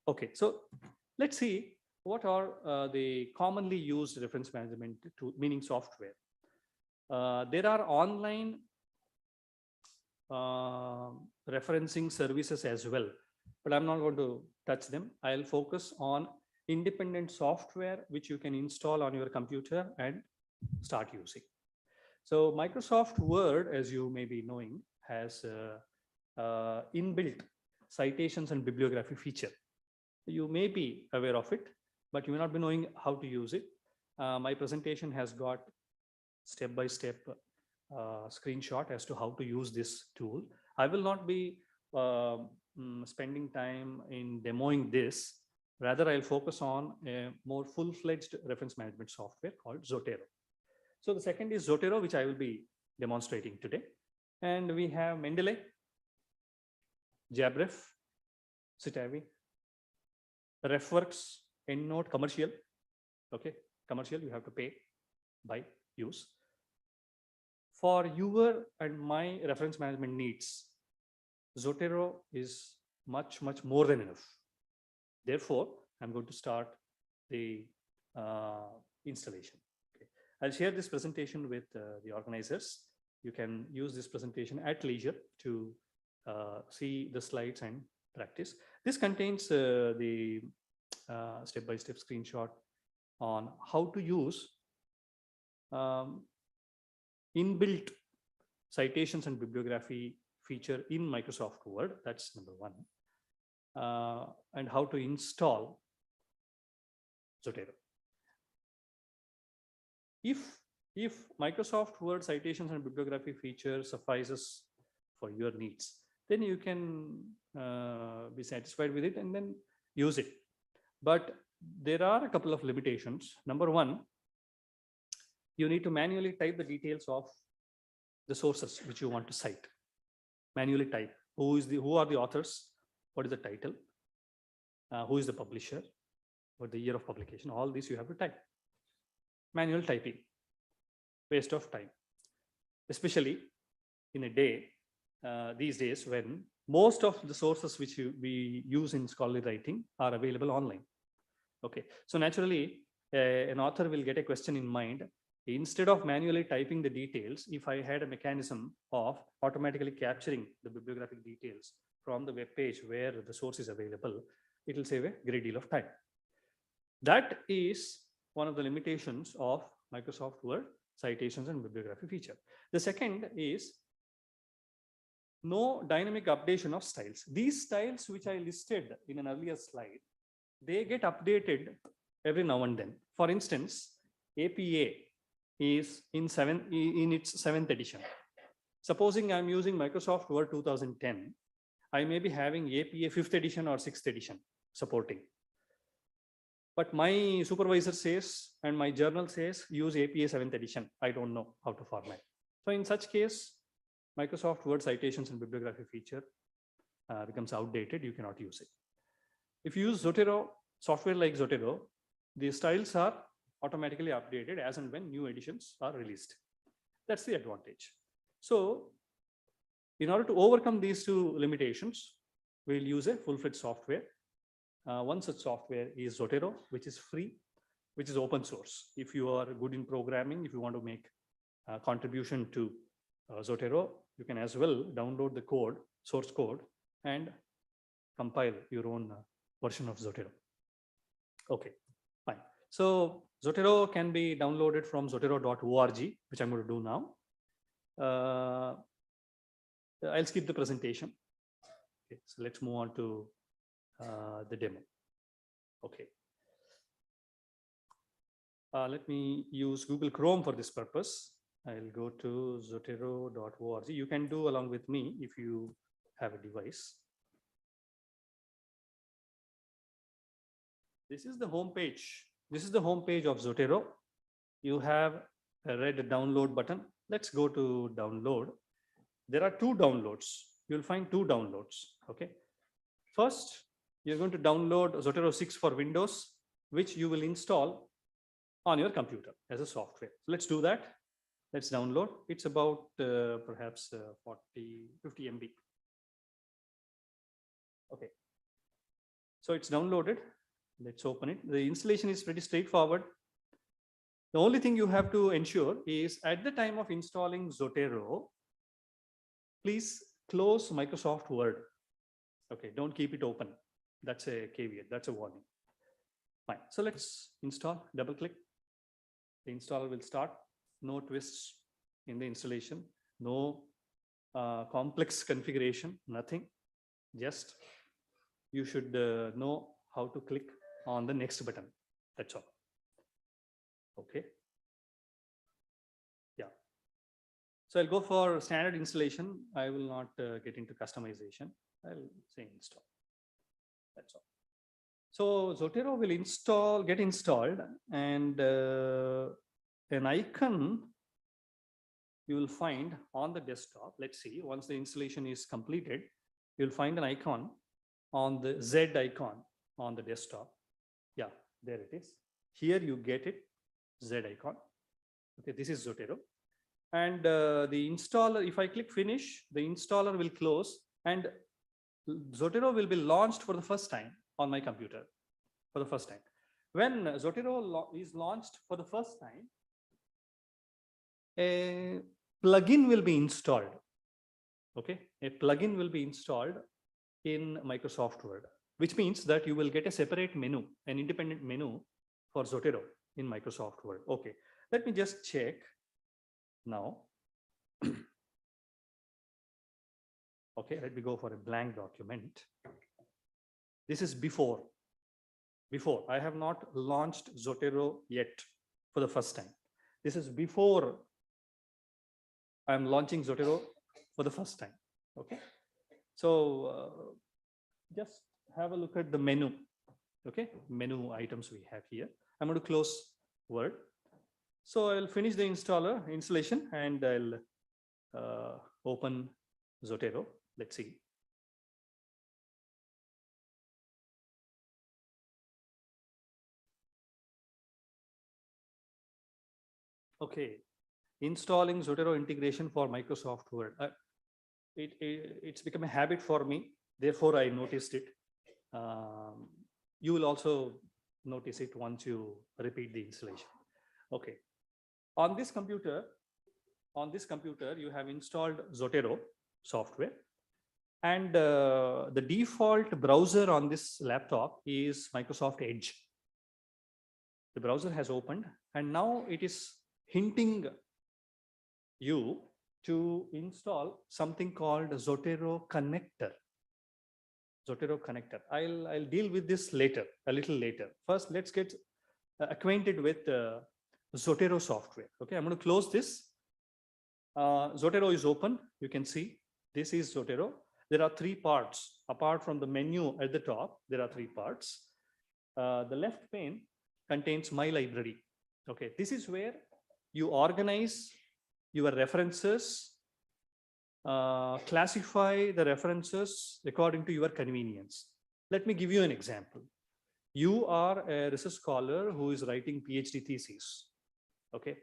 Okay, so let's see what are the commonly used reference management tool, meaning software. There are online referencing services as well, but I'm not going to touch them. I'll focus on independent software which you can install on your computer and start using. So Microsoft Word, as you may be knowing, has inbuilt citations and bibliography feature. You may be aware of it, but you may not be knowing how to use it. My presentation has got step-by-step screenshot as to how to use this tool. I will not be spending time in demoing this. Rather, I'll focus on a more full-fledged reference management software called Zotero. So the second is Zotero, which I will be demonstrating today. And we have Mendeley, Jabref, Citavi, RefWorks, EndNote, commercial. Okay, commercial, you have to pay, buy, use. For your and my reference management needs, Zotero is much more than enough. Therefore, I'm going to start the installation. Okay. I'll share this presentation with the organizers. You can use this presentation at leisure to see the slides and practice. This contains the step-by-step screenshot on how to use inbuilt citations and bibliography feature in Microsoft Word. That's number one. And how to install Zotero. If Microsoft Word citations and bibliography feature suffices for your needs, then you can be satisfied with it and then use it. But there are a couple of limitations. Number one, you need to manually type the details of the sources which you want to cite. Manually type who are the authors, what is the title, who is the publisher, what the year of publication. All this you have to type. Manual typing, waste of time, especially in a day these days when most of the sources which we use in scholarly writing are available online. Okay, so naturally an author will get a question in mind. Instead of manually typing the details, if I had a mechanism of automatically capturing the bibliographic details from the web page where the source is available, it will save a great deal of time. That is one of the limitations of Microsoft Word citations and bibliography feature. The second is no dynamic updation of styles. These styles which I listed in an earlier slide, they get updated every now and then. For instance, APA is in its 7th edition. Supposing I'm using Microsoft Word 2010, I may be having APA 5th edition or 6th edition supporting. But my supervisor says, and my journal says, use APA 7th edition. I don't know how to format. So in such case, Microsoft Word citations and bibliography feature becomes outdated. You cannot use it. If you use Zotero, software like Zotero, the styles are automatically updated as and when new editions are released. That's the advantage. So in order to overcome these two limitations, we'll use a full-fledged software. One such software is Zotero, which is free, which is open source. If you are good in programming, if you want to make a contribution to Zotero, you can as well download the code, source code, and compile your own version of Zotero. Okay, fine. So Zotero can be downloaded from zotero.org, which I'm going to do now. I'll skip the presentation. Okay, so let's move on to the demo. Okay. Let me use Google Chrome for this purpose. I'll go to zotero.org. You can do along with me if you have a device. This is the home page. This is the home page of Zotero. You have a red download button. Let's go to download. There are two downloads. You'll find two downloads. Okay. First, you're going to download Zotero 6 for Windows, which you will install on your computer as a software. Let's do that. Let's download. It's about perhaps 50 MB. Okay. So it's downloaded. Let's open it. The installation is pretty straightforward. The only thing you have to ensure is at the time of installing Zotero, please close Microsoft Word. Okay, don't keep it open. That's a caveat, that's a warning. Fine, so let's install, double click. The installer will start. No twists in the installation, no complex configuration, nothing. Just you should know how to click on the next button. That's all. Okay. Yeah. So I'll go for standard installation. I will not get into customization. I'll say install. That's all. So Zotero will get installed, and an icon you will find on the desktop. Let's see, once the installation is completed, you'll find an icon on the Z icon on the desktop. Yeah, there it is. Here you get it, Z icon. Okay, this is Zotero. And the installer, if I click finish, the installer will close and Zotero will be launched for the first time on my computer for the first time. When Zotero is launched for the first time, a plugin will be installed. Okay, a plugin will be installed in Microsoft Word, which means that you will get a separate menu, an independent menu for Zotero in Microsoft Word. Okay, let me just check now. Okay, let me go for a blank document. This is before. I have not launched Zotero yet for the first time. This is before I'm launching Zotero for the first time. Okay, so just have a look at the menu. Okay, menu items we have here. I'm going to close Word. So I'll finish the installation and I'll open Zotero. Let's see. Okay, installing Zotero integration for Microsoft Word. It's become a habit for me. Therefore, I noticed it. You will also notice it once you repeat the installation. Okay. On this computer, you have installed Zotero software. And the default browser on this laptop is Microsoft Edge. The browser has opened and now it is hinting you to install something called Zotero connector. Zotero connector. I'll deal with this later, a little later. First, let's get acquainted with Zotero software. Okay, I'm going to close this. Zotero is open. You can see this is Zotero. There are three parts. Apart from the menu at the top, there are three parts. The left pane contains my library. Okay, this is where you organize your references, classify the references according to your convenience. Let me give you an example. You are a research scholar who is writing PhD thesis. Okay,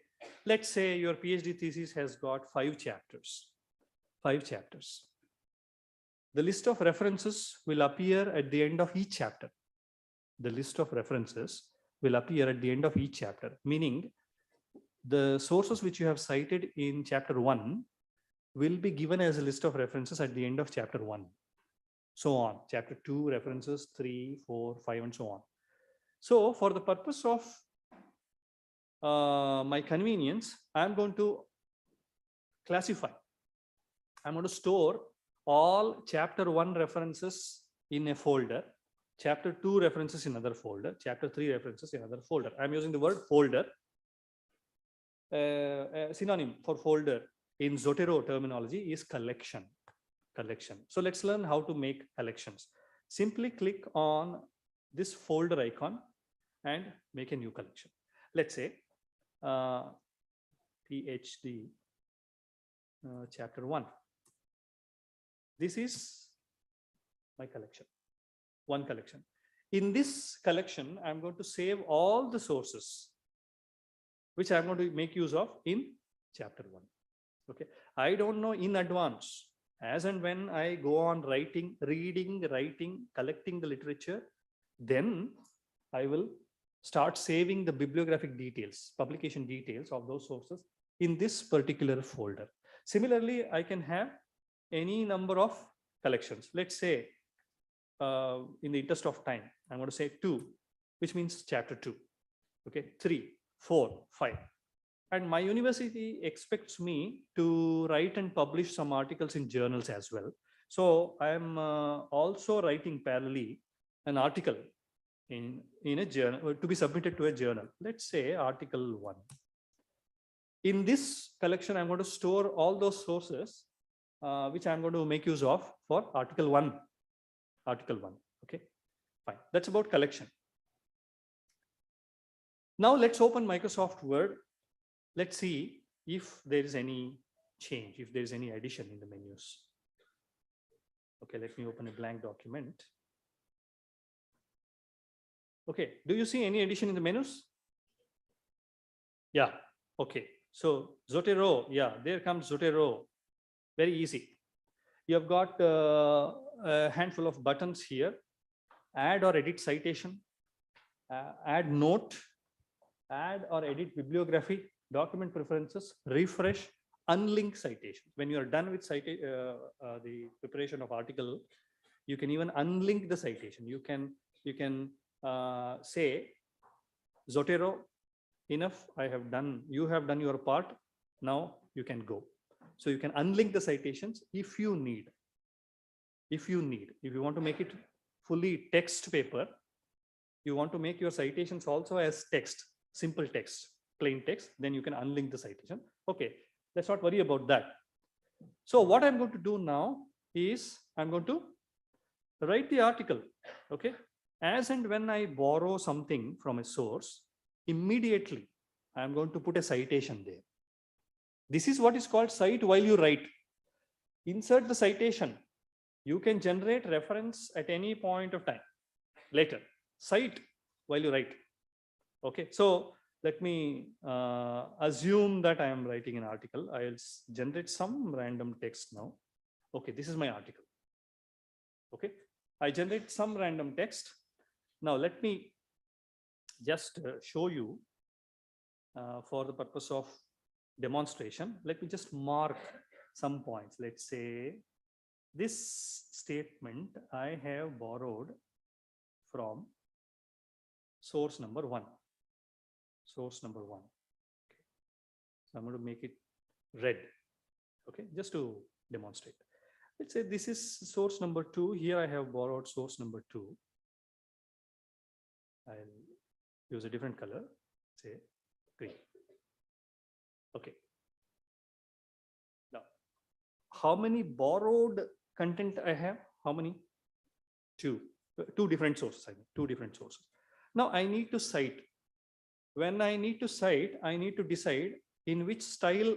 let's say your PhD thesis has got 5 chapters. 5 chapters. The list of references will appear at the end of each chapter. The list of references will appear at the end of each chapter, meaning the sources which you have cited in chapter 1 will be given as a list of references at the end of chapter 1. So on, chapter 2 references, 3, 4, 5, and so on. So for the purpose of my convenience, I'm going to classify. I'm going to store all chapter 1 references in a folder, chapter 2 references in another folder, chapter 3 references in another folder. I'm using the word folder. Synonym for folder in Zotero terminology is collection. So let's learn how to make collections. Simply click on this folder icon and make a new collection. Let's say PhD chapter 1. This is my collection, one collection. In this collection, I'm going to save all the sources which I'm going to make use of in chapter 1. Okay, I don't know in advance. As and when I go on writing, reading, writing, collecting the literature, then I will start saving the bibliographic details, publication details of those sources in this particular folder. Similarly, I can have any number of collections. Let's say, in the interest of time, I'm going to say 2, which means chapter 2. Okay, 3, 4, 5. And my university expects me to write and publish some articles in journals as well. So I'm also writing parallelly an article in a journal to be submitted to a journal. Let's say article 1. In this collection, I'm going to store all those sources which I'm going to make use of for article 1. Article 1. Okay, fine. That's about collection. Now let's open Microsoft Word. Let's see if there is any change, if there is any addition in the menus. Okay, let me open a blank document. Okay, do you see any addition in the menus? Yeah, okay. So Zotero, yeah, there comes Zotero. Very easy. You have got a handful of buttons here. Add or edit citation, add note, add or edit bibliography, document preferences, refresh, unlink citation. When you are done with the preparation of article, you can even unlink the citation. You can say, Zotero, enough, I have done, you have done your part, now you can go. So you can unlink the citations if you need. If you want to make it fully text paper, you want to make your citations also as text, simple text, plain text, then you can unlink the citation. Okay, let's not worry about that. So what I'm going to do now is I'm going to write the article. Okay, as and when I borrow something from a source, immediately I'm going to put a citation there. This is what is called cite while you write. Insert the citation. You can generate reference at any point of time later. Cite while you write. Okay, so let me assume that I am writing an article. I'll generate some random text now. Okay, this is my article. Okay, I generate some random text. Now let me just show you for the purpose of demonstration. Let me just mark some points. Let's say this statement I have borrowed from source number 1. Source number 1. Okay. So I'm going to make it red. Okay, just to demonstrate. Let's say this is source number 2. Here I have borrowed source number 2. I'll use a different color, say green. Okay. Now, how many borrowed content I have? How many? 2. 2 different sources. I mean, 2 different sources. Now I need to cite. When I need to cite, I need to decide in which style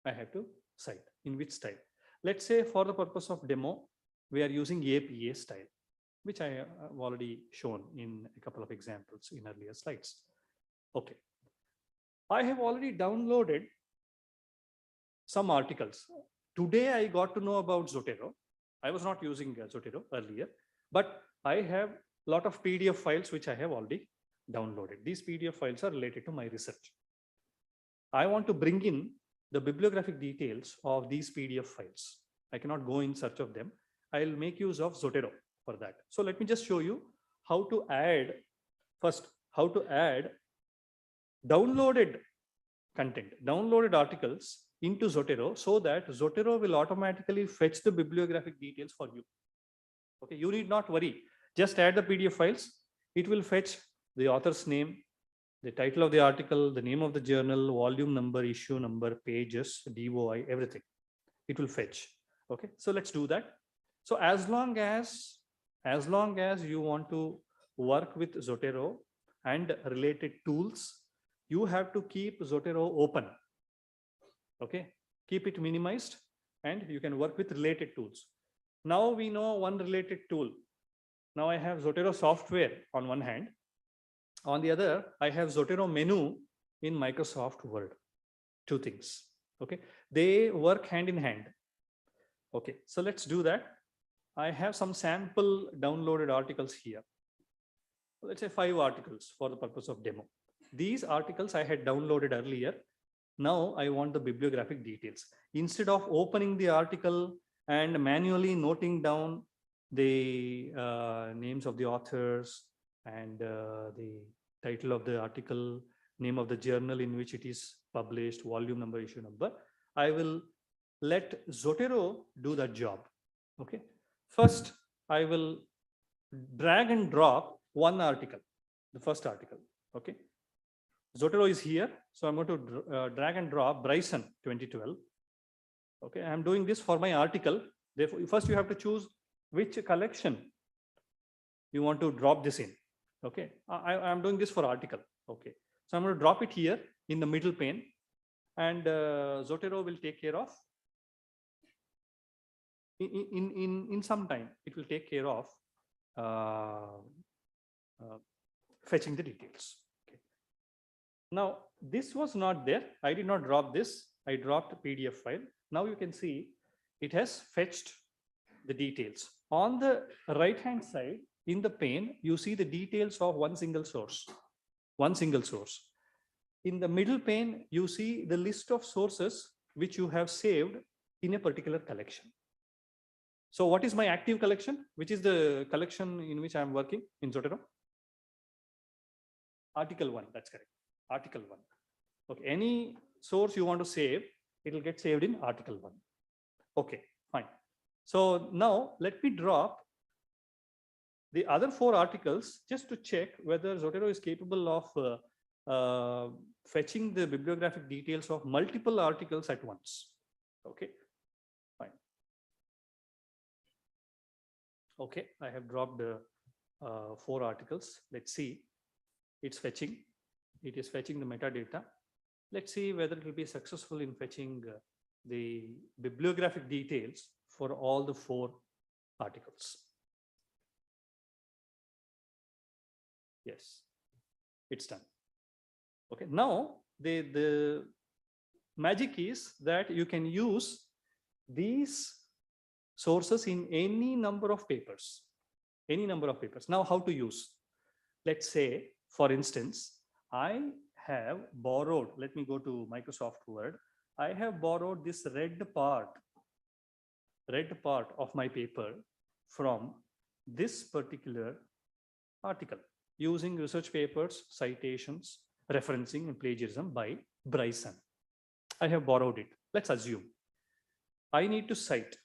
I have to cite. In which style? Let's say for the purpose of demo, we are using APA style, which I have already shown in a couple of examples in earlier slides. Okay. I have already downloaded some articles. Today I got to know about Zotero. I was not using Zotero earlier, but I have a lot of PDF files which I have already downloaded. These PDF files are related to my research. I want to bring in the bibliographic details of these PDF files. I cannot go in search of them. I'll make use of Zotero for that. So let me just show you how to add, first, how to add downloaded content, downloaded articles into Zotero so that Zotero will automatically fetch the bibliographic details for you. Okay, you need not worry. Just add the PDF files. It will fetch the author's name, the title of the article, the name of the journal, volume number, issue number, pages, DOI, everything. It will fetch. Okay, so let's do that. So as long as you want to work with Zotero and related tools, you have to keep Zotero open. Okay, keep it minimized and you can work with related tools. Now we know one related tool. Now I have Zotero software on one hand. On the other, I have Zotero menu in Microsoft Word. two things. Okay, they work hand in hand. Okay, so let's do that. I have some sample downloaded articles here. Let's say 5 articles for the purpose of demo. These articles I had downloaded earlier. Now I want the bibliographic details. Instead of opening the article and manually noting down the names of the authors and the title of the article, name of the journal in which it is published, volume number, issue number, I will let Zotero do that job. Okay. First, I will drag and drop one article, the first article. Okay. Zotero is here. So I'm going to drag and drop Bryson 2012. Okay. I'm doing this for my article. Therefore, first you have to choose which collection you want to drop this in. Okay. I'm doing this for article. Okay. So I'm going to drop it here in the middle pane, and Zotero will take care of in some time. It will take care of fetching the details. Okay. Now this was not there. I did not drop this. I dropped a PDF file. Now you can see it has fetched the details. On the right hand side in the pane, you see the details of one single source. One single source. In the middle pane, you see the list of sources which you have saved in a particular collection. So what is my active collection? Which is the collection in which I am working in Zotero? Article 1, that's correct. Article 1. Okay, any source you want to save, it will get saved in Article 1. Okay, fine. So now let me drop the other 4 articles just to check whether Zotero is capable of fetching the bibliographic details of multiple articles at once. Okay, fine. Okay, I have dropped 4 articles. Let's see. It's fetching. It is fetching the metadata. Let's see whether it will be successful in fetching the bibliographic details for all the 4 articles. Yes, it's done. Okay, now the magic is that you can use these sources in any number of papers. Any number of papers. Now, how to use? Let's say, for instance, I have borrowed, let me go to Microsoft Word. I have borrowed this red part of my paper from this particular article using research papers, citations, referencing and plagiarism by Bryson. I have borrowed it. Let's assume I need to cite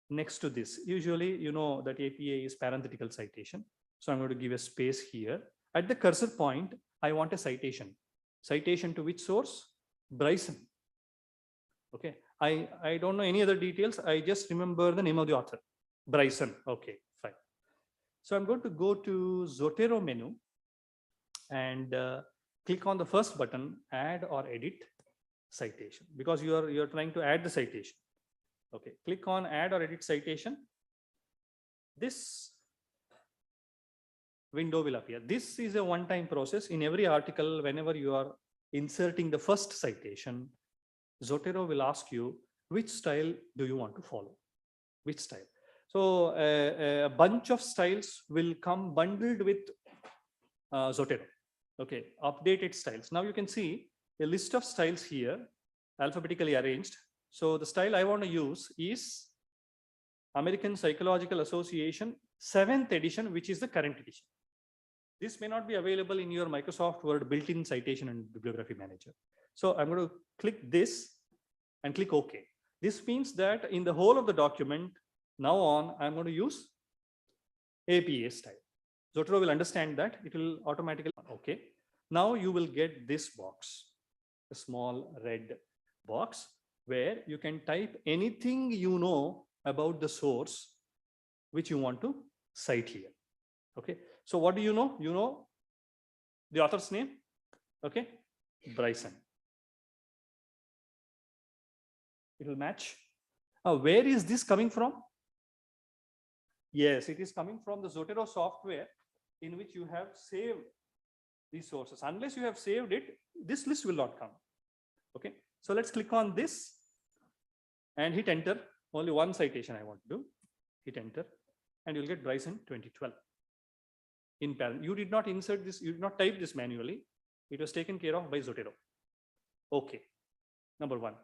next to this. Usually, you know that APA is parenthetical citation. So I'm going to give a space here. At the cursor point, I want a citation. Citation to which source? Bryson. Okay. I don't know any other details. I just remember the name of the author. Bryson. Okay, fine. So I'm going to go to Zotero menu and click on the first button, add or edit citation, because you're trying to add the citation. Okay, click on add or edit citation. This window will appear. This is a one-time process. In every article, whenever you are inserting the first citation, Zotero will ask you which style do you want to follow, which style. So a bunch of styles will come bundled with Zotero. Okay, updated styles. Now you can see a list of styles here, alphabetically arranged. So the style I want to use is American Psychological Association 7th edition, which is the current edition. This may not be available in your Microsoft Word built-in citation and bibliography manager. So I'm going to click this and click OK. This means that in the whole of the document, now on, I'm going to use APA style. Zotero will understand that. It will automatically, okay. Now you will get this box, a small red box where you can type anything you know about the source which you want to cite here. Okay. So what do you know? You know the author's name. Okay. Bryson. It will match. Where is this coming from? Yes, it is coming from the Zotero software in which you have saved these sources. Unless you have saved it, this list will not come. Okay, so let's click on this and hit enter. Only one citation I want to do. Hit enter and you'll get Bryson 2012. In parent, you did not insert this, you did not type this manually. It was taken care of by Zotero. Okay, number one.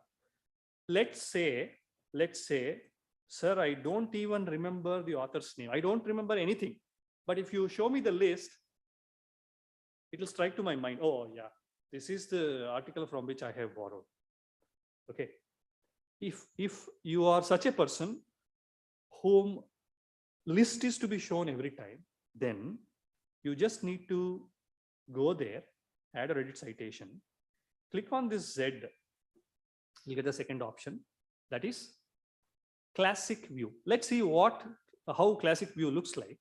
Let's say, sir, I don't even remember the author's name. I don't remember anything. But if you show me the list, it will strike to my mind. Oh yeah, this is the article from which I have borrowed. Okay. If you are such a person whom list is to be shown every time, then you just need to go there, add a Reddit citation, click on this Z, you'll get the second option, that is classic view. Let's see how classic view looks like.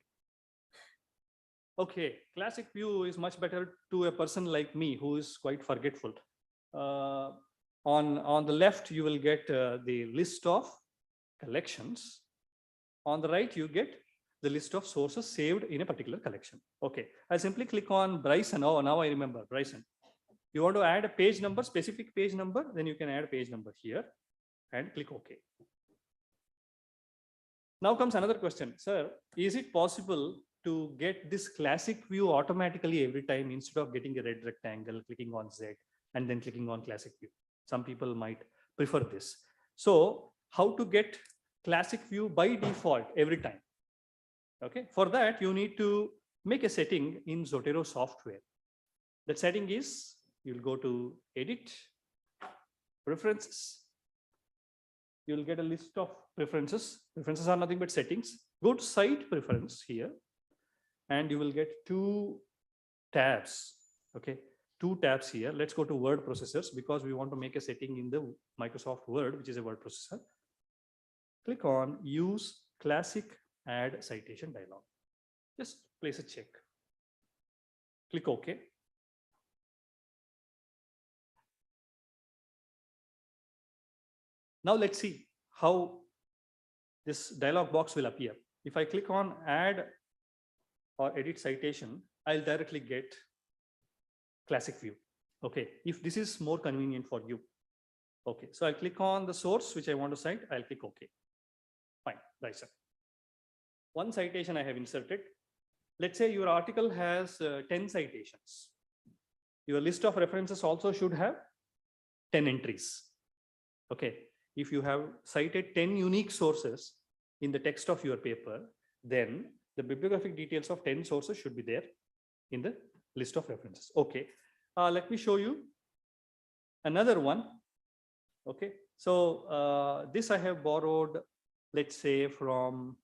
Okay, classic view is much better to a person like me who is quite forgetful. On the left, you will get the list of collections. On the right, you get the list of sources saved in a particular collection. Okay, I'll simply click on Bryson. Oh, now I remember Bryson. You want to add a page number, specific page number, then you can add a page number here and click OK. Now comes another question. Sir, is it possible to get this classic view automatically every time instead of getting a red rectangle, clicking on Z and then clicking on classic view? Some people might prefer this. So how to get classic view by default every time? Okay, for that you need to make a setting in Zotero software. That setting is, you'll go to edit, preferences. You'll get a list of preferences. Preferences are nothing but settings. Go to site preference here and you will get two tabs. Okay, two tabs here. Let's go to word processors because we want to make a setting in the Microsoft Word, which is a word processor. Click on use classic add citation dialog. Just place a check. Click OK. Now let's see how this dialog box will appear. If I click on add or edit citation, I'll directly get classic view. Okay, if this is more convenient for you. Okay, so I'll click on the source which I want to cite. I'll click OK. Fine, right, sir. One citation I have inserted. Let's say your article has 10 citations. Your list of references also should have 10 entries. Okay, if you have cited 10 unique sources in the text of your paper, then the bibliographic details of 10 sources should be there in the list of references. Okay, let me show you another one. Okay, so this I have borrowed, let's say from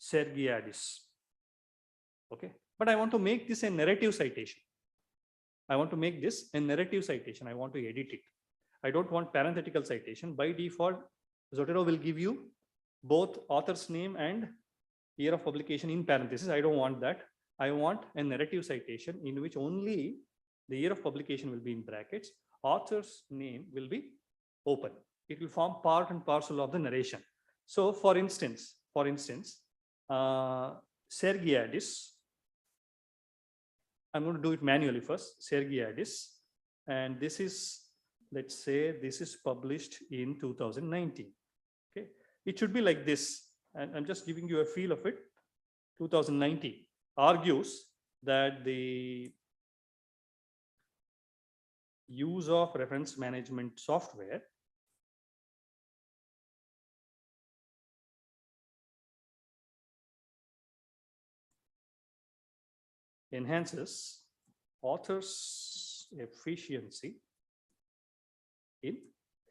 Sergiadis. Okay, but I want to make this a narrative citation. I want to make this a narrative citation. I want to edit it. I don't want parenthetical citation. By default, Zotero will give you both author's name and year of publication in parentheses. I don't want that. I want a narrative citation in which only the year of publication will be in brackets. Author's name will be open. It will form part and parcel of the narration. So for instance, Sergiadis, I'm going to do it manually first, Sergiadis, and this is, let's say this is published in 2019. Okay, it should be like this, and I'm just giving you a feel of it. 2019 argues that the use of reference management software enhances authors' efficiency in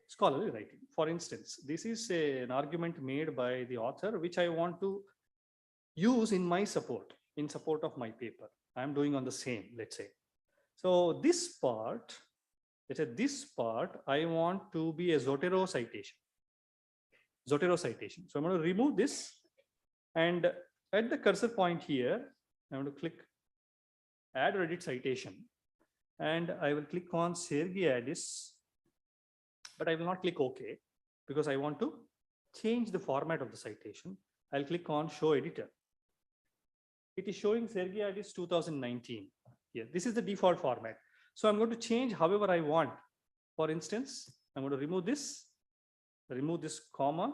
scholarly writing. For instance, this is an argument made by the author, which I want to use in my support, in support of my paper. I'm doing on the same, let's say. So this part, let's say this part, I want to be a Zotero citation. Zotero citation. So I'm going to remove this, and at the cursor point here, I'm going to click add Reddit citation, and I will click on Sergiadis, but I will not click OK because I want to change the format of the citation. I'll click on show editor. It is showing Sergiadis 2019 here. This is the default format. So I'm going to change however I want. For instance, I'm going to remove this comma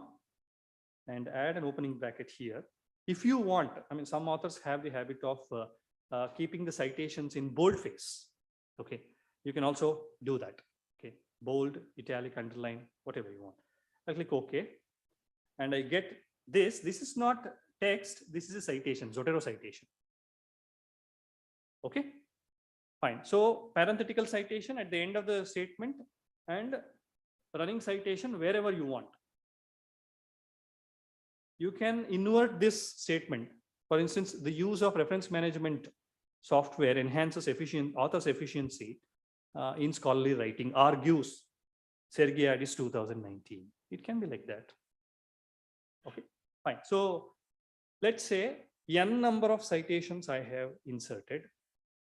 and add an opening bracket here. If you want, I mean, some authors have the habit of keeping the citations in boldface. Okay, you can also do that. Okay, bold, italic, underline, whatever you want. I click OK, and I get this. This is not text. This is a citation, Zotero citation. Okay, fine. So parenthetical citation at the end of the statement and running citation wherever you want. You can invert this statement. For instance, the use of reference management software enhances author's efficiency in scholarly writing, argues Sergiadis 2019. It can be like that. Okay, fine. So let's say n number of citations I have inserted.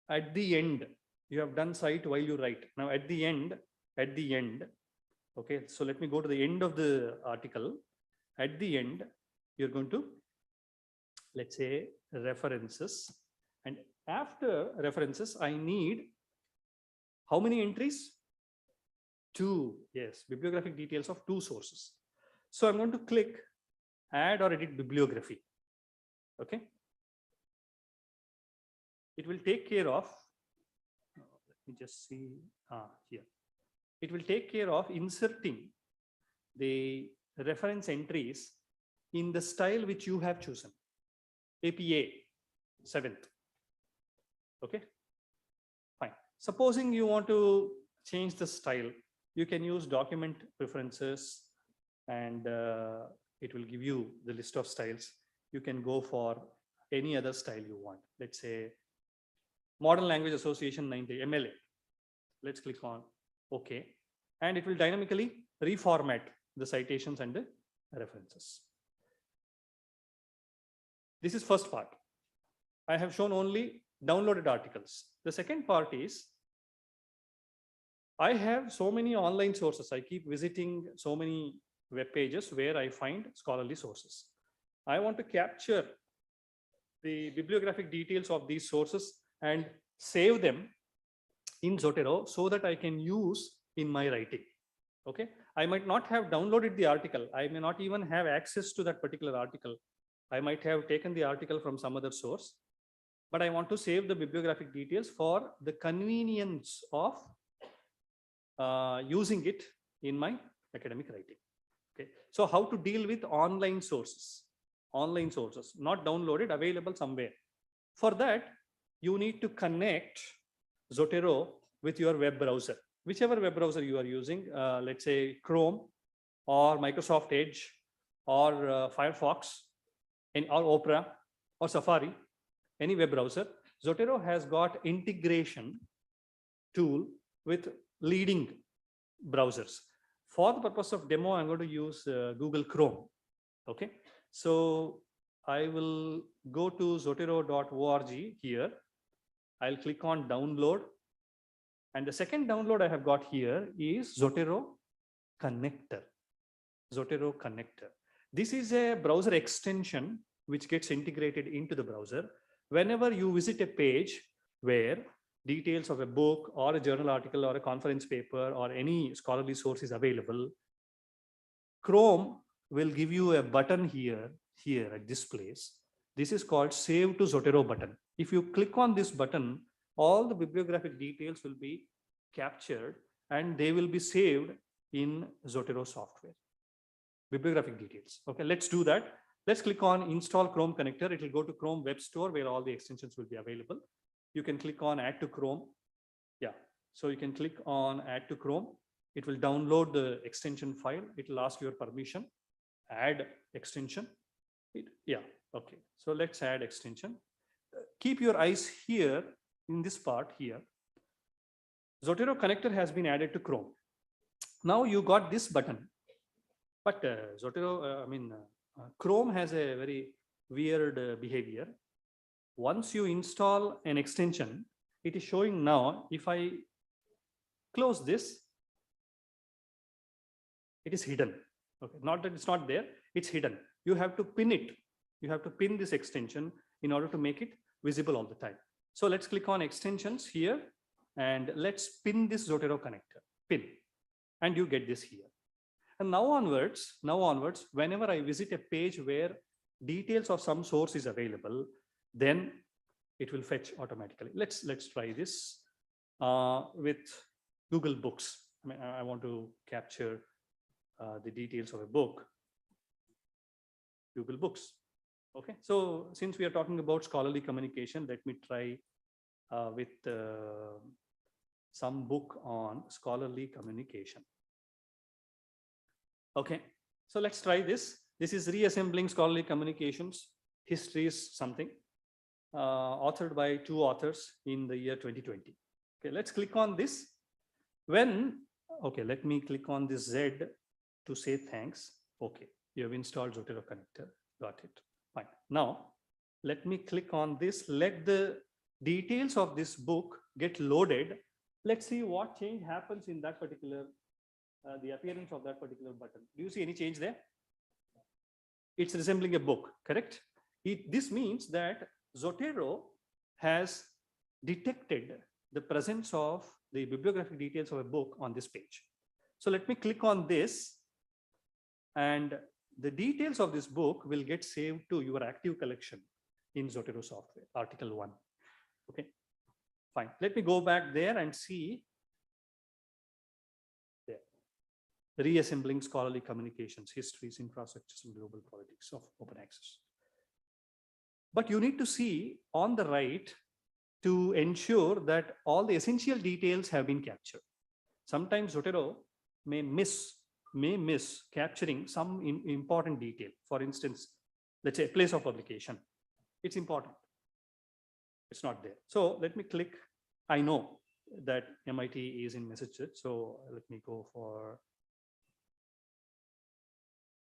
At the end, you have done cite while you write. Now at the end, okay, so let me go to the end of the article. At the end, you're going to, let's say, references. And after references, I need how many entries? 2. Yes, bibliographic details of 2 sources. So I'm going to click add or edit bibliography. Okay. It will take care of, let me just see here. It will take care of inserting the reference entries in the style which you have chosen. APA 7th. Okay, fine. Supposing you want to change the style, you can use document preferences and it will give you the list of styles. You can go for any other style you want. Let's say Modern Language Association 90 MLA. Let's click on OK. And it will dynamically reformat the citations and the references. This is first part. I have shown only downloaded articles. The second part is I have so many online sources. I keep visiting so many web pages where I find scholarly sources. I want to capture the bibliographic details of these sources and save them in Zotero so that I can use in my writing. Okay, I might not have downloaded the article. I may not even have access to that particular article. I might have taken the article from some other source, but I want to save the bibliographic details for the convenience of using it in my academic writing. Okay, so how to deal with online sources, not downloaded, available somewhere. For that, you need to connect Zotero with your web browser, whichever web browser you are using, let's say Chrome or Microsoft Edge or Firefox or Opera or Safari, any web browser. Zotero has got integration tool with leading browsers. For the purpose of demo, I'm going to use Google Chrome. Okay, so I will go to zotero.org here. I'll click on download. And the second download I have got here is Zotero Connector. Zotero Connector. This is a browser extension which gets integrated into the browser. Whenever you visit a page where details of a book or a journal article or a conference paper or any scholarly source is available, Chrome will give you a button here at this place. This is called Save to Zotero button. If you click on this button, all the bibliographic details will be captured and they will be saved in Zotero software. Bibliographic details. Okay, let's do that. Let's click on Install Chrome Connector. It will go to Chrome Web Store where all the extensions will be available. You can click on Add to Chrome. Yeah, so you can click on Add to Chrome. It will download the extension file. It will ask your permission. Add extension. Yeah, okay. So let's add extension. Keep your eyes here in this part here. Zotero Connector has been added to Chrome. Now you got this button, but Chrome has a very weird behavior. Once you install an extension, it is showing now. If I close this, it is hidden. Okay, not that it's not there, it's hidden. You have to pin it. You have to pin this extension in order to make it visible all the time. So let's click on extensions here. and let's pin this Zotero connector, pin, and you get this here. And now onwards, whenever I visit a page where details of some source is available, then it will fetch automatically. Let's try this with Google Books. I mean, I want to capture the details of a book. Google Books. Okay, so since we are talking about scholarly communication, let me try with some book on scholarly communication. Okay, so let's try this. This is Reassembling Scholarly Communications, History is something, authored by 2 authors in the year 2020. Okay, let's click on this. Okay, let me click on this Z to say thanks. Okay, you have installed Zotero connector. Got it. Fine. Now, let me click on this. Let the details of this book get loaded. Let's see what change happens in that particular, the appearance of that particular button. Do you see any change there? It's resembling a book, correct? This means that Zotero has detected the presence of the bibliographic details of a book on this page. So let me click on this, and the details of this book will get saved to your active collection in Zotero software, article 1. Okay, fine. Let me go back there and see there. Reassembling Scholarly Communications, Histories, Infrastructures, and Global Politics of Open Access. But you need to see on the right to ensure that all the essential details have been captured. Sometimes Zotero may miss capturing some important detail. For instance, let's say place of publication. It's important. It's not there. So let me click. I know that MIT is in Massachusetts. So let me go for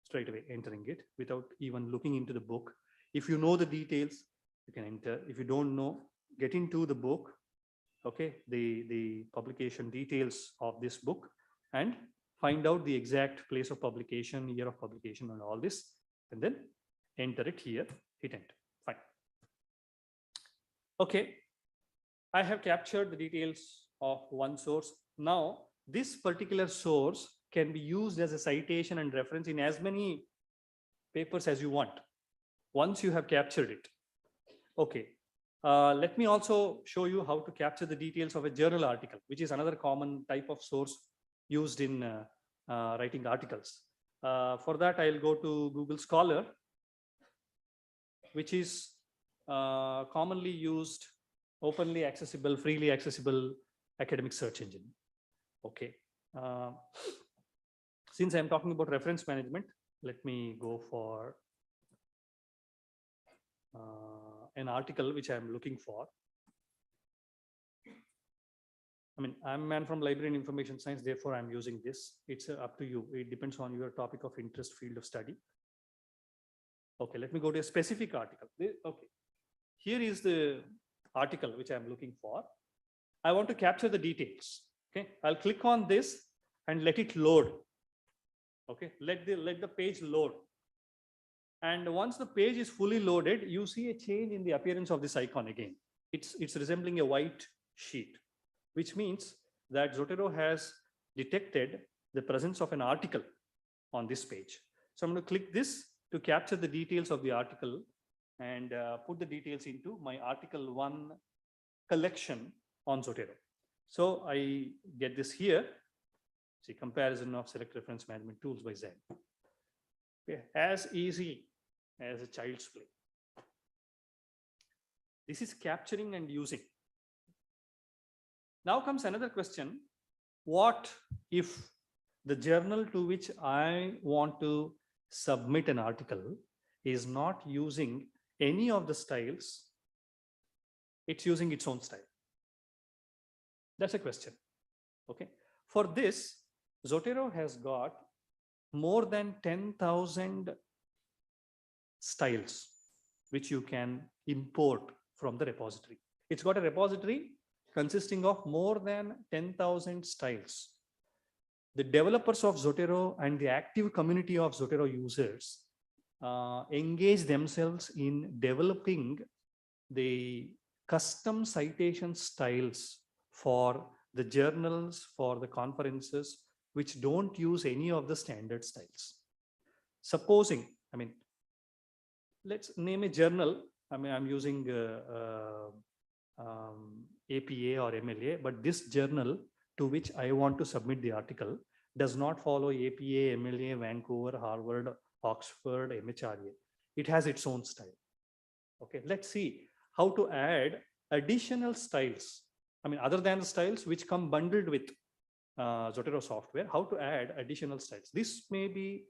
straight away entering it without even looking into the book. If you know the details, you can enter. If you don't know, get into the book, okay, the publication details of this book, and find out the exact place of publication, year of publication, and all this, and then enter it here, hit enter. Fine. Okay, I have captured the details of one source. Now, this particular source can be used as a citation and reference in as many papers as you want, once you have captured it. Okay. Let me also show you how to capture the details of a journal article, which is another common type of source used in writing articles. For that, I'll go to Google Scholar, which is commonly used, openly accessible, freely accessible academic search engine. Okay. Since I'm talking about reference management, let me go for an article which I'm looking for. I mean, I'm a man from library and information science, therefore I'm using this. It's up to you. It depends on your topic of interest, field of study. Okay, let me go to a specific article. Okay, here is the article which I'm looking for. I want to capture the details. Okay, I'll click on this and let it load. Okay, let the page load. And once the page is fully loaded, you see a change in the appearance of this icon again. It's resembling a white sheet, which means that Zotero has detected the presence of an article on this page. So I'm going to click this to capture the details of the article and put the details into my article 1 collection on Zotero. So I get this here. See, comparison of select reference management tools by Zen. Okay, as easy as a child's play. This is capturing and using. Now comes another question. What if the journal to which I want to submit an article is not using any of the styles? It's using its own style. That's a question. Okay. For this, Zotero has got more than 10,000 styles which you can import from the repository. It's got a repository consisting of more than 10,000 styles. The developers of Zotero and the active community of Zotero users engage themselves in developing the custom citation styles for the journals, for the conferences, which don't use any of the standard styles. Supposing, I mean, let's name a journal. I mean, I'm using APA or MLA, but this journal to which I want to submit the article does not follow APA, MLA, Vancouver, Harvard, Oxford, MHRA. It has its own style. Okay, let's see how to add additional styles. I mean, other than the styles which come bundled with Zotero software, how to add additional styles. This may be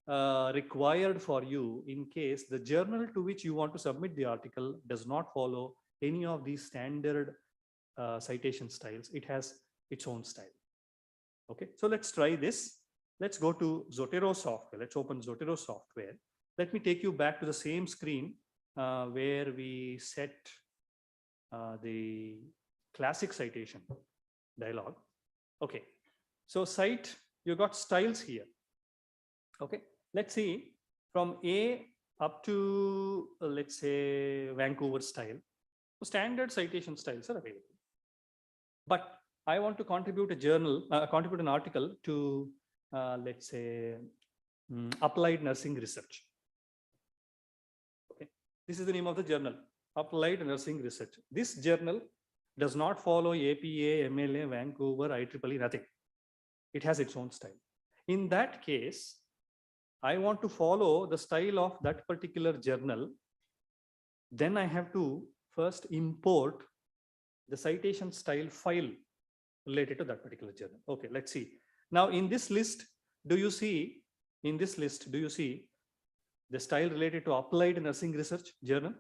required for you in case the journal to which you want to submit the article does not follow any of these standard citation styles. It has its own style. Okay, so let's try this. Let's go to Zotero software. Let's open Zotero software. Let me take you back to the same screen where we set the classic citation dialog. Okay, so cite, you got styles here. Okay, let's see from A up to let's say Vancouver style. Standard citation styles are available. But I want to contribute a journal, contribute an article to let's say applied nursing research. Okay, this is the name of the journal, applied nursing research. This journal does not follow APA, MLA, Vancouver, IEEE, nothing. It has its own style. In that case, I want to follow the style of that particular journal. Then I have to first import the citation style file related to that particular journal. Okay, let's see. Now in this list, do you see, in this list, do you see the style related to applied nursing research journal?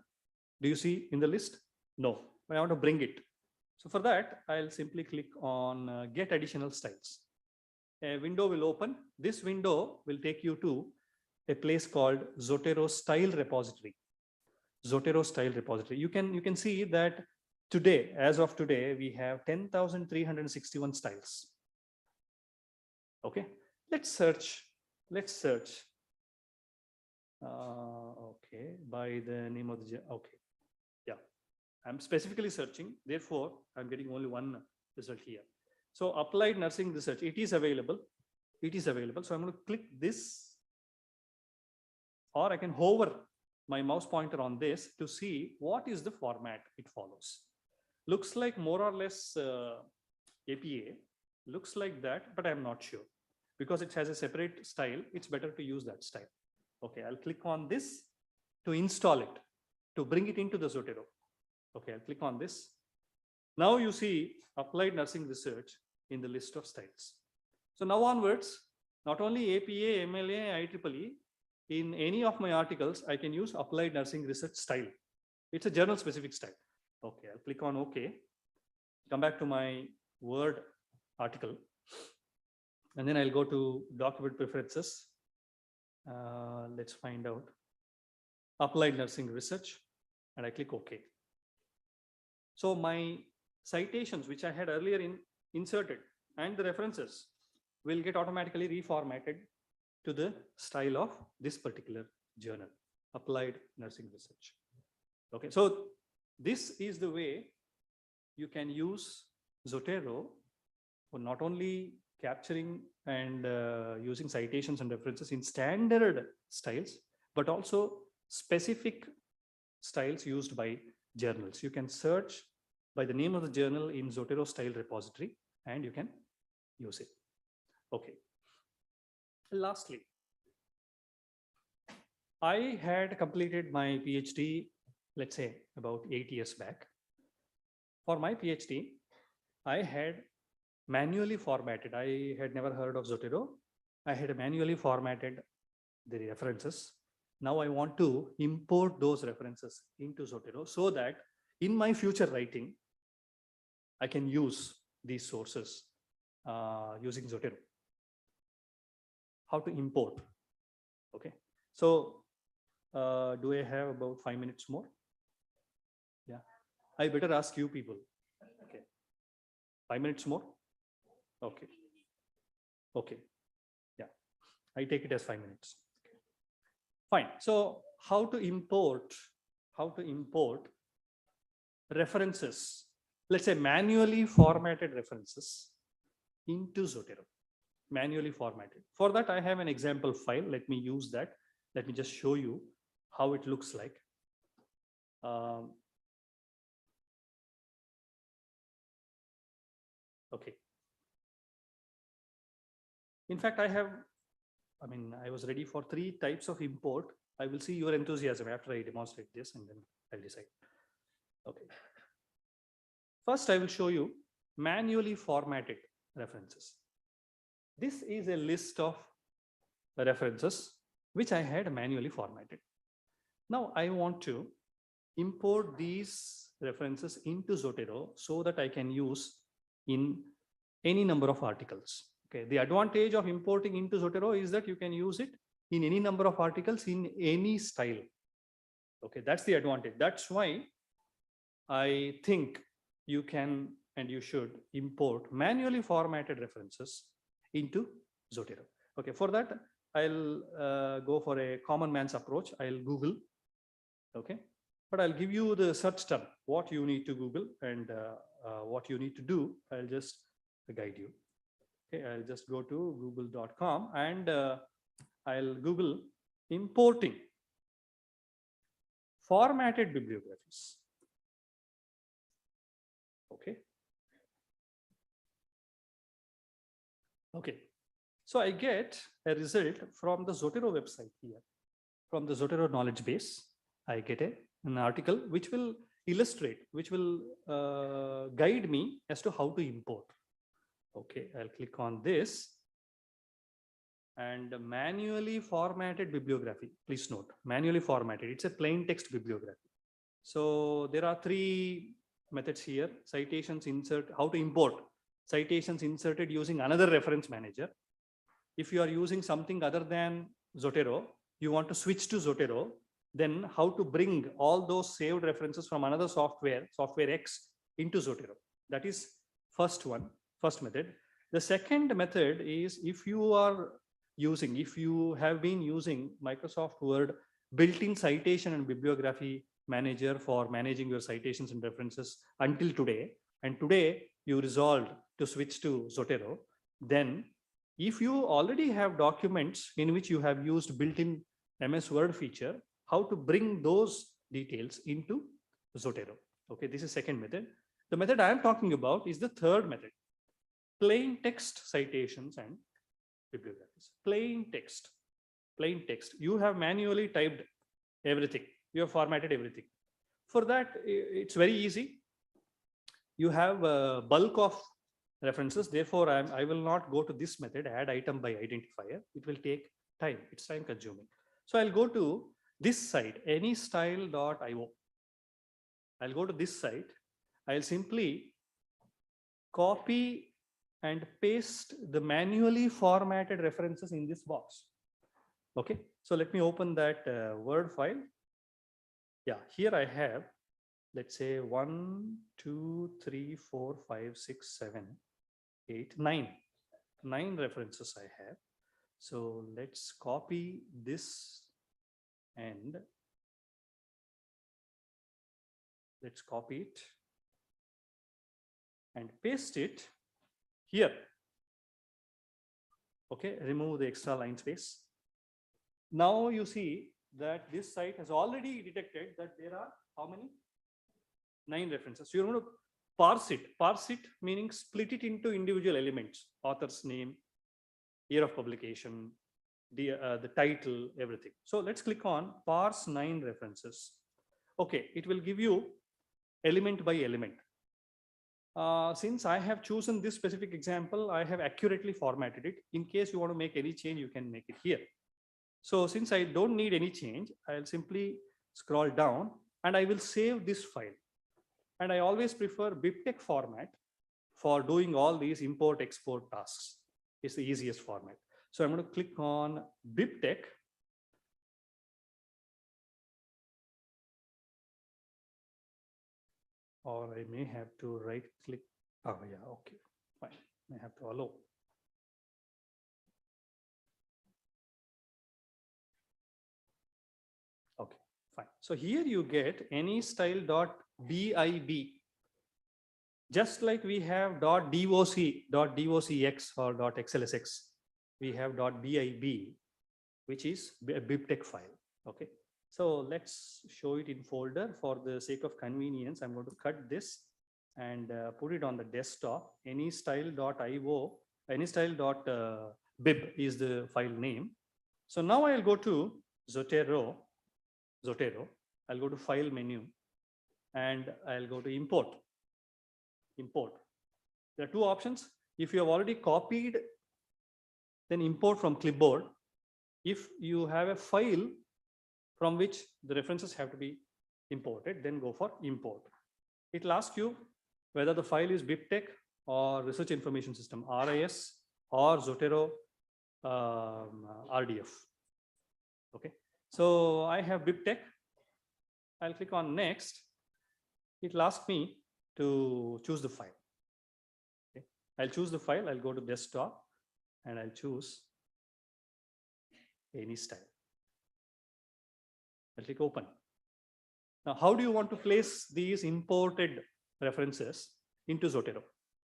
Do you see in the list? No, but I want to bring it. So for that, I'll simply click on get additional styles. A window will open. This window will take you to a place called Zotero style repository. Zotero style repository. You can see that today, as of today, we have 10,361 styles. Okay, let's search. Let's search. Okay, by the name of the, okay, yeah, I'm specifically searching. Therefore, I'm getting only one result here. So applied nursing research, it is available. It is available. So I'm going to click this, or I can hover my mouse pointer on this to see what is the format it follows. Looks like more or less APA, looks like that, but I'm not sure. Because it has a separate style, it's better to use that style. Okay, I'll click on this to install it, to bring it into the Zotero. Okay, I'll click on this. Now you see applied nursing research in the list of styles. So now onwards, not only APA, MLA, IEEE, in any of my articles, I can use applied nursing research style. It's a journal specific style. Okay, I'll click on OK. Come back to my Word article. And then I'll go to document preferences. Let's find out applied nursing research, and I click OK. So my citations, which I had earlier inserted, and the references will get automatically reformatted to the style of this particular journal, applied nursing research. Okay, so this is the way you can use Zotero for not only capturing and using citations and references in standard styles, but also specific styles used by journals. You can search by the name of the journal in Zotero style repository, and you can use it. Okay. Lastly, I had completed my PhD, let's say about 8 years back. For my PhD, I had manually formatted. I had never heard of Zotero. I had manually formatted the references. Now I want to import those references into Zotero so that in my future writing, I can use these sources using Zotero. How to import? Okay. So do I have about 5 minutes more? Yeah. I better ask you people. Okay. 5 minutes more? Okay. Okay. Yeah. I take it as 5 minutes. Okay. Fine. So how to import references let's say manually formatted references into Zotero, manually formatted. For that, I have an example file. Let me use that. Let me just show you how it looks like. Okay. In fact, I was ready for 3 types of import. I will see your enthusiasm after I demonstrate this, and then I'll decide. Okay. First, I will show you manually formatted references. This is a list of references which I had manually formatted. Now I want to import these references into Zotero so that I can use in any number of articles. Okay, the advantage of importing into Zotero is that you can use it in any number of articles in any style. Okay, that's the advantage. That's why I think you can and you should import manually formatted references into Zotero. Okay, for that, I'll go for a common man's approach. I'll Google. Okay, but I'll give you the search term, what you need to Google and what you need to do. I'll just guide you. Okay, I'll just go to google.com and I'll Google importing formatted bibliographies. Okay. Okay. So I get a result from the Zotero website here. From the Zotero knowledge base, I get an article which will illustrate, which will guide me as to how to import. Okay, I'll click on this. And manually formatted bibliography, please note, manually formatted, it's a plain text bibliography. So there are 3 methods here: citations, insert, how to import citations inserted using another reference manager. If you are using something other than Zotero, you want to switch to Zotero, then how to bring all those saved references from another software, software X, into Zotero. That is first method. The second method is if you have been using Microsoft Word built-in citation and bibliography manager for managing your citations and references until today, and today you resolved to switch to Zotero, then if you already have documents in which you have used built-in MS Word feature, how to bring those details into Zotero. Okay, this is second method. The method I am talking about is the third method: plain text citations and bibliographies. Plain text. You have manually typed everything. You have formatted everything. For that, it's very easy. You have a bulk of references. Therefore, I will not go to this method, add item by identifier. It will take time. It's time consuming. So I'll go to this site, anystyle.io. I'll go to this site. I'll simply copy and paste the manually formatted references in this box. Okay, so let me open that Word file. Yeah, here I have, let's say 1, 2, 3, 4, 5, 6, 7, 8, 9. 9 references I have. So let's copy this and let's copy it and paste it here. Okay, remove the extra line space. Now you see that this site has already detected that there are how many? 9 references. So you're going to parse it. Parse it meaning split it into individual elements: author's name, year of publication, the title, everything. So let's click on parse 9 references. Okay, it will give you element by element. Since I have chosen this specific example, I have accurately formatted it. In case you want to make any change, you can make it here. So since I don't need any change, I'll simply scroll down and I will save this file. And I always prefer BibTeX format for doing all these import export tasks. It's the easiest format. So I'm going to click on BibTeX. Or I may have to right click. Oh yeah, okay, fine. I have to allow. Okay, fine. So here you get anystyle.bib. Just like we have .doc, .docx or .xlsx, we have .bib, which is a bibtex file. Okay. So let's show it in folder. For the sake of convenience, I'm going to cut this and put it on the desktop. Anystyle.io, anystyle.bib is the file name. So now I'll go to Zotero. I'll go to file menu and I'll go to import. There are two options. If you have already copied, then import from clipboard. If you have a file from which the references have to be imported, then go for import. It will ask you whether the file is BibTeX or Research Information System, RIS, or Zotero RDF. Okay. So I have BibTeX. I'll click on next. It will ask me to choose the file. Okay. I'll choose the file. I'll go to desktop and I'll choose any style. I'll click open. Now, how do you want to place these imported references into Zotero?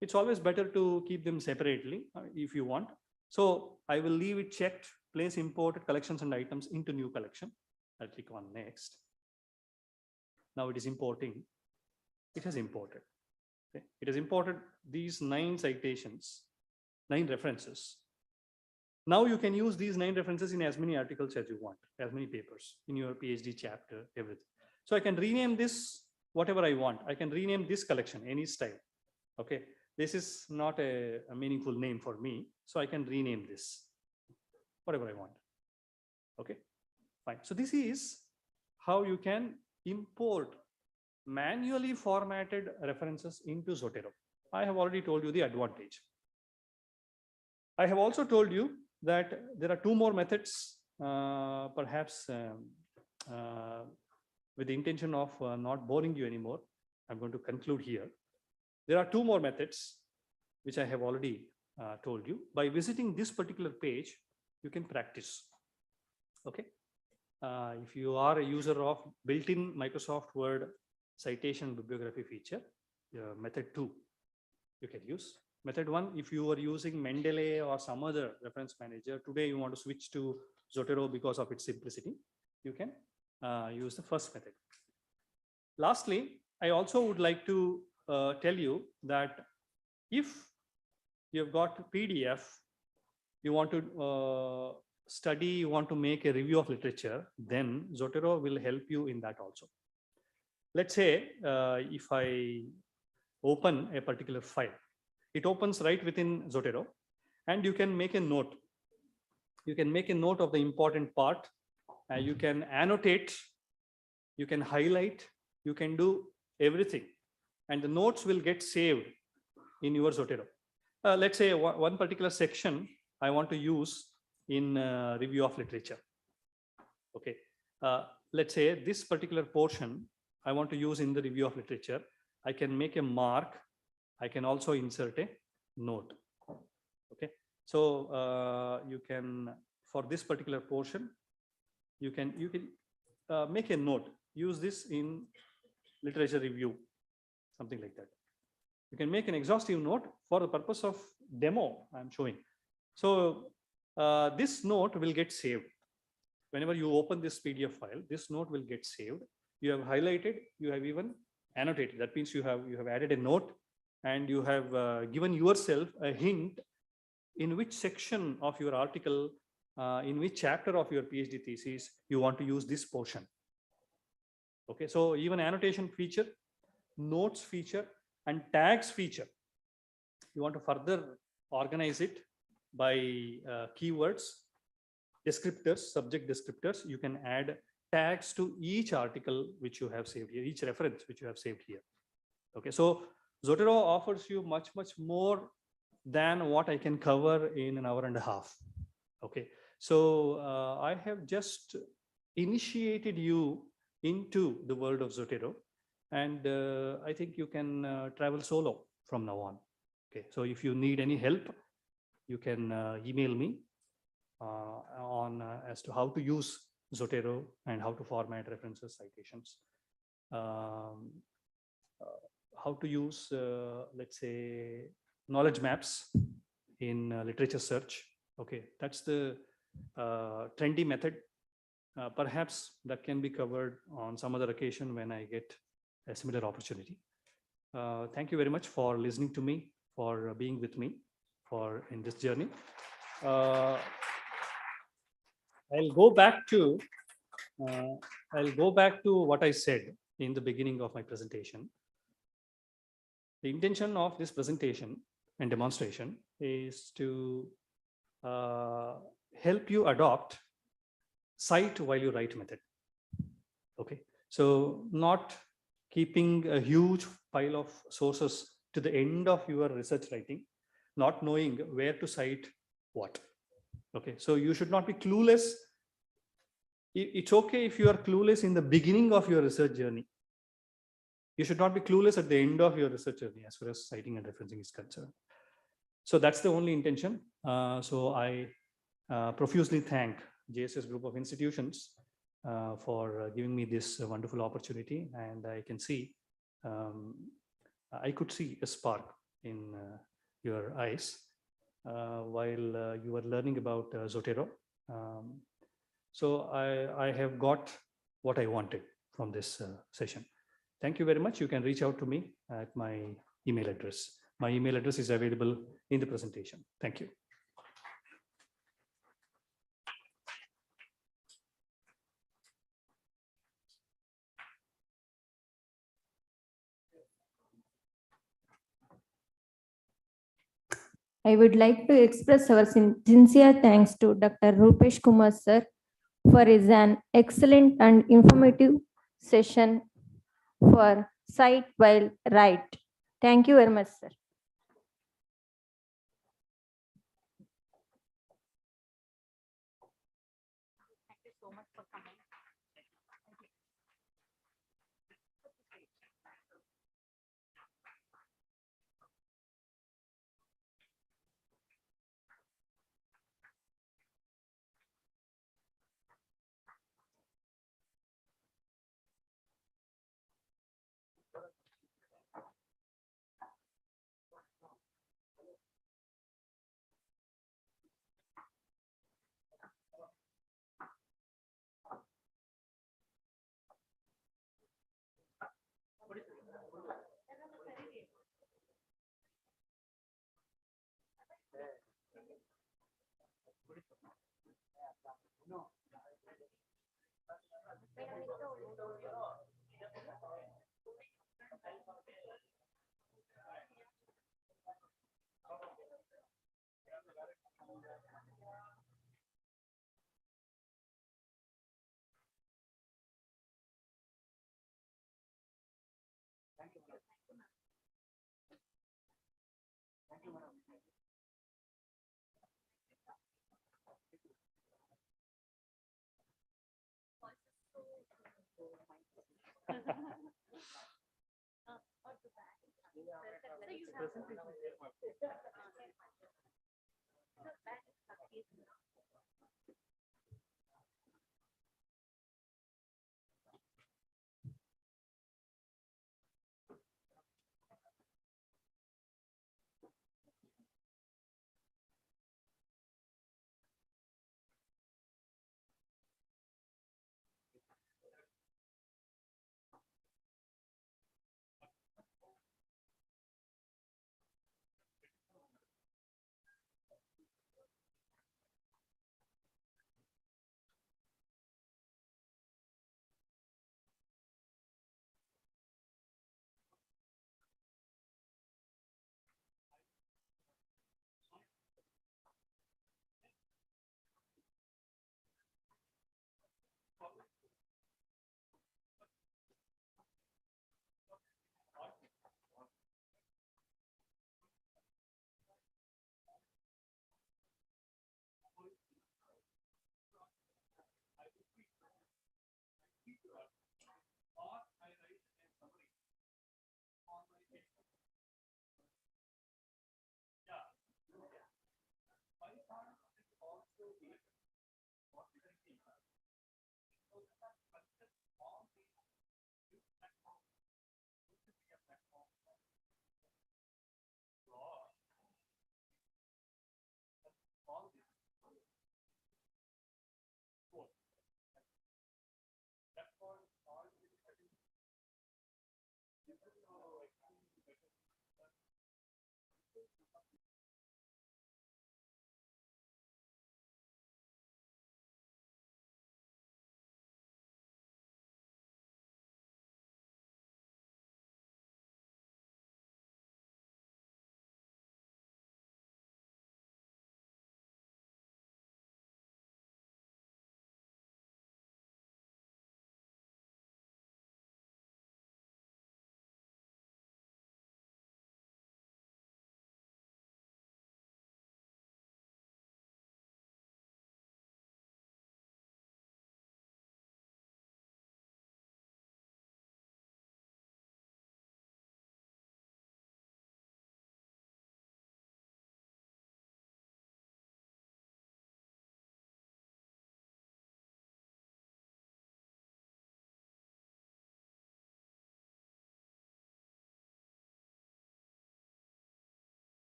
It's always better to keep them separately if you want. So I will leave it checked, place imported collections and items into new collection. I'll click on next. Now it is importing. It has imported. Okay. It has imported these 9 citations, 9 references. Now you can use these 9 references in as many articles as you want, as many papers in your PhD chapter, everything. So I can rename this whatever I want. I can rename this collection any style. Okay. This is not a meaningful name for me. So I can rename this whatever I want. Okay. Fine. So this is how you can import manually formatted references into Zotero. I have already told you the advantage. I have also told you that there are 2 more methods, perhaps with the intention of not boring you anymore. I'm going to conclude here. There are 2 more methods, which I have already told you. By visiting this particular page, you can practice. Okay. If you are a user of built-in Microsoft Word citation bibliography feature, method 2, you can use. Method 1, if you are using Mendeley or some other reference manager, today you want to switch to Zotero because of its simplicity, you can use the first method. Lastly, I also would like to tell you that if you've got PDF, you want to study, you want to make a review of literature, then Zotero will help you in that also. Let's say if I open a particular file, it opens right within Zotero, and you can make a note. You can make a note of the important part. You can annotate, you can highlight, you can do everything, and the notes will get saved in your Zotero. Let's say one particular section I want to use in review of literature. Okay. Let's say this particular portion I want to use in the review of literature. I can make a mark. I can also insert a note. Okay. So you can, for this particular portion, you can make a note. Use this in literature review, something like that. You can make an exhaustive note for the purpose of demo I'm showing. So this note will get saved. Whenever you open this PDF file, this note will get saved. You have highlighted, you have even annotated. That means you have added a note, and you have given yourself a hint in which section of your article, in which chapter of your PhD thesis you want to use this portion. Okay, so even annotation feature, notes feature, and tags feature, you want to further organize it by keywords, descriptors, subject descriptors. You can add tags to each article which you have saved here, each reference which you have saved here. Okay, so Zotero offers you much more than what I can cover in an hour and a half. Okay, so I have just initiated you into the world of Zotero, and I think you can travel solo from now on. Okay, so if you need any help, you can email me on as to how to use Zotero and how to format references, citations. how to use, let's say, knowledge maps in literature search. Okay, that's the trendy method. Perhaps that can be covered on some other occasion when I get a similar opportunity. Thank you very much for listening to me, for being with me in this journey. I'll go back to what I said in the beginning of my presentation. The intention of this presentation and demonstration is to help you adopt cite while you write method. Okay, so not keeping a huge pile of sources to the end of your research writing, not knowing where to cite what. Okay, so you should not be clueless. It's okay if you are clueless in the beginning of your research journey. You should not be clueless at the end of your research journey as far as citing and referencing is concerned. So that's the only intention. So I profusely thank JSS Group of Institutions for giving me this wonderful opportunity. And I can see, I could see a spark in your eyes while you were learning about Zotero. So I have got what I wanted from this session. Thank you very much. You can reach out to me at my email address. My email address is available in the presentation. Thank you. I would like to express our sincere thanks to Dr. Rupesh Kumar sir for his an excellent and informative session for Cite while Write. Thank you very much, sir. Thank you so much for coming.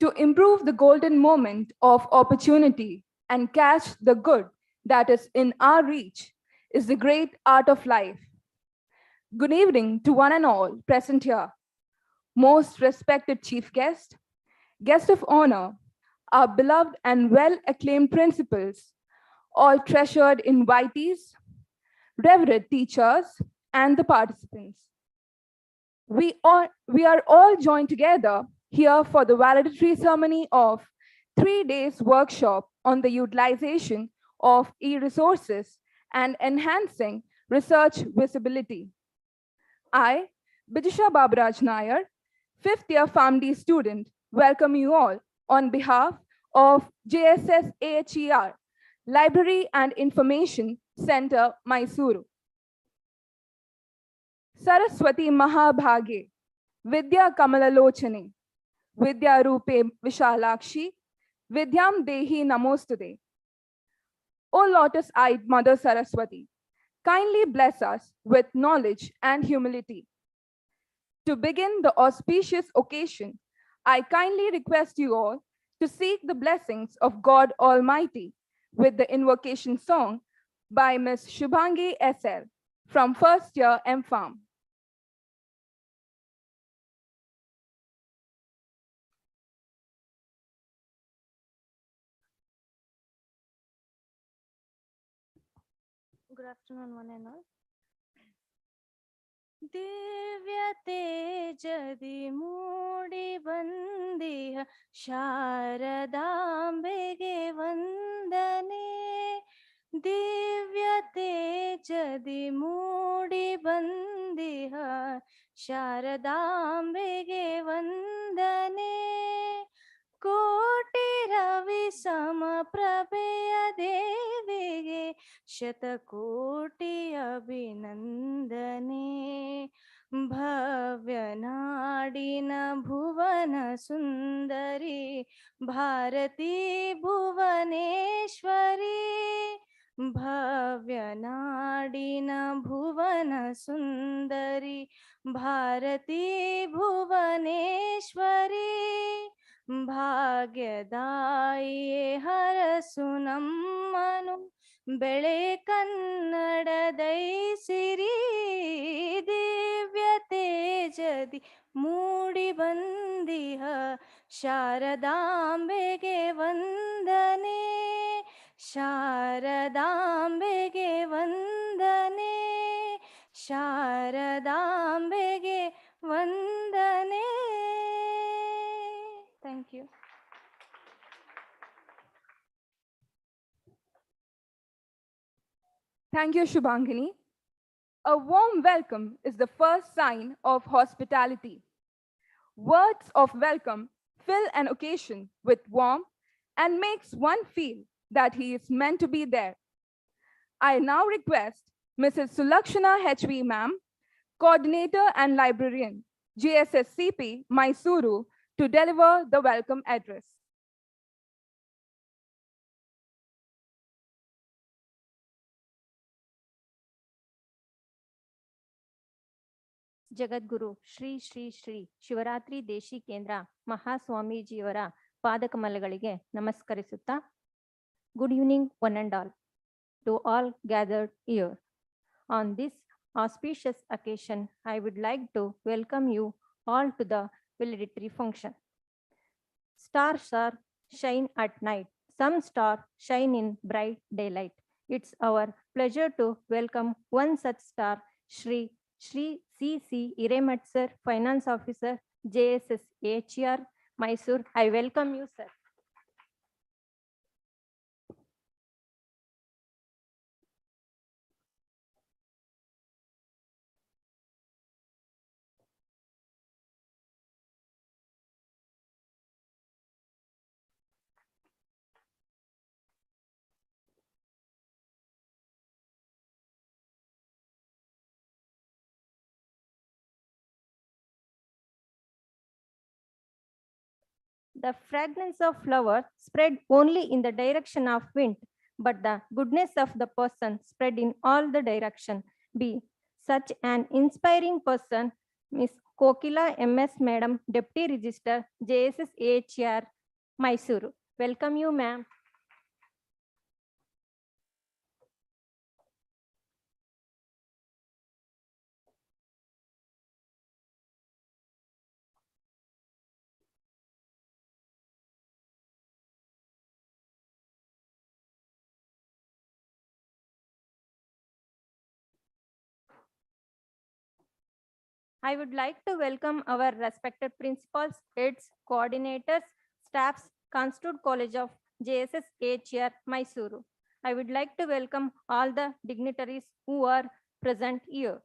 To improve the golden moment of opportunity and catch the good that is in our reach is the great art of life. Good evening to one and all present here. Most respected chief guest, guest of honor, our beloved and well-acclaimed principals, all treasured invitees, reverend teachers, and the participants. We are all joined together here for the valedictory ceremony of 3 days workshop on the utilization of e-resources and enhancing research visibility. I, Bijisha Babaraj Nair, 5th year PharmD student, welcome you all on behalf of JSS AHER, Library and Information Center, Mysuru. Saraswati Mahabhage, Vidya Kamalalochane, Vidya Rupe Vishalakshi, Vidyam Dehi Namostude. O lotus-eyed Mother Saraswati, kindly bless us with knowledge and humility. To begin the auspicious occasion, I kindly request you all to seek the blessings of God Almighty with the invocation song by Ms. Shubhangi SL from 1st year MPharm. Good afternoon, one and all. Divya tejadi moodi bandiha Sharadambege vandane. Divya tejadi moodi bandiha Sharadambege vandane. Koti ravi samaprabheya devige Shatakoti abhinandane. Bhavya nadina bhuvana sundari Bharati bhuvaneshwari. Bhavya nadina bhuvana sundari Bharati bhuvaneshwari. ಭಾಗ್ಯದಾಯಿಯೇ ಹರಸುನಮ್ಮನು ಬೆಳೆ ಕನ್ನಡದೈ ಸಿರಿ ದಿವ್ಯ ತೇಜದಿ ಮೂಡಿ ಬಂದಿಹ ಶಾರದಾಂಬೆಗೆ ವಂದನೆ. ಶಾರದಾಂಬೆಗೆ ವಂದನೆ. ಶಾರದಾಂಬೆಗೆ ವಂದನೆ. Thank you. Thank you, Shubhangini. A warm welcome is the first sign of hospitality. Words of welcome fill an occasion with warmth and makes one feel that he is meant to be there. I now request Mrs. Sulakshana HV Ma'am, Coordinator and Librarian, JSSCP, Mysuru, to deliver the welcome address. Jagadguru Shri Shri Shri Shivaratri Deshikendra ಮಹಾಸ್ವಾಮೀಜಿಯವರ ಪಾದಕಮಲಗಳಿಗೆ ನಮಸ್ಕರಿಸುತ್ತಾ good evening one and all to all gathered here. On this auspicious occasion, I would like to welcome you all to the valedictory function. Stars are shine at night. Some stars shine in bright daylight. It's our pleasure to welcome one such star, Shri C.C. Iremat sir, Finance Officer, JSS AHER, Mysore. I welcome you, sir. The fragrance of flower spread only in the direction of wind, but the goodness of the person spread in all the direction. Be such an inspiring person Miss Kokila MS Madam, Deputy Register, JSS AHR, Mysuru. Welcome you, ma'am. I would like to welcome our respected principals, heads, coordinators, staffs, Constitute College of JSS AHR, Mysuru. I would like to welcome all the dignitaries who are present here.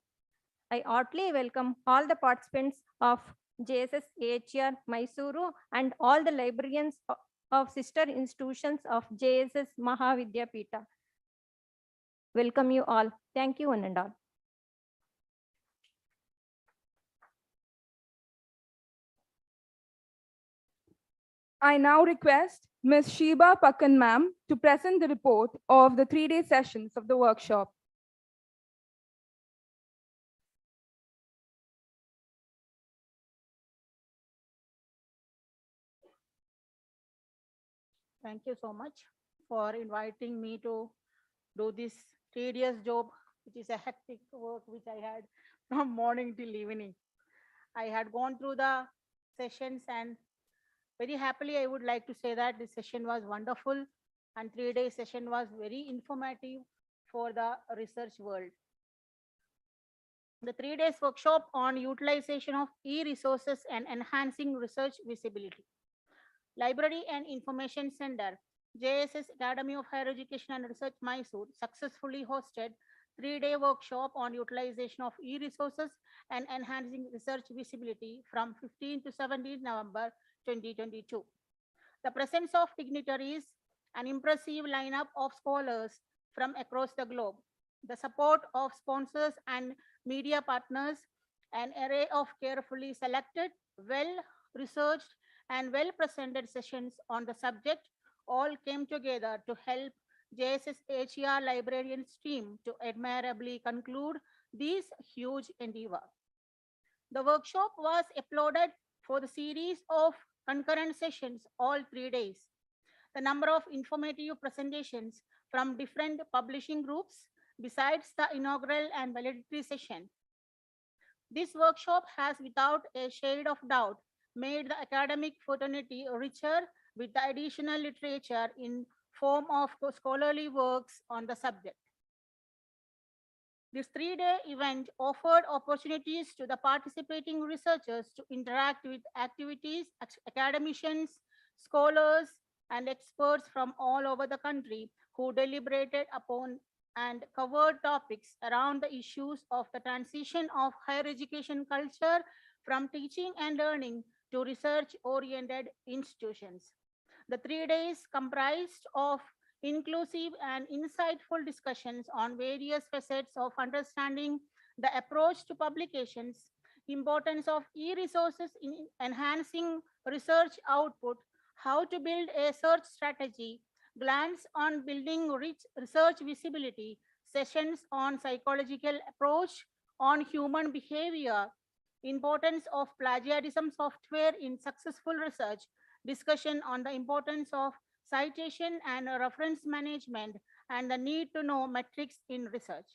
I heartily welcome all the participants of JSS AHR, Mysuru and all the librarians of sister institutions of JSS Mahavidyapita. Welcome you all. Thank you one and all. I now request Ms. Sheba Pakkan ma'am to present the report of the 3-day sessions of the workshop. Thank you so much for inviting me to do this tedious job, which is a hectic work which I had from morning till evening. I had gone through the sessions and very happily I would like to say that this session was wonderful and 3-day session was very informative for the research world. The 3 days workshop on utilization of e-resources and enhancing research visibility. Library and Information Center, JSS Academy of Higher Education and Research, Mysore, successfully hosted 3-day workshop on utilization of e-resources and enhancing research visibility from 15 to 17 November 2022. The presence of dignitaries, an impressive lineup of scholars from across the globe, the support of sponsors and media partners, an array of carefully selected, well-researched, and well-presented sessions on the subject all came together to help JSS HER librarians team to admirably conclude this huge endeavor. The workshop was uploaded for the series of concurrent sessions all 3 days. The number of informative presentations from different publishing groups besides the inaugural and validity session. This workshop has without a shade of doubt made the academic fraternity richer with the additional literature in form of scholarly works on the subject. This 3-day event offered opportunities to the participating researchers to interact with activities, academicians, scholars, and experts from all over the country who deliberated upon and covered topics around the issues of the transition of higher education culture from teaching and learning to research-oriented institutions. The 3 days comprised of inclusive and insightful discussions on various facets of understanding the approach to publications, importance of e-resources in enhancing research output, how to build a search strategy, glance on building rich research visibility, sessions on psychological approach, on human behavior, importance of plagiarism software in successful research, discussion on the importance of citation and reference management, and the need to know metrics in research.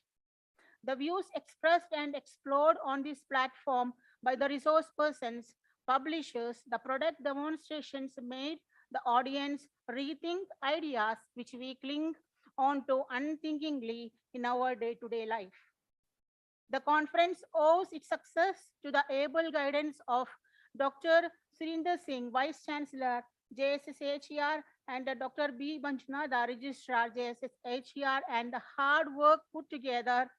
The views expressed and explored on this platform by the resource persons, publishers, the product demonstrations made the audience rethink ideas which we cling on to unthinkingly in our day-to-day life. The conference owes its success to the able guidance of Dr. Surinder Singh, Vice Chancellor, JSSHER, and Dr. B. Banchna, the Registrar, JSSHER, and the hard work put together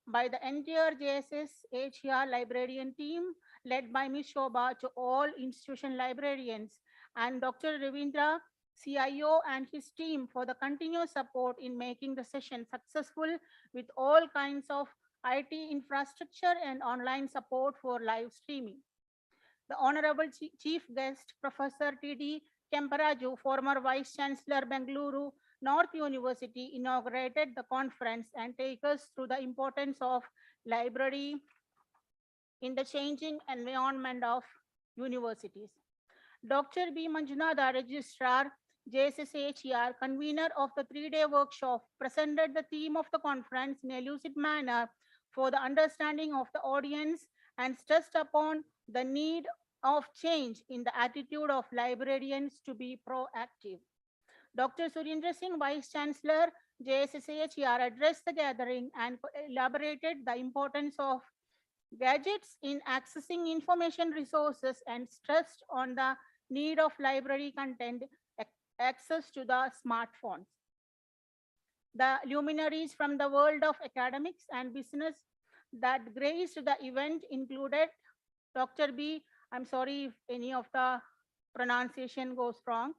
by the entire JSSHER librarian team, led by Ms. Shobha, to all institution librarians, and Dr. Ravindra, CIO, and his team for the continuous support in making the session successful with all kinds of IT infrastructure and online support for live streaming. The Honorable Chief Guest, Professor T.D. Kemparaju, former Vice Chancellor, Bengaluru North University, inaugurated the conference and take us through the importance of library in the changing environment of universities. Dr. B. Manjunatha, Registrar, JSSHER, convener of the 3-day workshop, presented the theme of the conference in a lucid manner for the understanding of the audience and stressed upon the need of change in the attitude of librarians to be proactive. Dr. Surendra Singh, Vice Chancellor, JSSHER, addressed the gathering and elaborated the importance of gadgets in accessing information resources and stressed on the need of library content access to the smartphones. The luminaries from the world of academics and business that graced the event included Dr. B. I'm sorry if any of the pronunciation goes wrong.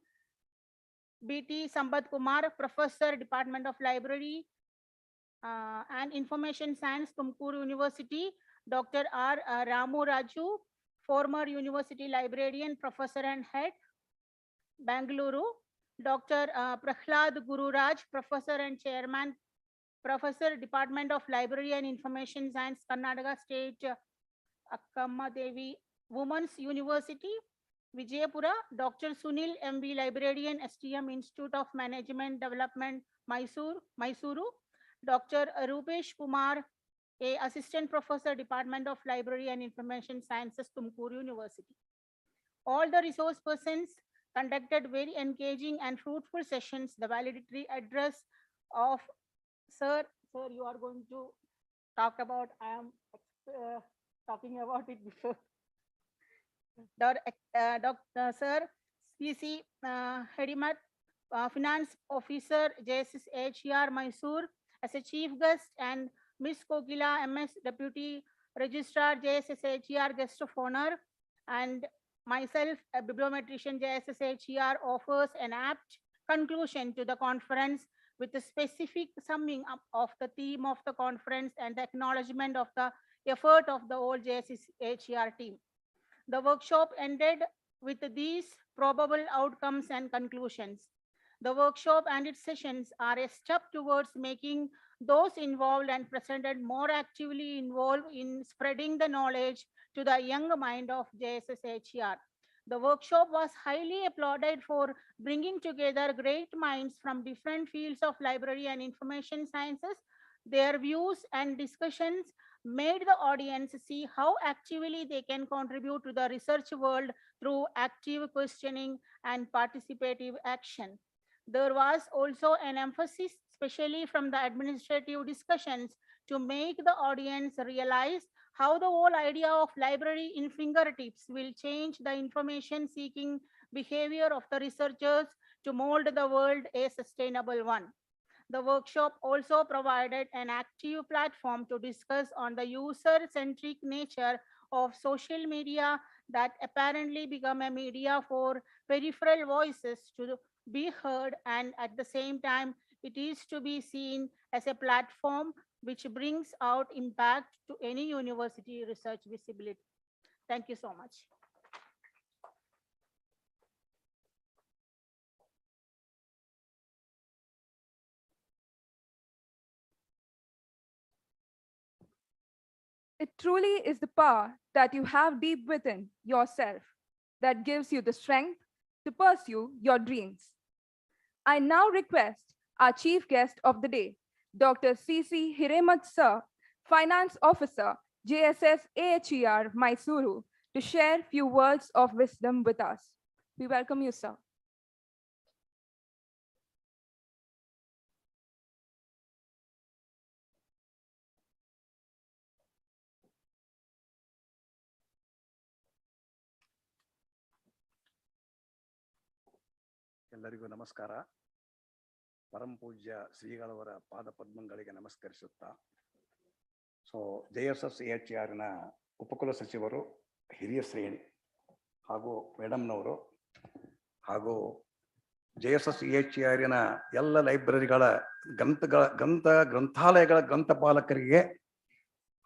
BT Sambat Kumar, Professor, Department of Library and Information Science, Tumkuru University. Dr. R. Ramu Raju, former University Librarian, Professor and Head, Bangalore. Dr. Prahlad Gururaj, Professor and Chairman, Professor, Department of Library and Information Science, Karnataka State, Akkamma Devi Women's University, Vijayapura. Dr. Sunil MV, Librarian, STM Institute of Management Development, Mysuru. Dr. Rupesh Kumar, a Assistant Professor, Department of Library and Information Sciences, Tumkuru University. All the resource persons conducted very engaging and fruitful sessions. The valedictory address of Sir, you are going to talk about, I am talking about it before. Dr. Sir C.C. Hedimat, Finance Officer, JSSHER, Mysore, as a chief guest, and Ms. Kokila, MS, Deputy Registrar, JSSHER, guest of honor, and myself, a bibliometrician, JSSHER, offers an apt conclusion to the conference with a specific summing up of the theme of the conference and the acknowledgement of the effort of the whole JSSHER team. The workshop ended with these probable outcomes and conclusions. The workshop and its sessions are a step towards making those involved and presented more actively involved in spreading the knowledge to the young mind of JSSHER. The workshop was highly applauded for bringing together great minds from different fields of library and information sciences. Their views and discussions made the audience see how actively they can contribute to the research world through active questioning and participative action. There was also an emphasis, especially from the administrative discussions, to make the audience realize how the whole idea of library in fingertips will change the information seeking behavior of the researchers to mold the world a sustainable one. The workshop also provided an active platform to discuss on the user-centric nature of social media that apparently become a media for peripheral voices to be heard, and at the same time, it is to be seen as a platform which brings out impact to any university research visibility. Thank you so much. It truly is the power that you have deep within yourself that gives you the strength to pursue your dreams. I now request our chief guest of the day, Dr. C.C. Hiremat Sir, Finance Officer, JSS AHER, Mysuru, to share few words of wisdom with us. We welcome you, sir. ಎಲ್ಲರಿಗೂ ನಮಸ್ಕಾರ. ಪರಮ ಪೂಜ್ಯ ಶ್ರೀಗಳವರ ಪಾದ ಪದ್ಮಗಳಿಗೆ ನಮಸ್ಕರಿಸುತ್ತಾ, JSSHERನ ಉಪಕುಲ ಸಚಿವರು, ಹಿರಿಯ ಶ್ರೇಣಿ ಹಾಗೂ ಮೇಡಮ್ನವರು ಹಾಗೂ JSSHERನ ಎಲ್ಲ ಲೈಬ್ರರಿಗಳ ಗ್ರಂಥಾಲಯಗಳ ಗ್ರಂಥಪಾಲಕರಿಗೆ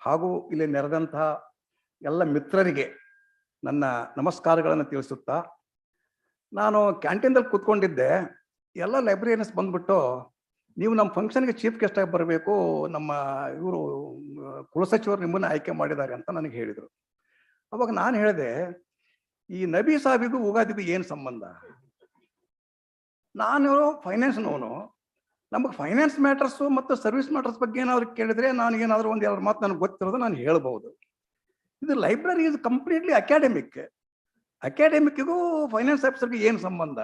ಹಾಗೂ ಇಲ್ಲಿ ನೆರೆದಂತಹ ಎಲ್ಲ ಮಿತ್ರರಿಗೆ ನನ್ನ ನಮಸ್ಕಾರಗಳನ್ನು ತಿಳಿಸುತ್ತಾ, ನಾನು ಕ್ಯಾಂಟೀನ್ದಲ್ಲಿ ಕೂತ್ಕೊಂಡಿದ್ದೆ, ಎಲ್ಲ ಲೈಬ್ರರಿಯನ್ಸ್ ಬಂದ್ಬಿಟ್ಟು ನೀವು ನಮ್ಮ ಫಂಕ್ಷನ್ಗೆ ಚೀಫ್ ಗೆಸ್ಟ್ ಆಗಿ ಬರಬೇಕು, ನಮ್ಮ ಇವರು ಕುಲಸಚಿವರು ನಿಮ್ಮನ್ನು ಆಯ್ಕೆ ಮಾಡಿದ್ದಾರೆ ಅಂತ ನನಗೆ ಹೇಳಿದರು. ಅವಾಗ ನಾನು ಹೇಳಿದೆ, ಈ ನಬಿ ಸಾಹಿಬಿಗೂ ಉಗಾದಿಗೂ ಏನು ಸಂಬಂಧ? ನಾನು ಫೈನಾನ್ಸ್ನವನು, ನಮಗೆ ಫೈನಾನ್ಸ್ ಮ್ಯಾಟರ್ಸು ಮತ್ತು ಸರ್ವಿಸ್ ಮ್ಯಾಟರ್ಸ್ ಬಗ್ಗೆ ಏನಾದ್ರು ಕೇಳಿದ್ರೆ ನಾನು ಏನಾದರೂ ಒಂದು ಎರಡು ಮಾತು ನನಗೆ ಗೊತ್ತಿರೋದು ನಾನು ಹೇಳ್ಬೋದು. ಇದು ಲೈಬ್ರರಿ ಇಸ್ ಕಂಪ್ಲೀಟ್ಲಿ ಅಕಾಡೆಮಿಕ್. ಅಕಾಡೆಮಿಕ್ಕಿಗೂ ಫೈನಾನ್ಸ್ ಆಫೀಸರ್ಗೆ ಏನು ಸಂಬಂಧ?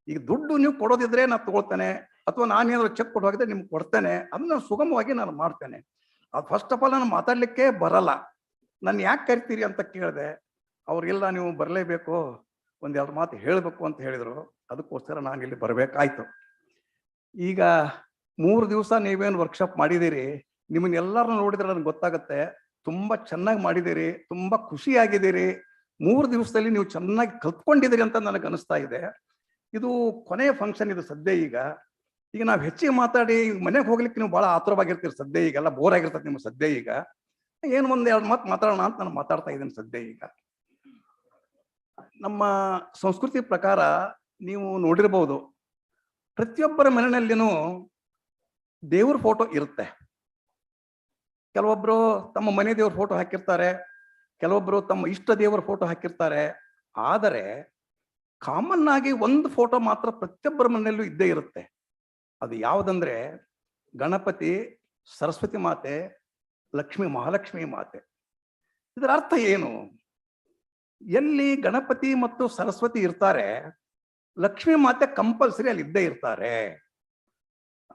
ಈಗ ದುಡ್ಡು ನೀವು ಕೊಡೋದಿದ್ರೆ ನಾನು ತಗೊಳ್ತೇನೆ, ಅಥವಾ ನಾನೇನಾದ್ರು ಚೆಕ್ ಕೊಟ್ಟು ಹೋಗಿದ್ರೆ ನಿಮ್ಗೆ ಕೊಡ್ತೇನೆ, ಅದನ್ನ ಸುಗಮವಾಗಿ ನಾನು ಮಾಡ್ತೇನೆ. ಅದು ಫಸ್ಟ್ ಆಫ್ ಆಲ್ ನಾನು ಮಾತಾಡ್ಲಿಕ್ಕೆ ಬರಲ್ಲ. ನಾನು ಯಾಕೆ ಕರಿತೀರಿ ಅಂತ ಕೇಳಿದೆ. ಅವ್ರಿಗೆಲ್ಲ ನೀವು ಬರಲೇಬೇಕು, ಒಂದೆರಡು ಮಾತು ಹೇಳಬೇಕು ಅಂತ ಹೇಳಿದರು. ಅದಕ್ಕೋಸ್ಕರ ನಾನು ಇಲ್ಲಿ ಬರಬೇಕಾಯ್ತು. ಈಗ 3 ದಿವಸ ನೀವೇನು ವರ್ಕ್ಶಾಪ್ ಮಾಡಿದ್ದೀರಿ, ನಿಮ್ಮನ್ನೆಲ್ಲರನ್ನು ನೋಡಿದ್ರೆ ನನಗೆ ಗೊತ್ತಾಗುತ್ತೆ, ತುಂಬ ಚೆನ್ನಾಗಿ ಮಾಡಿದ್ದೀರಿ, ತುಂಬ ಖುಷಿಯಾಗಿದ್ದೀರಿ. 3 ದಿವಸದಲ್ಲಿ ನೀವು ಚೆನ್ನಾಗಿ ಕಲ್ತ್ಕೊಂಡಿದ್ದೀರಿ ಅಂತ ನನಗೆ ಅನಿಸ್ತಾ ಇದೆ. ಇದು ಕೊನೆಯ ಫಂಕ್ಷನ್ ಇದು ಸದ್ಯ. ಈಗ ನಾವು ಹೆಚ್ಚಿಗೆ ಮಾತಾಡಿ ಮನೆಗೆ ಹೋಗ್ಲಿಕ್ಕೆ ನೀವು ಭಾಳ ಆತುರವಾಗಿರ್ತೀರಿ ಸದ್ಯ. ಈಗೆಲ್ಲ ಬೋರ್ ಆಗಿರ್ತದೆ ನಿಮ್ಗೆ ಸದ್ಯ. ಈಗ ಏನು ಒಂದೆರಡು ಮಾತು ಮಾತಾಡೋಣ ಅಂತ ನಾನು ಮಾತಾಡ್ತಾ ಇದ್ದೀನಿ ಸದ್ಯ. ಈಗ ನಮ್ಮ ಸಂಸ್ಕೃತಿ ಪ್ರಕಾರ ನೀವು ನೋಡಿರ್ಬೋದು, ಪ್ರತಿಯೊಬ್ಬರ ಮನೆಯಲ್ಲಿನೂ ದೇವ್ರ ಫೋಟೋ ಇರುತ್ತೆ. ಕೆಲವೊಬ್ರು ತಮ್ಮ ಮನೆ ದೇವ್ರ ಫೋಟೋ ಹಾಕಿರ್ತಾರೆ, ಕೆಲವೊಬ್ರು ತಮ್ಮ ಇಷ್ಟ ದೇವರ ಫೋಟೋ ಹಾಕಿರ್ತಾರೆ. ಆದರೆ ಕಾಮನ್ ಆಗಿ ಒಂದು ಫೋಟೋ ಮಾತ್ರ ಪ್ರತಿಯೊಬ್ಬರ ಮನೆಯಲ್ಲೂ ಇದ್ದೇ ಇರುತ್ತೆ. ಅದು ಯಾವುದಂದ್ರೆ ಗಣಪತಿ, ಸರಸ್ವತಿ ಮಾತೆ, ಲಕ್ಷ್ಮಿ, ಮಹಾಲಕ್ಷ್ಮಿ ಮಾತೆ. ಇದರ ಅರ್ಥ ಏನು? ಎಲ್ಲಿ ಗಣಪತಿ ಮತ್ತು ಸರಸ್ವತಿ ಇರ್ತಾರೆ, ಲಕ್ಷ್ಮೀ ಮಾತೆ ಕಂಪಲ್ಸರಿ ಅಲ್ಲಿ ಇದ್ದೇ ಇರ್ತಾರೆ.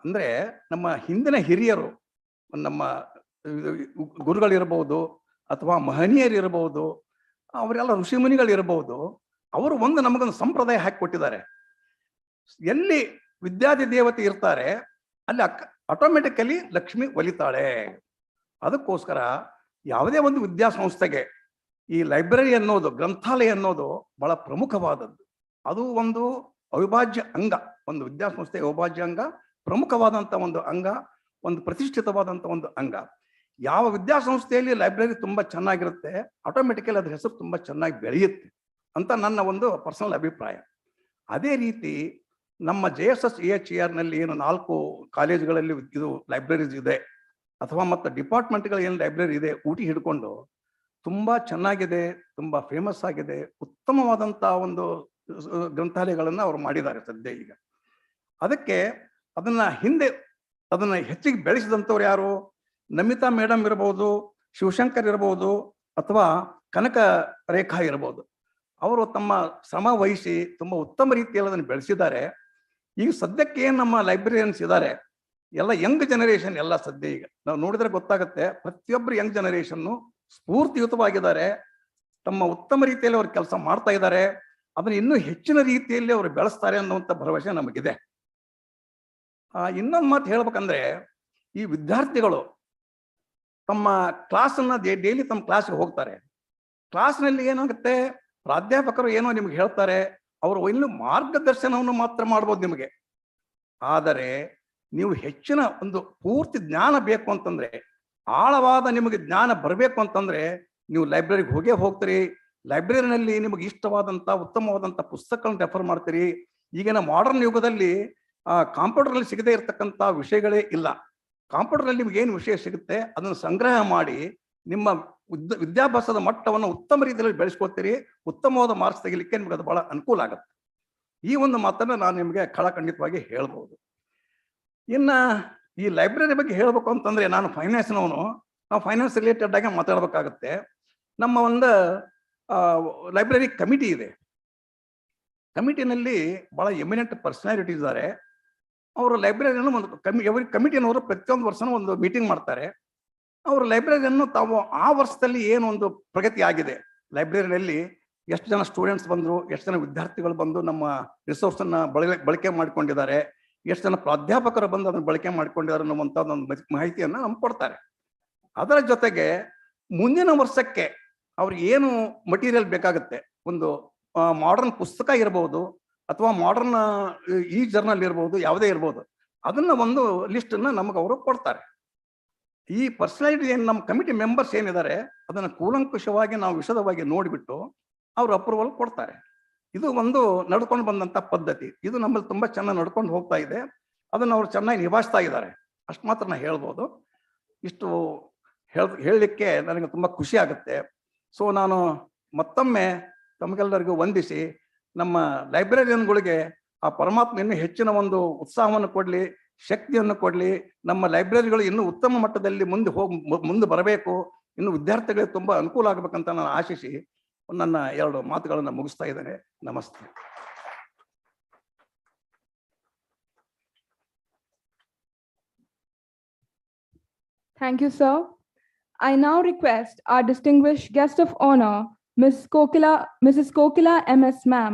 ಅಂದ್ರೆ ನಮ್ಮ ಹಿಂದಿನ ಹಿರಿಯರು, ನಮ್ಮ ಗುರುಗಳಿರ್ಬೋದು ಅಥವಾ ಮಹನೀಯರಿರ್ಬೋದು, ಅವರೆಲ್ಲ ಋಷಿಮುನಿಗಳಿರ್ಬೋದು, ಅವರು ಒಂದು ನಮಗೊಂದು ಸಂಪ್ರದಾಯ ಹಾಕಿಕೊಟ್ಟಿದ್ದಾರೆ. ಎಲ್ಲಿ ವಿದ್ಯಾದಿ ದೇವತೆ ಇರ್ತಾರೆ ಅಲ್ಲಿ ಆಟೋಮೆಟಿಕಲಿ ಲಕ್ಷ್ಮಿ ಒಲಿತಾಳೆ. ಅದಕ್ಕೋಸ್ಕರ ಯಾವುದೇ ಒಂದು ವಿದ್ಯಾಸಂಸ್ಥೆಗೆ ಈ ಲೈಬ್ರರಿ ಅನ್ನೋದು, ಗ್ರಂಥಾಲಯ ಅನ್ನೋದು ಬಹಳ ಪ್ರಮುಖವಾದದ್ದು. ಅದು ಒಂದು ಅವಿಭಾಜ್ಯ ಅಂಗ, ಒಂದು ವಿದ್ಯಾಸಂಸ್ಥೆಯ ಅವಿಭಾಜ್ಯ ಅಂಗ, ಪ್ರಮುಖವಾದಂಥ ಒಂದು ಅಂಗ, ಒಂದು ಪ್ರತಿಷ್ಠಿತವಾದಂಥ ಒಂದು ಅಂಗ. ಯಾವ ವಿದ್ಯಾಸಂಸ್ಥೆಯಲ್ಲಿ ಲೈಬ್ರರಿ ತುಂಬ ಚೆನ್ನಾಗಿರುತ್ತೆ, ಆಟೋಮೆಟಿಕಲಿ ಅದ್ರ ಹೆಸರು ತುಂಬ ಚೆನ್ನಾಗಿ ಬೆಳೆಯುತ್ತೆ ಅಂತ ನನ್ನ ಒಂದು ಪರ್ಸನಲ್ ಅಭಿಪ್ರಾಯ. ಅದೇ ರೀತಿ ನಮ್ಮ JSS-AHER-ನಲ್ಲಿ ಏನು 4 ಕಾಲೇಜುಗಳಲ್ಲಿ ಇದು ಲೈಬ್ರರೀಸ್ ಇದೆ, ಅಥವಾ ಮತ್ತು ಡಿಪಾರ್ಟ್ಮೆಂಟ್ಗಳು ಏನು ಲೈಬ್ರರಿ ಇದೆ, ಊಟಿ ಹಿಡ್ಕೊಂಡು ತುಂಬ ಚೆನ್ನಾಗಿದೆ, ತುಂಬ ಫೇಮಸ್ ಆಗಿದೆ, ಉತ್ತಮವಾದಂಥ ಒಂದು ಗ್ರಂಥಾಲಯಗಳನ್ನು ಅವರು ಮಾಡಿದ್ದಾರೆ ಸದ್ಯ. ಈಗ ಅದಕ್ಕೆ ಅದನ್ನ ಹೆಚ್ಚಿಗೆ ಬೆಳೆಸಿದಂಥವ್ರು ಯಾರು? ನಮಿತಾ ಮೇಡಮ್ ಇರ್ಬೋದು, ಶಿವಶಂಕರ್ ಇರ್ಬೋದು, ಅಥವಾ ಕನಕ ರೇಖಾ ಇರ್ಬೋದು. ಅವರು ತಮ್ಮ ಶ್ರಮ ವಹಿಸಿ ತುಂಬ ಉತ್ತಮ ರೀತಿಯಲ್ಲಿ ಅದನ್ನು ಬೆಳೆಸಿದ್ದಾರೆ. ಈಗ ಸದ್ಯಕ್ಕೆ ಏನು ನಮ್ಮ ಲೈಬ್ರರಿಯನ್ಸ್ ಇದ್ದಾರೆ ಎಲ್ಲ ಯಂಗ್ ಜನರೇಷನ್, ಎಲ್ಲ ಸದ್ಯ ಈಗ ನಾವು ನೋಡಿದ್ರೆ ಗೊತ್ತಾಗುತ್ತೆ, ಪ್ರತಿಯೊಬ್ಬರು ಯಂಗ್ ಜನರೇಷನ್ನು ಸ್ಫೂರ್ತಿಯುತವಾಗಿದ್ದಾರೆ. ತಮ್ಮ ಉತ್ತಮ ರೀತಿಯಲ್ಲಿ ಅವರು ಕೆಲಸ ಮಾಡ್ತಾ ಇದ್ದಾರೆ. ಅದನ್ನು ಇನ್ನೂ ಹೆಚ್ಚಿನ ರೀತಿಯಲ್ಲಿ ಅವರು ಬೆಳೆಸ್ತಾರೆ ಅನ್ನುವಂಥ ಭರವಸೆ ನಮಗಿದೆ. ಇನ್ನೊಂದು ಮಾತು ಹೇಳ್ಬೇಕಂದ್ರೆ, ಈ ವಿದ್ಯಾರ್ಥಿಗಳು ತಮ್ಮ ಕ್ಲಾಸನ್ನು ಡೈಲಿ ತಮ್ಮ ಕ್ಲಾಸ್ಗೆ ಹೋಗ್ತಾರೆ. ಕ್ಲಾಸ್ನಲ್ಲಿ ಏನಾಗುತ್ತೆ, ಪ್ರಾಧ್ಯಾಪಕರು ಏನೋ ನಿಮ್ಗೆ ಹೇಳ್ತಾರೆ, ಅವರು ಇನ್ನು ಮಾರ್ಗದರ್ಶನವನ್ನು ಮಾತ್ರ ಮಾಡ್ಬೋದು ನಿಮಗೆ. ಆದರೆ ನೀವು ಹೆಚ್ಚಿನ ಒಂದು ಪೂರ್ತಿ ಜ್ಞಾನ ಬೇಕು ಅಂತಂದ್ರೆ, ಆಳವಾದ ನಿಮಗೆ ಜ್ಞಾನ ಬರಬೇಕು ಅಂತಂದ್ರೆ ನೀವು ಲೈಬ್ರರಿಗೆ ಹೋಗ್ತೀರಿ. ಲೈಬ್ರರಿನಲ್ಲಿ ನಿಮಗೆ ಇಷ್ಟವಾದಂಥ ಉತ್ತಮವಾದಂಥ ಪುಸ್ತಕಗಳನ್ನ ರೆಫರ್ ಮಾಡ್ತೀರಿ. ಈಗಿನ ಮಾಡರ್ನ್ ಯುಗದಲ್ಲಿ ಕಂಪ್ಯೂಟರ್ನಲ್ಲಿ ಸಿಗದೇ ಇರತಕ್ಕಂಥ ವಿಷಯಗಳೇ ಇಲ್ಲ. ಕಂಪ್ಯೂಟರ್ನಲ್ಲಿ ನಿಮ್ಗೆ ಏನು ವಿಷಯ ಸಿಗುತ್ತೆ ಅದನ್ನು ಸಂಗ್ರಹ ಮಾಡಿ ನಿಮ್ಮ ವಿದ್ಯಾಭ್ಯಾಸದ ಮಟ್ಟವನ್ನು ಉತ್ತಮ ರೀತಿಯಲ್ಲಿ ಬೆಳೆಸ್ಕೊಳ್ತೀರಿ. ಉತ್ತಮವಾದ ಮಾರ್ಕ್ಸ್ ತೆಗಿಲಿಕ್ಕೆ ನಿಮ್ಗೆ ಅದು ಬಹಳ ಅನುಕೂಲ ಆಗುತ್ತೆ. ಈ ಒಂದು ಮಾತನ್ನು ನಾನು ನಿಮಗೆ ಖಡಾಖಂಡಿತವಾಗಿ ಹೇಳ್ಬೋದು. ಇನ್ನು ಈ ಲೈಬ್ರರಿ ಬಗ್ಗೆ ಹೇಳ್ಬೇಕು ಅಂತಂದ್ರೆ, ನಾನು ಫೈನಾನ್ಸ್ನವನು, ನಾವು ಫೈನಾನ್ಸ್ ರಿಲೇಟೆಡ್ ಆಗಿ ಮಾತಾಡ್ಬೇಕಾಗತ್ತೆ. ನಮ್ಮ ಒಂದು ಲೈಬ್ರರಿ ಕಮಿಟಿ ಇದೆ. ಕಮಿಟಿನಲ್ಲಿ ಬಹಳ ಎಮಿನೆಂಟ್ ಪರ್ಸನಾಲಿಟೀಸ್ ಇದ್ದಾರೆ. ಅವರು ಲೈಬ್ರರಿಯನ್ನು ಒಂದು ಕಮಿಟಿಯವರು ಪ್ರತಿಯೊಂದು ವರ್ಷನೂ ಒಂದು ಮೀಟಿಂಗ್ ಮಾಡ್ತಾರೆ. ಅವರು ಲೈಬ್ರರಿಯನ್ನು ತಾವು ಆ ವರ್ಷದಲ್ಲಿ ಏನು ಒಂದು ಪ್ರಗತಿ ಆಗಿದೆ, ಲೈಬ್ರರಿಯಲ್ಲಿ ಎಷ್ಟು ಜನ ಸ್ಟೂಡೆಂಟ್ಸ್ ಬಂದರು, ಎಷ್ಟು ಜನ ವಿದ್ಯಾರ್ಥಿಗಳು ಬಂದು ನಮ್ಮ ರಿಸೋರ್ಸನ್ನು ಬಳಕೆ ಮಾಡ್ಕೊಂಡಿದ್ದಾರೆ, ಎಷ್ಟು ಜನ ಪ್ರಾಧ್ಯಾಪಕರು ಬಂದು ಅದನ್ನು ಬಳಕೆ ಮಾಡ್ಕೊಂಡಿದ್ದಾರೆ ಅನ್ನುವಂಥ ಒಂದು ಮಾಹಿತಿಯನ್ನು ನಮ್ಗೆ ಕೊಡ್ತಾರೆ. ಅದರ ಜೊತೆಗೆ ಮುಂದಿನ ವರ್ಷಕ್ಕೆ ಅವ್ರಿಗೆ ಏನು ಮಟೀರಿಯಲ್ ಬೇಕಾಗುತ್ತೆ, ಒಂದು ಮಾಡರ್ನ್ ಪುಸ್ತಕ ಇರ್ಬೋದು ಅಥವಾ ಮಾಡರ್ನ್ ಈ ಜರ್ನಲ್ ಇರ್ಬೋದು, ಯಾವುದೇ ಇರ್ಬೋದು, ಅದನ್ನ ಒಂದು ಲಿಸ್ಟನ್ನು ನಮಗೆ ಅವರು ಕೊಡ್ತಾರೆ. ಈ ಪರ್ಸನಾಲಿಟಿ ಏನು ನಮ್ಮ ಕಮಿಟಿ ಮೆಂಬರ್ಸ್ ಏನಿದ್ದಾರೆ ಅದನ್ನು ಕೂಲಂಕುಷವಾಗಿ ನಾವು ವಿಶದವಾಗಿ ನೋಡಿಬಿಟ್ಟು ಅವರು ಅಪ್ರೂವಲ್ ಕೊಡ್ತಾರೆ. ಇದು ಒಂದು ನಡ್ಕೊಂಡು ಬಂದಂಥ ಪದ್ಧತಿ. ಇದು ನಮ್ಮಲ್ಲಿ ತುಂಬ ಚೆನ್ನಾಗಿ ನಡ್ಕೊಂಡು ಹೋಗ್ತಾ ಇದೆ. ಅದನ್ನು ಅವರು ಚೆನ್ನಾಗಿ ನಿಭಾಯಿಸ್ತಾ ಇದ್ದಾರೆ. ಅಷ್ಟು ಮಾತ್ರ ನಾನು ಹೇಳ್ಬೋದು. ಇಷ್ಟು ಹೇಳಲಿಕ್ಕೆ ನನಗೆ ತುಂಬ ಖುಷಿ ಆಗುತ್ತೆ. ಸೊ ನಾನು ಮತ್ತೊಮ್ಮೆ ತಮಗೆಲ್ಲರಿಗೂ ವಂದಿಸಿ ನಮ್ಮ ಲೈಬ್ರರಿಯನ್ಗಳಿಗೆ ಆ ಪರಮಾತ್ಮ ಇನ್ನೂ ಹೆಚ್ಚಿನ ಒಂದು ಉತ್ಸಾಹವನ್ನು ಕೊಡಲಿ, ಶಕ್ತಿಯನ್ನು ಕೊಡಲಿ. ನಮ್ಮ ಲೈಬ್ರರಿಗಳು ಇನ್ನೂ ಉತ್ತಮ ಮಟ್ಟದಲ್ಲಿ ಮುಂದೆ ಬರಬೇಕು, ಇನ್ನು ವಿದ್ಯಾರ್ಥಿಗಳಿಗೆ ತುಂಬ ಅನುಕೂಲ ಆಗಬೇಕಂತ ನಾನು ಆಶಿಸಿ ನನ್ನ 2 ಮಾತುಗಳನ್ನು ಮುಗಿಸ್ತಾ ಇದ್ದೇನೆ. ನಮಸ್ತೆ. Thank you, sir. I now request our distinguished guest of honor, Mrs. Kokila MS Ma'am,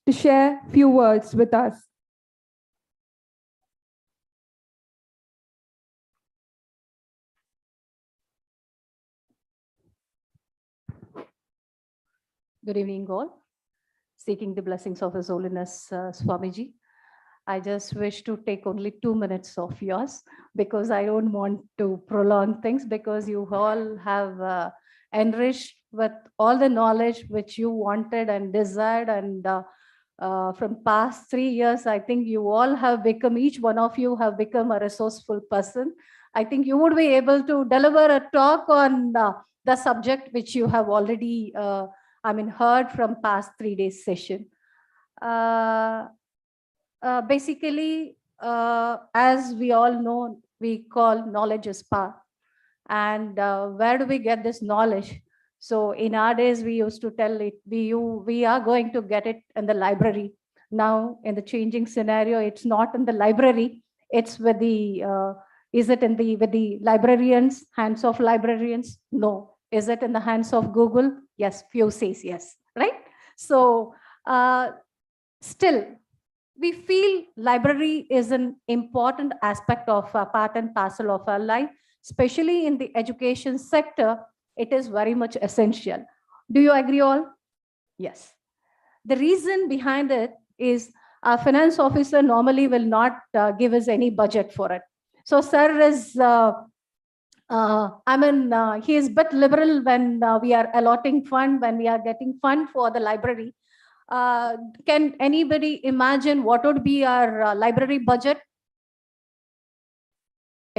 to share few words with us. Good evening, all. Seeking the blessings of His Holiness Swamiji. I just wish to take only 2 minutes of yours because I don't want to prolong things, because you all have enriched with all the knowledge which you wanted and desired, and from past 3 years, I think you all have become, each one of you have become a resourceful person. I think you would be able to deliver a talk on the subject which you have already heard from past 3 days session. Basically, as we all know, we call knowledge is power. And where do we get this knowledge? So in our days, we used to tell it, we are going to get it in the library. Now, in the changing scenario, it's not in the library. It's with the, is it with the librarians, hands of librarians? No. Is it in the hands of Google? Yes, few says yes, right? So still, we feel library is an important aspect of part and parcel of our life, especially in the education sector. It is very much essential. Do you agree all? Yes. The reason behind it is our finance officer normally will not give us any budget for it. So sir is, he is a bit liberal when we are allotting fund, when we are getting fund for the library. Can anybody imagine what would be our library budget?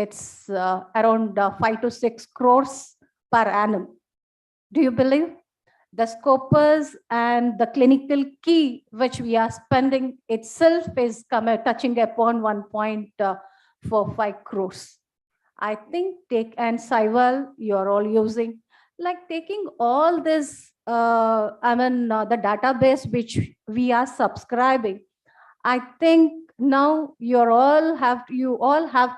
It's around 5 to 6 crores per annum. Do you believe? The scopus and the clinical key which we are spending itself is touching upon 1.45 crores. I think and Saival, you're all using, like taking all this, the database which we are subscribing. I think now you all have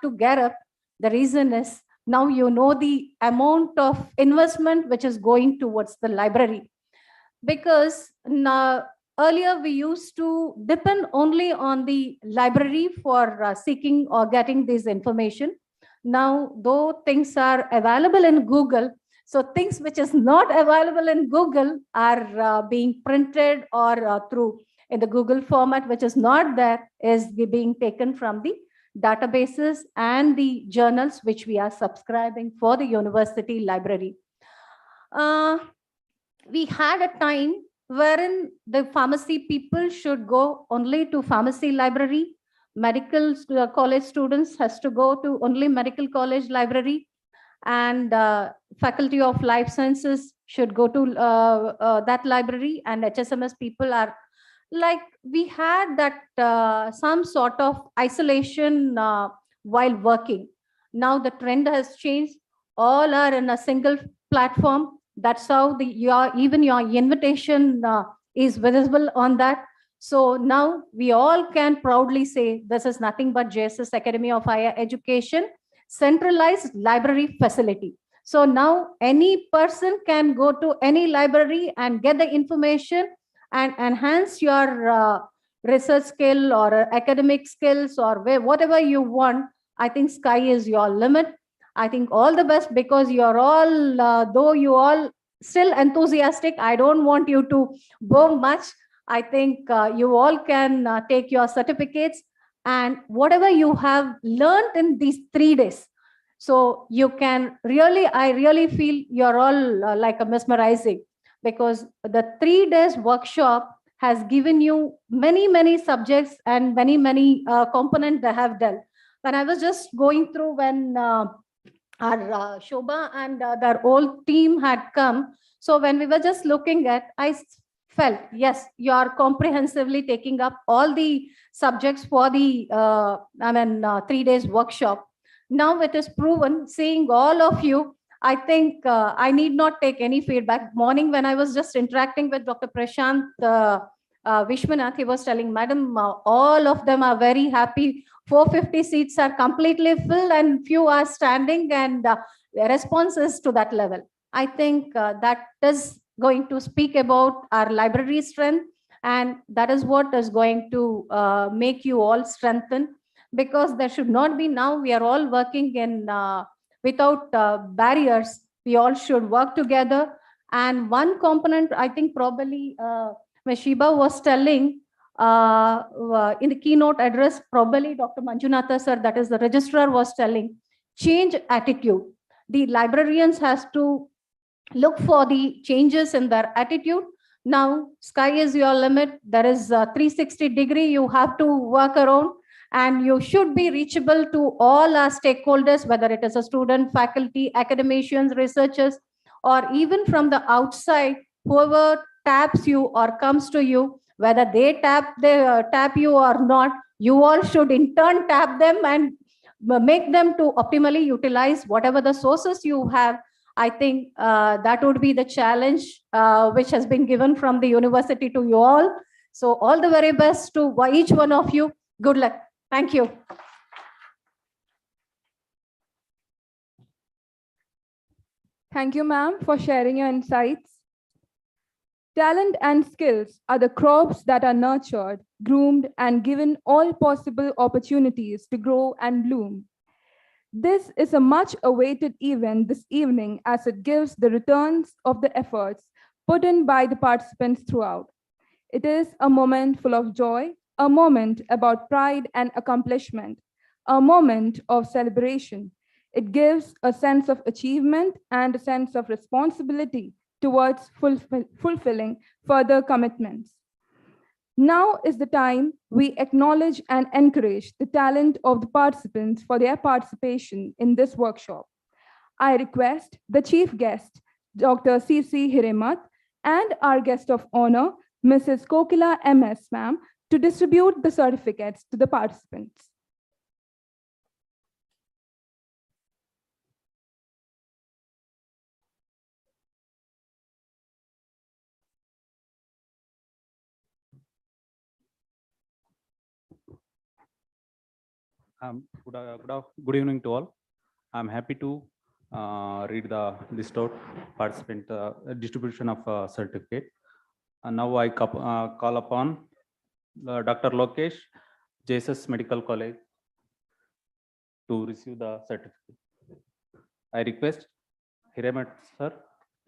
to get up. The reason is now you know the amount of investment which is going towards the library. Because now, earlier we used to depend only on the library for seeking or getting this information. Now, though things are available in Google, so things which is not available in Google are being printed or through in the Google format, which is not there, is being taken from the databases and the journals which we are subscribing for the university library. We had a time wherein the pharmacy people should go only to pharmacy library. Medical college students has to go to only medical college library, and faculty of life sciences should go to that library, and HSMS people are like, we had that some sort of isolation while working. Now the trend has changed. All are in a single platform. That's how even your invitation is visible on that. So now we all can proudly say this is nothing but JSS Academy of Higher Education centralized library facility. So now any person can go to any library and get the information and enhance your research skill or academic skills or whatever you want. I think sky is your limit. I think all the best, because you're all, though you all still enthusiastic, I don't want you to go much. I think you all can take your certificates and whatever you have learned in these 3 days. So you can really, I really feel you're all like a mesmerizing, because the 3 days workshop has given you many, many subjects and many, many components they have done. When I was just going through when our Shobha and their whole team had come. So when we were just looking at, felt, yes, you are comprehensively taking up all the subjects for the 3 days workshop. Now it is proven, seeing all of you, I think I need not take any feedback. Morning when I was just interacting with Dr. Prashant Vishwanath, he was telling, Madam, all of them are very happy. 450 seats are completely filled and few are standing, and the response is to that level. I think that is going to speak about our library strength, and that is what is going to make you all strengthen, because there should not be, now we are all working in without barriers. We all should work together. And one component, I think probably Meshiba was telling, in the keynote address, probably Dr. Manjunatha sir, that is the registrar, was telling, change attitude. The librarians has to look for the changes in their attitude. Now, sky is your limit. There is a 360-degree you have to work around, and you should be reachable to all our stakeholders, whether it is a student, faculty, academicians, researchers, or even from the outside, whoever taps you or comes to you, whether they tap you or not, you all should in turn tap them and make them to optimally utilize whatever the sources you have. I think that would be the challenge which has been given from the university to you all. So all the very best to each one of you. Good luck. Thank you. Thank you, ma'am, for sharing your insights. Talent and skills are the crops that are nurtured, groomed, and given all possible opportunities to grow and bloom. This is a much awaited event this evening, as it gives the returns of the efforts put in by the participants throughout. It is a moment full of joy, a moment about pride and accomplishment, a moment of celebration. It gives a sense of achievement and a sense of responsibility towards fulfilling further commitments. Now is the time we acknowledge and encourage the talent of the participants for their participation in this workshop. I request the chief guest, Dr. C.C. Hiremath, and our guest of honor, Mrs. Kokila M.S., ma'am, to distribute the certificates to the participants. Good evening to all. I'm happy to read the list out participant distribution of certificate. And now I call upon Dr. Lokesh, JSS Medical College, to receive the certificate. I request Hiremath sir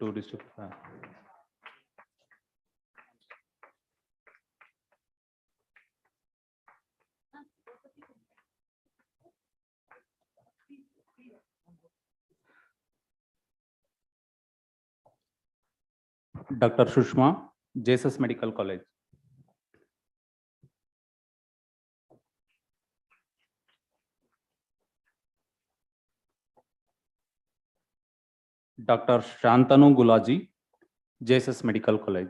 to distribute. Dr. Shushma, JSS Medical College. Dr. Shantanu Gulaji, JSS Medical College.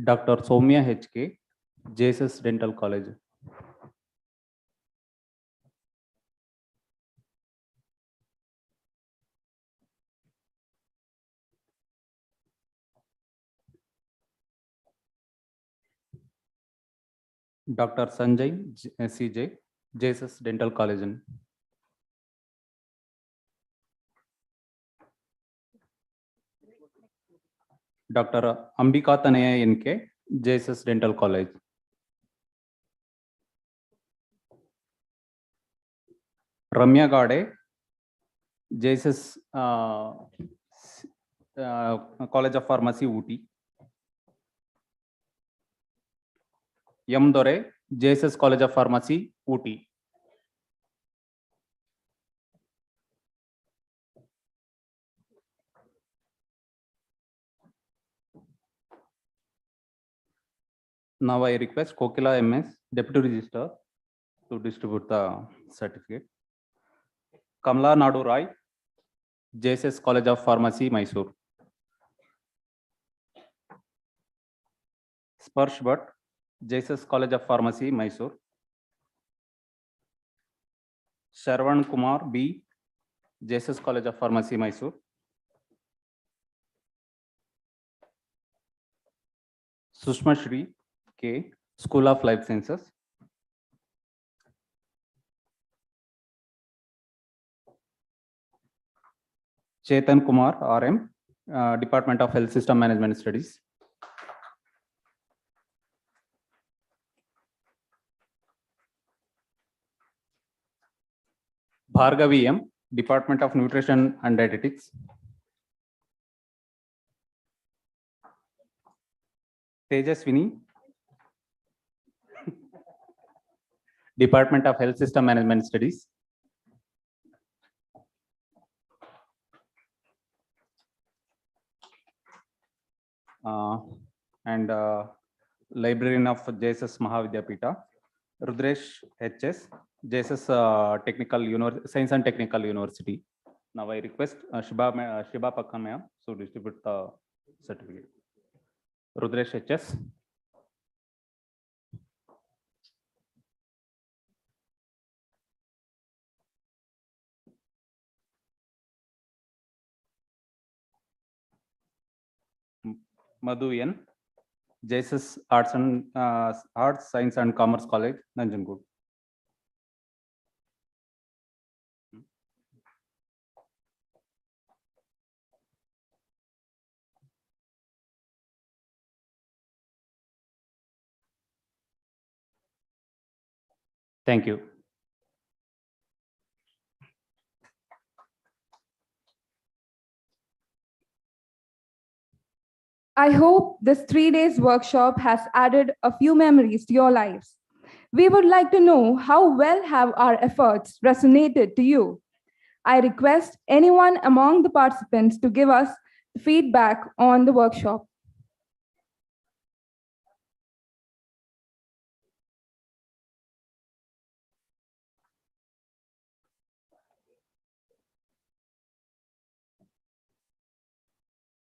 Dr. Soumya HK, JSS Dental College. Dr. Sanjay CJ, JSS Dental College. Dr. Ambika Tanaya NK, JSS Dental College. Ramya Gade, JSS College of Pharmacy, Ooty. M. Dore, JSS College of Pharmacy, Ooty. Now I request Kokila MS, Deputy Registrar, to distribute the certificate. Kamla Nadu Rai, JSS College of Pharmacy, Mysore. Sparsh Bhatt, JSS College of Pharmacy, Mysore. Sharwan Kumar B, JSS College of Pharmacy, Mysore. Sushma Shri K, School of Life Sciences. Chetan Kumar RM, Department of Health System Management Studies. Bhargavi M, Department of Nutrition and Dietetics. Tejaswini, Department of Health System Management Studies. And librarian of JSS Mahavidyapita, Rudresh HS, JSS Science and Technical University. Now I request Shiba Pakkan ma'am to distribute the certificate. Rudresh HS. Madhu N, JSS Arts, Science and Commerce College, Nanjangud. Thank you. I hope this 3 days workshop has added a few memories to your lives. We would like to know how well have our efforts resonated to you. I request anyone among the participants to give us feedback on the workshop.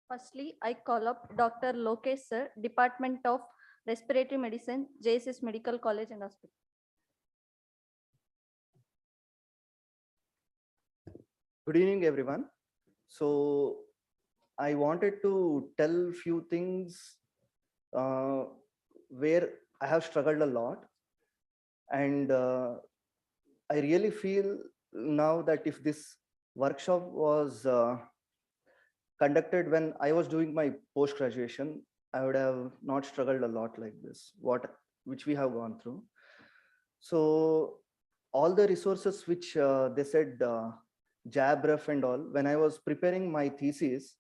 Firstly, I call up Dr. Lokesh sir, Department of Respiratory Medicine, JSS Medical College and Hospital. Good evening, everyone. So I wanted to tell few things where I have struggled a lot. And I really feel now that if this workshop was conducted when I was doing my post-graduation, I would have not struggled a lot like this, which we have gone through. So all the resources which they said, JabRef and all, when I was preparing my thesis,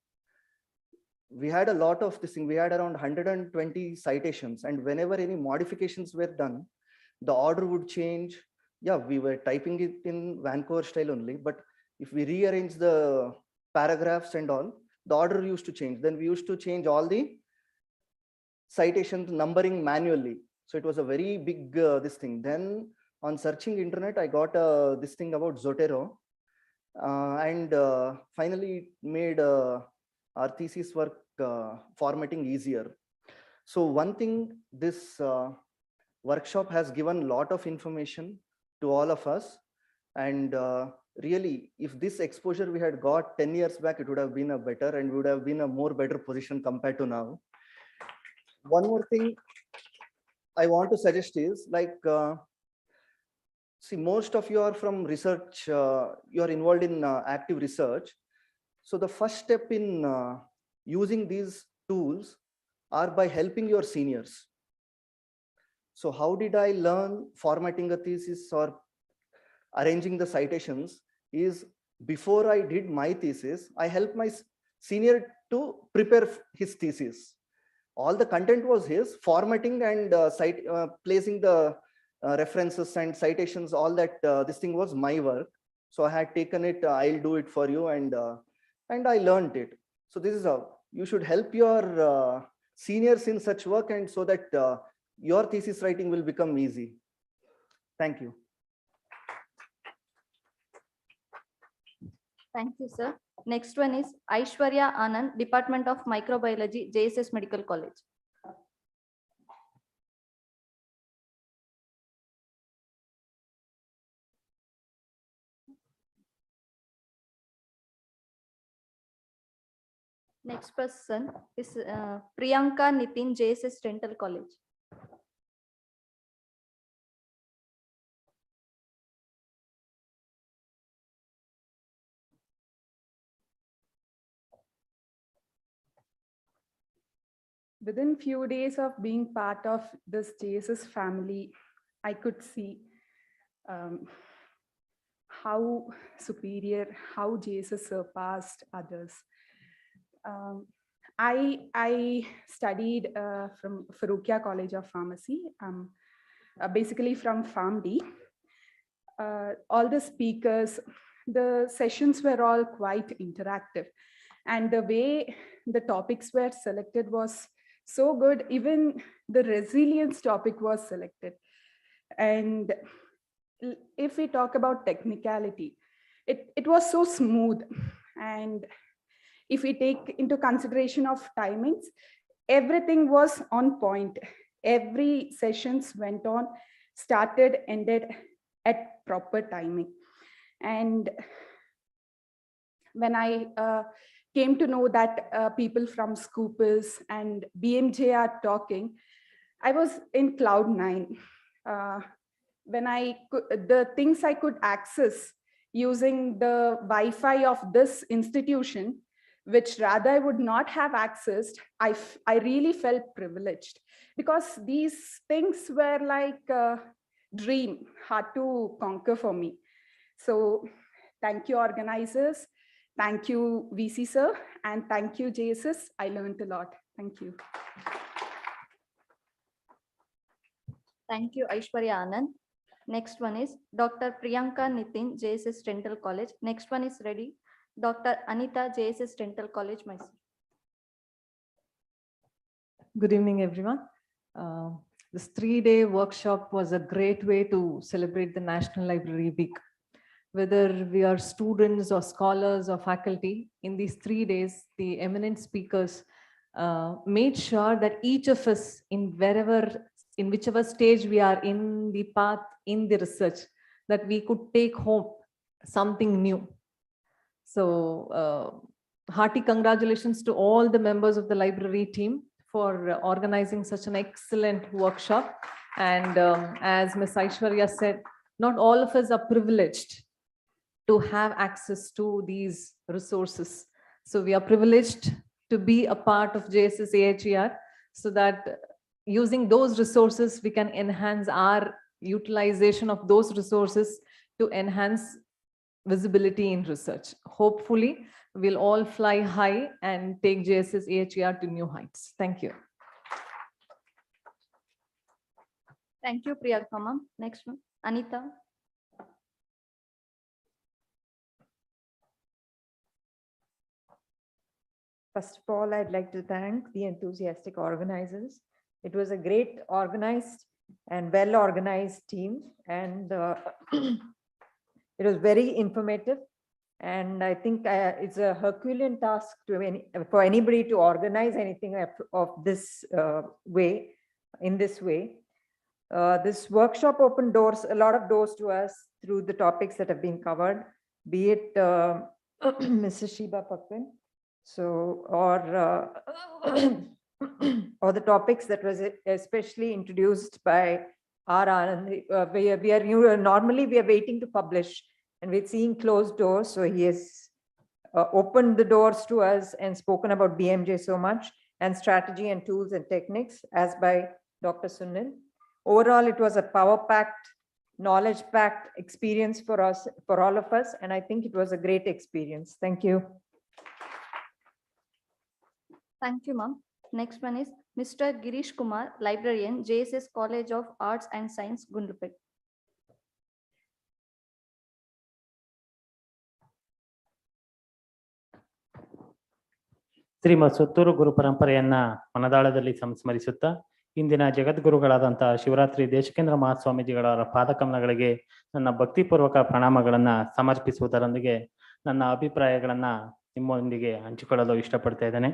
we had a lot of this thing. We had around 120 citations, and whenever any modifications were done, the order would change. Yeah, we were typing it in Vancouver style only, but if we rearrange the paragraphs and all, the order used to change. Then we used to change all the citations numbering manually. So it was a very big this thing. Then on searching internet, I got this thing about Zotero, and finally made our thesis work formatting easier. So one thing, this workshop has given a lot of information to all of us. And really, if this exposure we had got 10 years back, it would have been a better, and we would have been a more better position compared to now. One more thing I want to suggest is like, see, most of you are from research, you are involved in active research. So the first step in using these tools are by helping your seniors. So how did I learn formatting a thesis or arranging the citations is, before I did my thesis, I helped my senior to prepare his thesis. All the content was his, formatting and placing the references and citations, all that this thing was my work. So I had taken it, I'll do it for you, and I learned it. So this is how you should help your seniors in such work, and so that your thesis writing will become easy. Thank you. Thank you, sir. Next one is Aishwarya Anand, Department of Microbiology, JSS Medical College. Next person is Priyanka Nitin, JSS Dental College. Within few days of being part of this JSS family, I could see how superior, how JSS surpassed others. I studied from Farukhia College of Pharmacy, basically from PharmD. All the speakers, the sessions were all quite interactive. And the way the topics were selected was so good. Even the resilience topic was selected. And if we talk about technicality, it was so smooth. And if we take into consideration of timings, everything was on point. Every sessions went on, started, ended at proper timing. And when I came to know that people from Scoopus and BMJ are talking, I was in cloud 9. When the things I could access using the Wi-Fi of this institution, which rather I would not have accessed, I really felt privileged, because these things were like a dream, hard to conquer for me. So thank you, organizers. Thank you, VC sir, and thank you, JSS. I learned a lot. Thank you. Thank you, Aishwarya Anand. Next one is Dr. Priyanka Nitin, JSS Dental College. Next one is ready. Dr. Anita, JSS Dental College, Mysore. Good evening, everyone. This 3-day workshop was a great way to celebrate the National Library Week. Whether we are students or scholars or faculty, in these 3 days, the eminent speakers made sure that each of us, in whichever stage we are in the path, in the research, that we could take home something new. So hearty congratulations to all the members of the library team for organizing such an excellent workshop. And as Ms. Aishwarya said, not all of us are privileged to have access to these resources. So we are privileged to be a part of JSS AHER, so that using those resources, we can enhance our utilization of those resources to enhance visibility in research. Hopefully, we'll all fly high and take JSS AHER to new heights. Thank you. Thank you, Priyanka ma'am. Next one, Anita. First of all, I'd like to thank the enthusiastic organizers. It was a great organized and well-organized team, and it was very informative. And I think it's a Herculean task for anybody to organize anything of this way, in this way. This workshop opened doors, a lot of doors to us through the topics that have been covered, be it Mrs. Sheba Pakwin, so, or the topics that was especially introduced by R. Anand. Normally we are waiting to publish, and we're seeing closed doors. So he has opened the doors to us and spoken about BMJ so much, and strategy and tools and techniques, as by Dr. Sunil. Overall, it was a power-packed, knowledge-packed experience for us, for all of us, and I think it was a great experience. Thank you. Thank you, ma'am. Next one is Mr. Girish Kumar, librarian, JSS College of Arts and Science, Gundlupet. ಶ್ರೀಮತ್ Suttur ಗುರು ಪರಂಪರೆಯನ್ನ ಮನದಾಳದಲ್ಲಿ ಸಂಸ್ಮರಿಸುತ್ತಾ ಇಂದಿನ ಜಗದ್ಗುರುಗಳಾದಂಥ ಶಿವರಾತ್ರಿ ದೇಶಿಕೇಂದ್ರ ಮಹಾಸ್ವಾಮೀಜಿಗಳವರ ಪಾದಕಮಲಗಳಿಗೆ ನನ್ನ ಭಕ್ತಿಪೂರ್ವಕ ಪ್ರಣಾಮಗಳನ್ನು ಸಮರ್ಪಿಸುವುದರೊಂದಿಗೆ ನನ್ನ ಅಭಿಪ್ರಾಯಗಳನ್ನು ನಿಮ್ಮೊಂದಿಗೆ ಹಂಚಿಕೊಳ್ಳಲು ಇಷ್ಟಪಡ್ತಾ ಇದ್ದೇನೆ.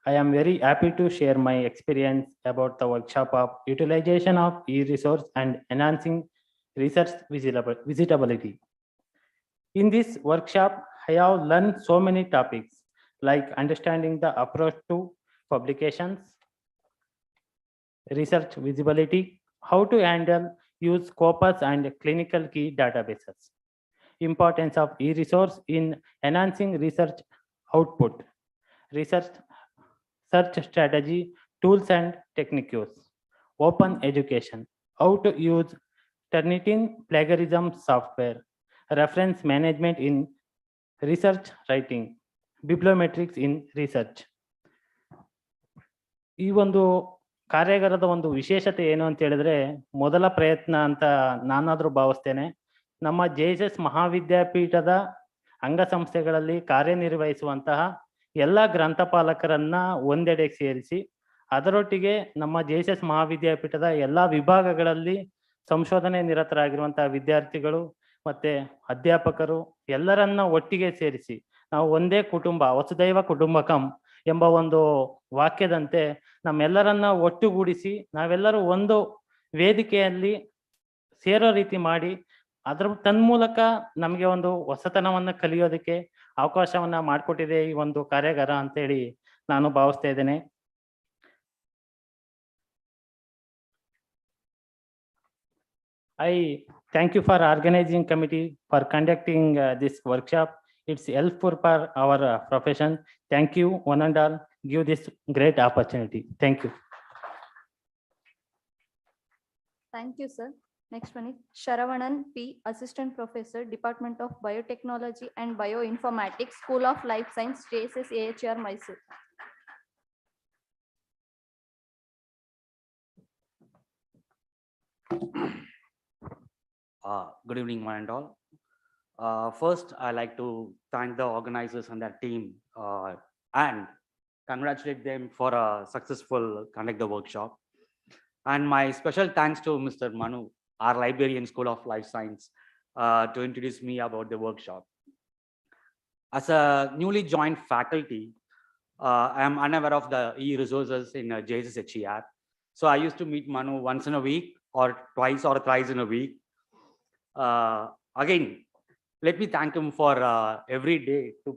I am very happy to share my experience about the workshop of utilization of e-resource and enhancing research visitability. In this workshop, I have learned so many topics like understanding the approach to publications, research visibility, how to handle use corpus and clinical key databases, importance of e-resource in enhancing research output, research search strategy, tools and techniques, open education, how to use Turnitin plagiarism software, reference management in research writing, bibliometrics in research. ಈ ಒಂದು ಕಾರ್ಯಾಗಾರದ ಒಂದು ವಿಶೇಷತೆ ಏನು ಅಂತ ಹೇಳಿದ್ರೆ, ಮೊದಲ ಪ್ರಯತ್ನ ಅಂತ ನಾನಾದರೂ ಭಾವಿಸ್ತೇನೆ. ನಮ್ಮ JSS ಮಹಾವಿದ್ಯಾಪೀಠದ ಅಂಗಸಂಸ್ಥೆಗಳಲ್ಲಿ ಕಾರ್ಯನಿರ್ವಹಿಸುವಂತಹ ಎಲ್ಲ ಗ್ರಂಥಪಾಲಕರನ್ನ ಒಂದೆಡೆ ಸೇರಿಸಿ, ಅದರೊಟ್ಟಿಗೆ ನಮ್ಮ JSS ಮಹಾವಿದ್ಯಾಪೀಠದ ಎಲ್ಲ ವಿಭಾಗಗಳಲ್ಲಿ ಸಂಶೋಧನೆ ನಿರತರಾಗಿರುವಂತಹ ವಿದ್ಯಾರ್ಥಿಗಳು ಮತ್ತೆ ಅಧ್ಯಾಪಕರು ಎಲ್ಲರನ್ನ ಒಟ್ಟಿಗೆ ಸೇರಿಸಿ ನಾವು ಒಂದೇ ಕುಟುಂಬ, ವಸುದೈವ ಕುಟುಂಬಕಂ ಎಂಬ ಒಂದು ವಾಕ್ಯದಂತೆ ನಮ್ಮೆಲ್ಲರನ್ನ ಒಟ್ಟುಗೂಡಿಸಿ ನಾವೆಲ್ಲರೂ ಒಂದು ವೇದಿಕೆಯಲ್ಲಿ ಸೇರೋ ರೀತಿ ಮಾಡಿ ಅದರ ತನ್ಮೂಲಕ ನಮಗೆ ಒಂದು ಹೊಸತನವನ್ನ ಕಲಿಯೋದಕ್ಕೆ ಅವಕಾಶವನ್ನ ಮಾಡಿಕೊಟ್ಟಿದೆ ಈ ಒಂದು ಕಾರ್ಯಾಗಾರ ಅಂತೇಳಿ ನಾನು ಭಾವಿಸ್ತಾ ಇದ್ದೇನೆ. I thank you for organizing committee for conducting this workshop. It's helpful for our profession. Thank you one and all. Give this great opportunity. Thank you. Thank you, sir. Next one is Sharavanan P, Assistant Professor, Department of Biotechnology and Bioinformatics, School of Life Science, JSS AHR, Mysore. Good evening, one and all. First, I like to thank the organizers and their team and congratulate them for a successful conduct the workshop. And my special thanks to Mr. Manu, our librarian, School of Life Science, to introduce me about the workshop. As a newly joined faculty, I am unaware of the e-resources in JSS HER. So I used to meet Manu once in a week or twice or thrice in a week. Again, let me thank him for every day to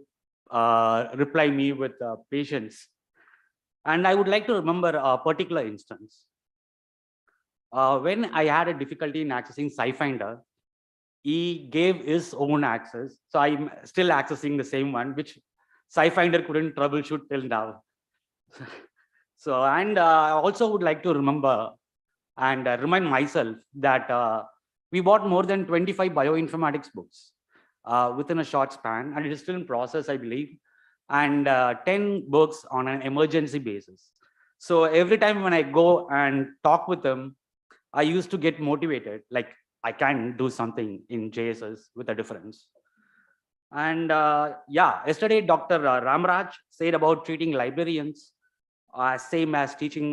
reply me with patience. And I would like to remember a particular instance. When I had a difficulty in accessing SciFinder, he gave his own access. So I'm still accessing the same one, which SciFinder couldn't troubleshoot till now. So, and I also would like to remember and remind myself that we bought more than 25 bioinformatics books within a short span, and it is still in process, I believe, and 10 books on an emergency basis. So every time when I go and talk with them, I used to get motivated, like I can do something in JSS with a difference. And yeah, yesterday Dr. Ramraj said about treating librarians same as teaching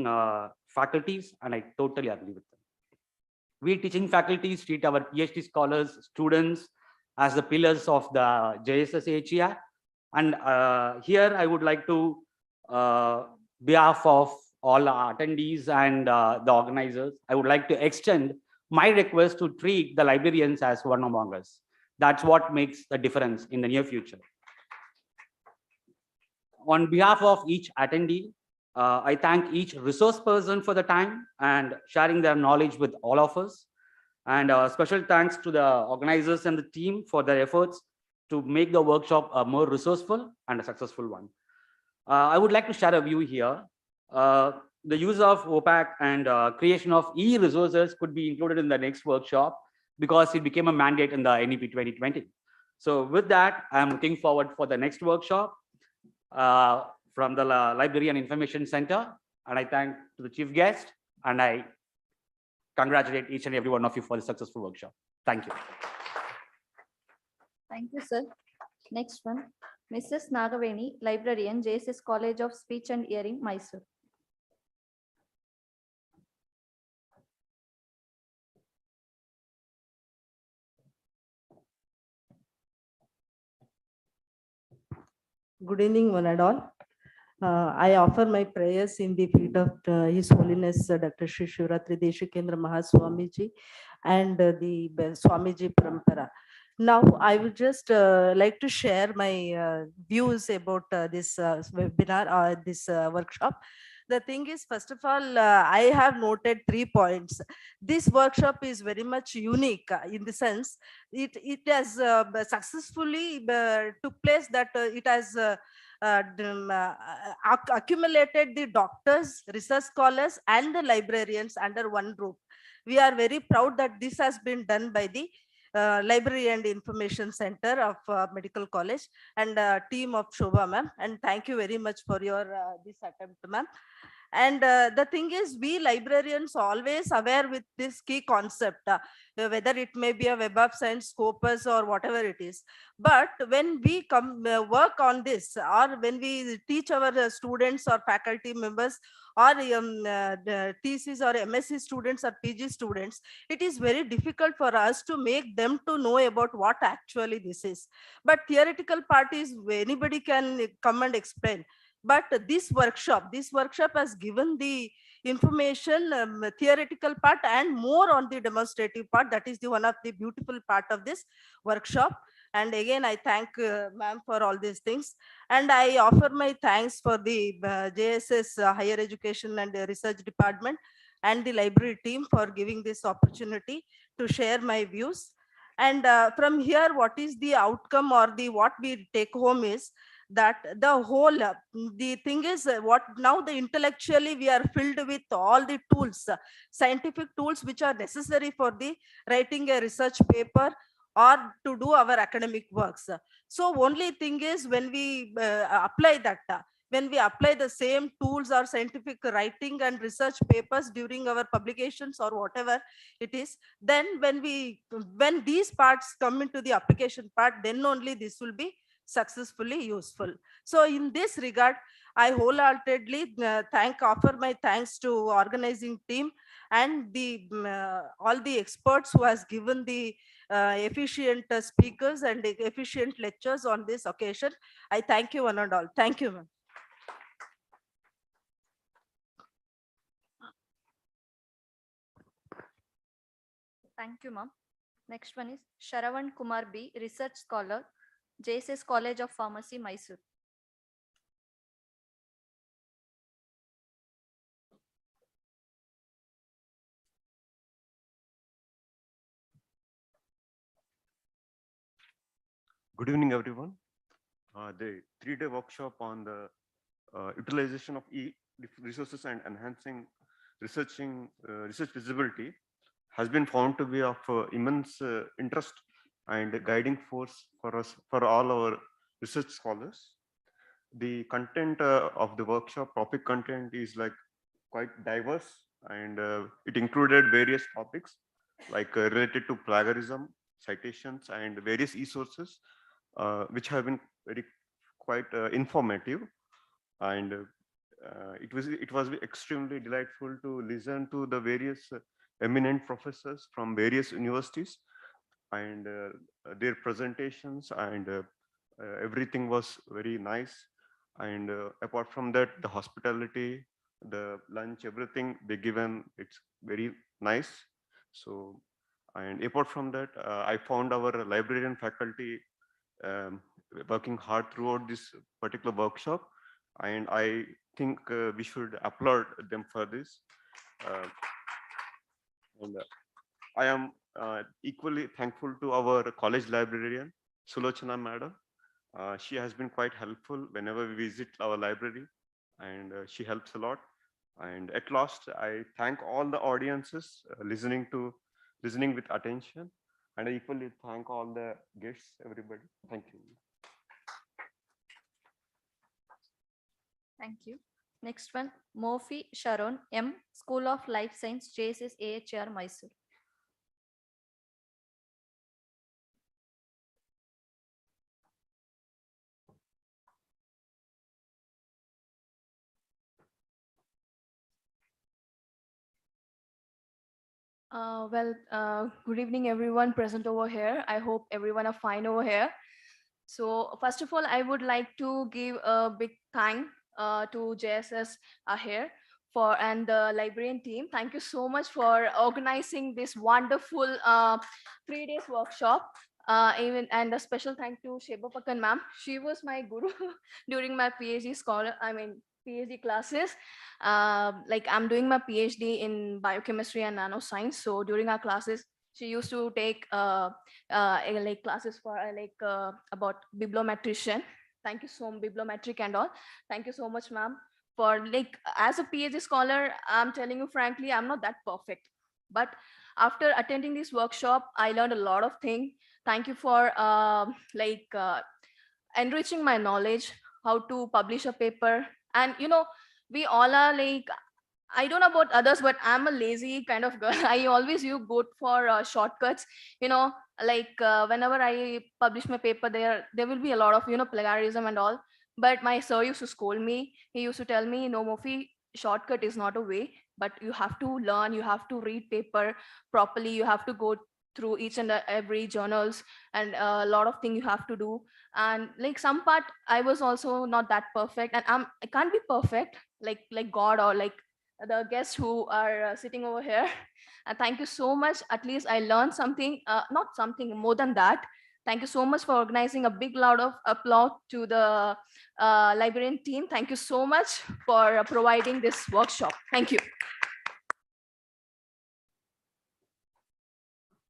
faculties, and I totally agree with them. We teaching faculties treat our PhD scholars, students as the pillars of the JSS HER. And here I would like to, behalf of all attendees and the organizers, I would like to extend my request to treat the librarians as one among us. That's what makes the difference in the near future. On behalf of each attendee, I thank each resource person for the time and sharing their knowledge with all of us. And special thanks to the organizers and the team for their efforts to make the workshop a more resourceful and a successful one. I would like to share a view here. The use of OPAC and creation of e-resources could be included in the next workshop because it became a mandate in the NEP 2020. So with that, I'm looking forward for the next workshop from the Library and Information Center. And I thank to the chief guest, and I congratulate each and every one of you for the successful workshop. Thank you. Thank you, sir. Next one, Mrs. Nagaveni, librarian, JSS College of Speech and Hearing, Mysore. Good evening, one and all. I offer my prayers in the feet of His Holiness Dr. Shri Shivratri Deshikendra Mahaswamiji and the Swamiji Parampara. Now, I would just like to share my views about this webinar or this workshop. The thing is, first of all, I have noted 3 points. This workshop is very much unique in the sense it has successfully took place that it has accumulated the doctors, research scholars, and the librarians under one roof. We are very proud that this has been done by the Library and Information Center of Medical College and team of Shobha ma'am. And thank you very much for your this attempt, ma'am. And the thing is, we librarians always aware with this key concept, whether it may be a Web of Science, Scopus, or whatever it is. But when we come work on this, or when we teach our students or faculty members, or the thesis or MSc students or PG students, it is very difficult for us to make them to know about what actually this is. But theoretical part is anybody can come and explain. But this workshop has given the information, theoretical part, and more on the demonstrative part. That is the one of the beautiful part of this workshop. And again, I thank ma'am for all these things. And I offer my thanks for the JSS Higher Education and Research Department and the library team for giving this opportunity to share my views. And from here, what is the outcome or the what we take home is that the whole the thing is what now the intellectually we are filled with all the tools, scientific tools which are necessary for the writing a research paper or to do our academic works. So only thing is when we apply that, when we apply the same tools or scientific writing and research papers during our publications or whatever it is, then when these parts come into the application part, then only this will be successfully useful. So in this regard, I wholeheartedly offer my thanks to organizing team and the all the experts who has given the efficient speakers and efficient lectures on this occasion. I thank you one and all. Thank you, ma'am. Thank you, ma'am. Next one is Sharavan Kumar B, Research Scholar, JSS College of Pharmacy, Mysore. Good evening, everyone. The 3-day workshop on the utilization of resources and enhancing research visibility has been found to be of immense interest and guiding force for us, for all our research scholars. The content of the workshop, topic content, is like quite diverse, and it included various topics like related to plagiarism, citations, and various e-sources, which have been quite informative. And it was extremely delightful to listen to the various eminent professors from various universities and their presentations, and everything was very nice. And apart from that, the hospitality, the lunch, everything they given, it's very nice. So, and apart from that, I found our librarian faculty working hard throughout this particular workshop, and I think we should applaud them for this. And I am equally thankful to our college librarian, Sulochana madam. She has been quite helpful whenever we visit our library, and she helps a lot. And at last, I thank all the audiences listening with attention, and I equally thank all the guests, everybody. Thank you. Thank you. Next one, Murphy Sharon M, School of Life Science, JSS AHR, Mysore. Good evening, everyone present over here. I hope everyone are fine over here. So first of all, I would like to give a big thank to JSS here and the librarian team. Thank you so much for organizing this wonderful 3 days workshop. Even and a special thank to Sheba Pakan ma'am. She was my guru during my PhD classes. Like I'm doing my PhD in biochemistry and nanoscience. So during our classes, she used to take like classes for about bibliometrician. Thank you so much, bibliometric and all. Thank you so much, ma'am. For like as a PhD scholar, I'm telling you frankly, I'm not that perfect. But after attending this workshop, I learned a lot of things. Thank you for enriching my knowledge, how to publish a paper. And we all are like, I don't know about others, but I'm a lazy kind of girl. I always you go for shortcuts. Whenever I publish my paper, there will be a lot of plagiarism and all. But my sir used to scold me. He used to tell me, "No, Mofi, shortcut is not a way. But you have to learn. You have to read paper properly. You have to go through each and every journals and a lot of things you have to do." And like some part, I was also not that perfect, and I can't be perfect like God or like the guests who are sitting over here. And thank you so much. At least I learned something, not something more than that. Thank you so much for organizing a big loud of applause to the librarian team. Thank you so much for providing this workshop. Thank you.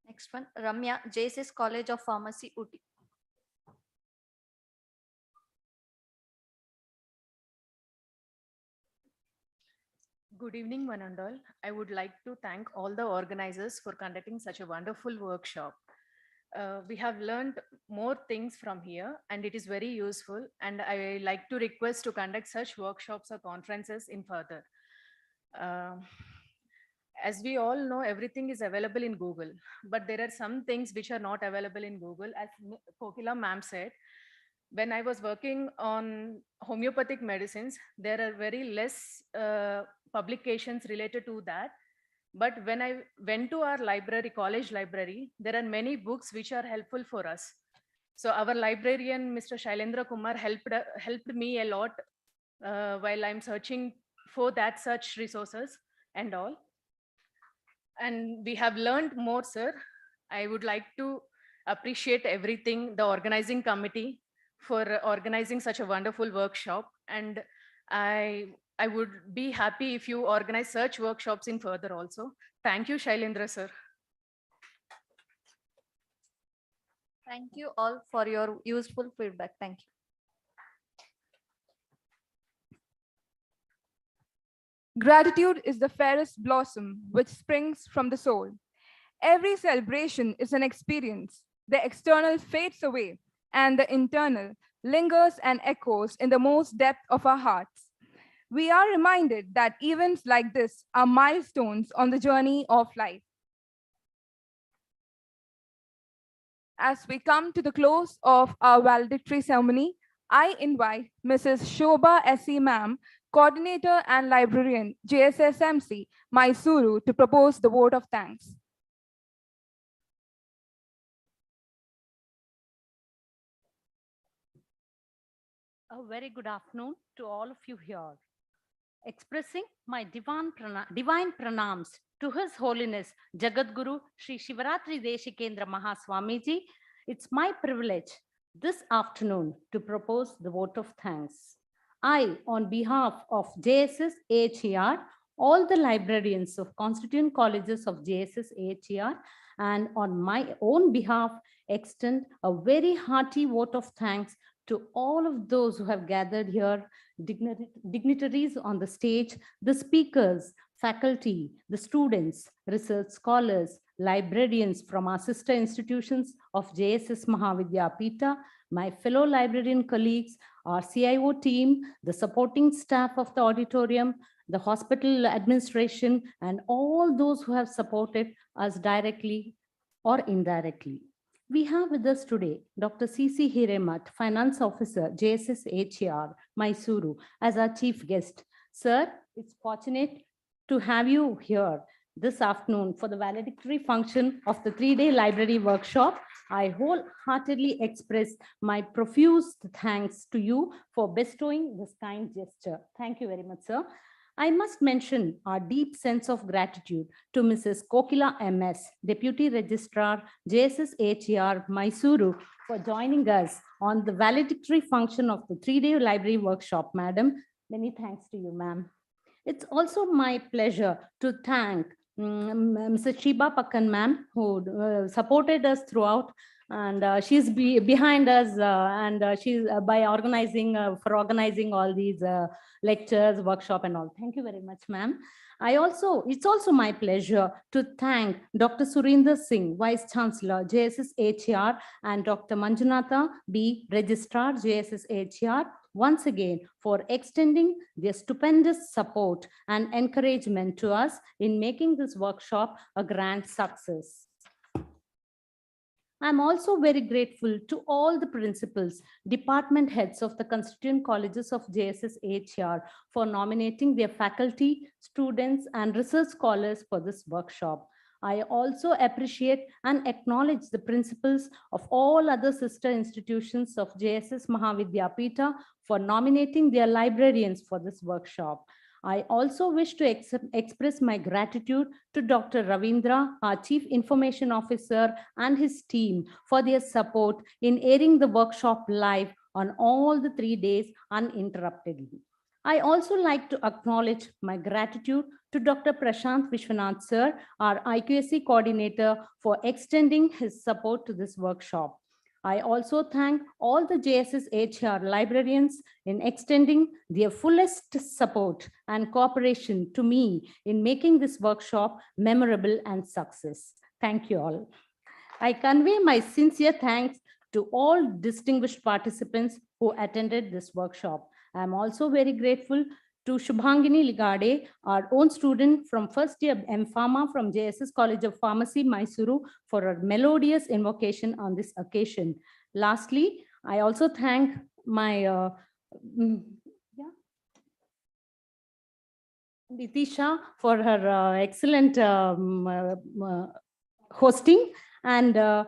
Next one, Ramya, JSS College of Pharmacy, Uti. Good evening, one and all. I would like to thank all the organizers for conducting such a wonderful workshop. We have learned more things from here and it is very useful, and I like to request to conduct such workshops or conferences in further. As we all know, everything is available in Google, but there are some things which are not available in Google. As Kokila ma'am said, when I was working on homeopathic medicines, there are very less publications related to that. But when I went to our library, college library, there are many books which are helpful for us. So our librarian, Mr. Shailendra Kumar, helped me a lot while I'm searching for that such resources and all. And we have learned more, sir. I would like to appreciate everything, the organizing committee for organizing such a wonderful workshop. And I would be happy if you organize such workshops in further also. Thank you, Shailendra, sir. Thank you all for your useful feedback. Thank you. Gratitude is the fairest blossom which springs from the soul. Every celebration is an experience. The external fades away and the internal lingers and echoes in the most depth of our hearts. We are reminded that events like this are milestones on the journey of life. As we come to the close of our valedictory ceremony, I invite Mrs. Shobha S.E. Ma'am, Coordinator and Librarian, JSSMC, Mysuru, to propose the vote of thanks. A very good afternoon to all of you here. Expressing my divine pranams to His Holiness Jagadguru Sri Shivaratri Deshikendra Mahaswamiji, it's my privilege this afternoon to propose the vote of thanks. I, on behalf of JSS AHER, all the librarians of constituent colleges of JSS AHER, and on my own behalf, extend a very hearty vote of thanks to all of those who have gathered here, dignitaries on the stage, the speakers, faculty, the students, research scholars, librarians from our sister institutions of JSS Mahavidyapita, my fellow librarian colleagues, our CIO team, the supporting staff of the auditorium, the hospital administration, and all those who have supported us directly or indirectly. We have with us today Dr. C.C. Hiremat, Finance Officer, JSS AHER, Mysuru, as our chief guest. Sir, it's fortunate to have you here this afternoon for the valedictory function of the 3-day library workshop. I wholeheartedly express my profuse thanks to you for bestowing this kind gesture. Thank you very much, sir. I must mention our deep sense of gratitude to Mrs. Kokila MS, Deputy Registrar, JSS HER, Mysuru, for joining us on the valedictory function of the 3-day library workshop, madam. Many thanks to you, ma'am. It's also my pleasure to thank Mrs. Shiba Pakkan, ma'am, who supported us throughout, and she's behind us, and she's by organizing all these lectures, workshop, and all. Thank you very much, ma'am. It's also my pleasure to thank Dr. Surinder Singh, Vice Chancellor, JSS HER, and Dr. Manjunatha B, Registrar, JSS HER, once again for extending their stupendous support and encouragement to us in making this workshop a grand success. I'm also very grateful to all the principals, department heads of the constituent colleges of JSS HER for nominating their faculty, students, and research scholars for this workshop. I also appreciate and acknowledge the principals of all other sister institutions of JSS Mahavidyapita for nominating their librarians for this workshop. I also wish to express my gratitude to Dr. Ravindra, our Chief Information Officer, and his team for their support in airing the workshop live on all the 3 days uninterruptedly. I also like to acknowledge my gratitude to Dr. Prashant Vishwanath, sir, our IQAC coordinator, for extending his support to this workshop. I also thank all the JSS HER librarians in extending their fullest support and cooperation to me in making this workshop memorable and success. Thank you all. I convey my sincere thanks to all distinguished participants who attended this workshop. I am also very grateful to Shubhangini Ligade, our own student from first year M.Pharma from JSS College of Pharmacy, Mysuru, for her melodious invocation on this occasion. Lastly, I also thank my Nitisha for her excellent hosting. And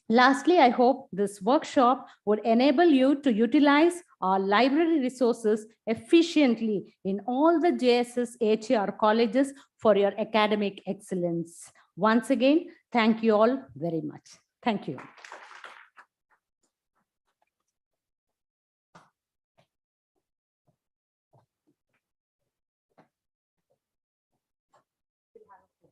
lastly, I hope this workshop would enable you to utilize our library resources efficiently in all the JSS HER colleges for your academic excellence. Once again, thank you all very much. Thank you.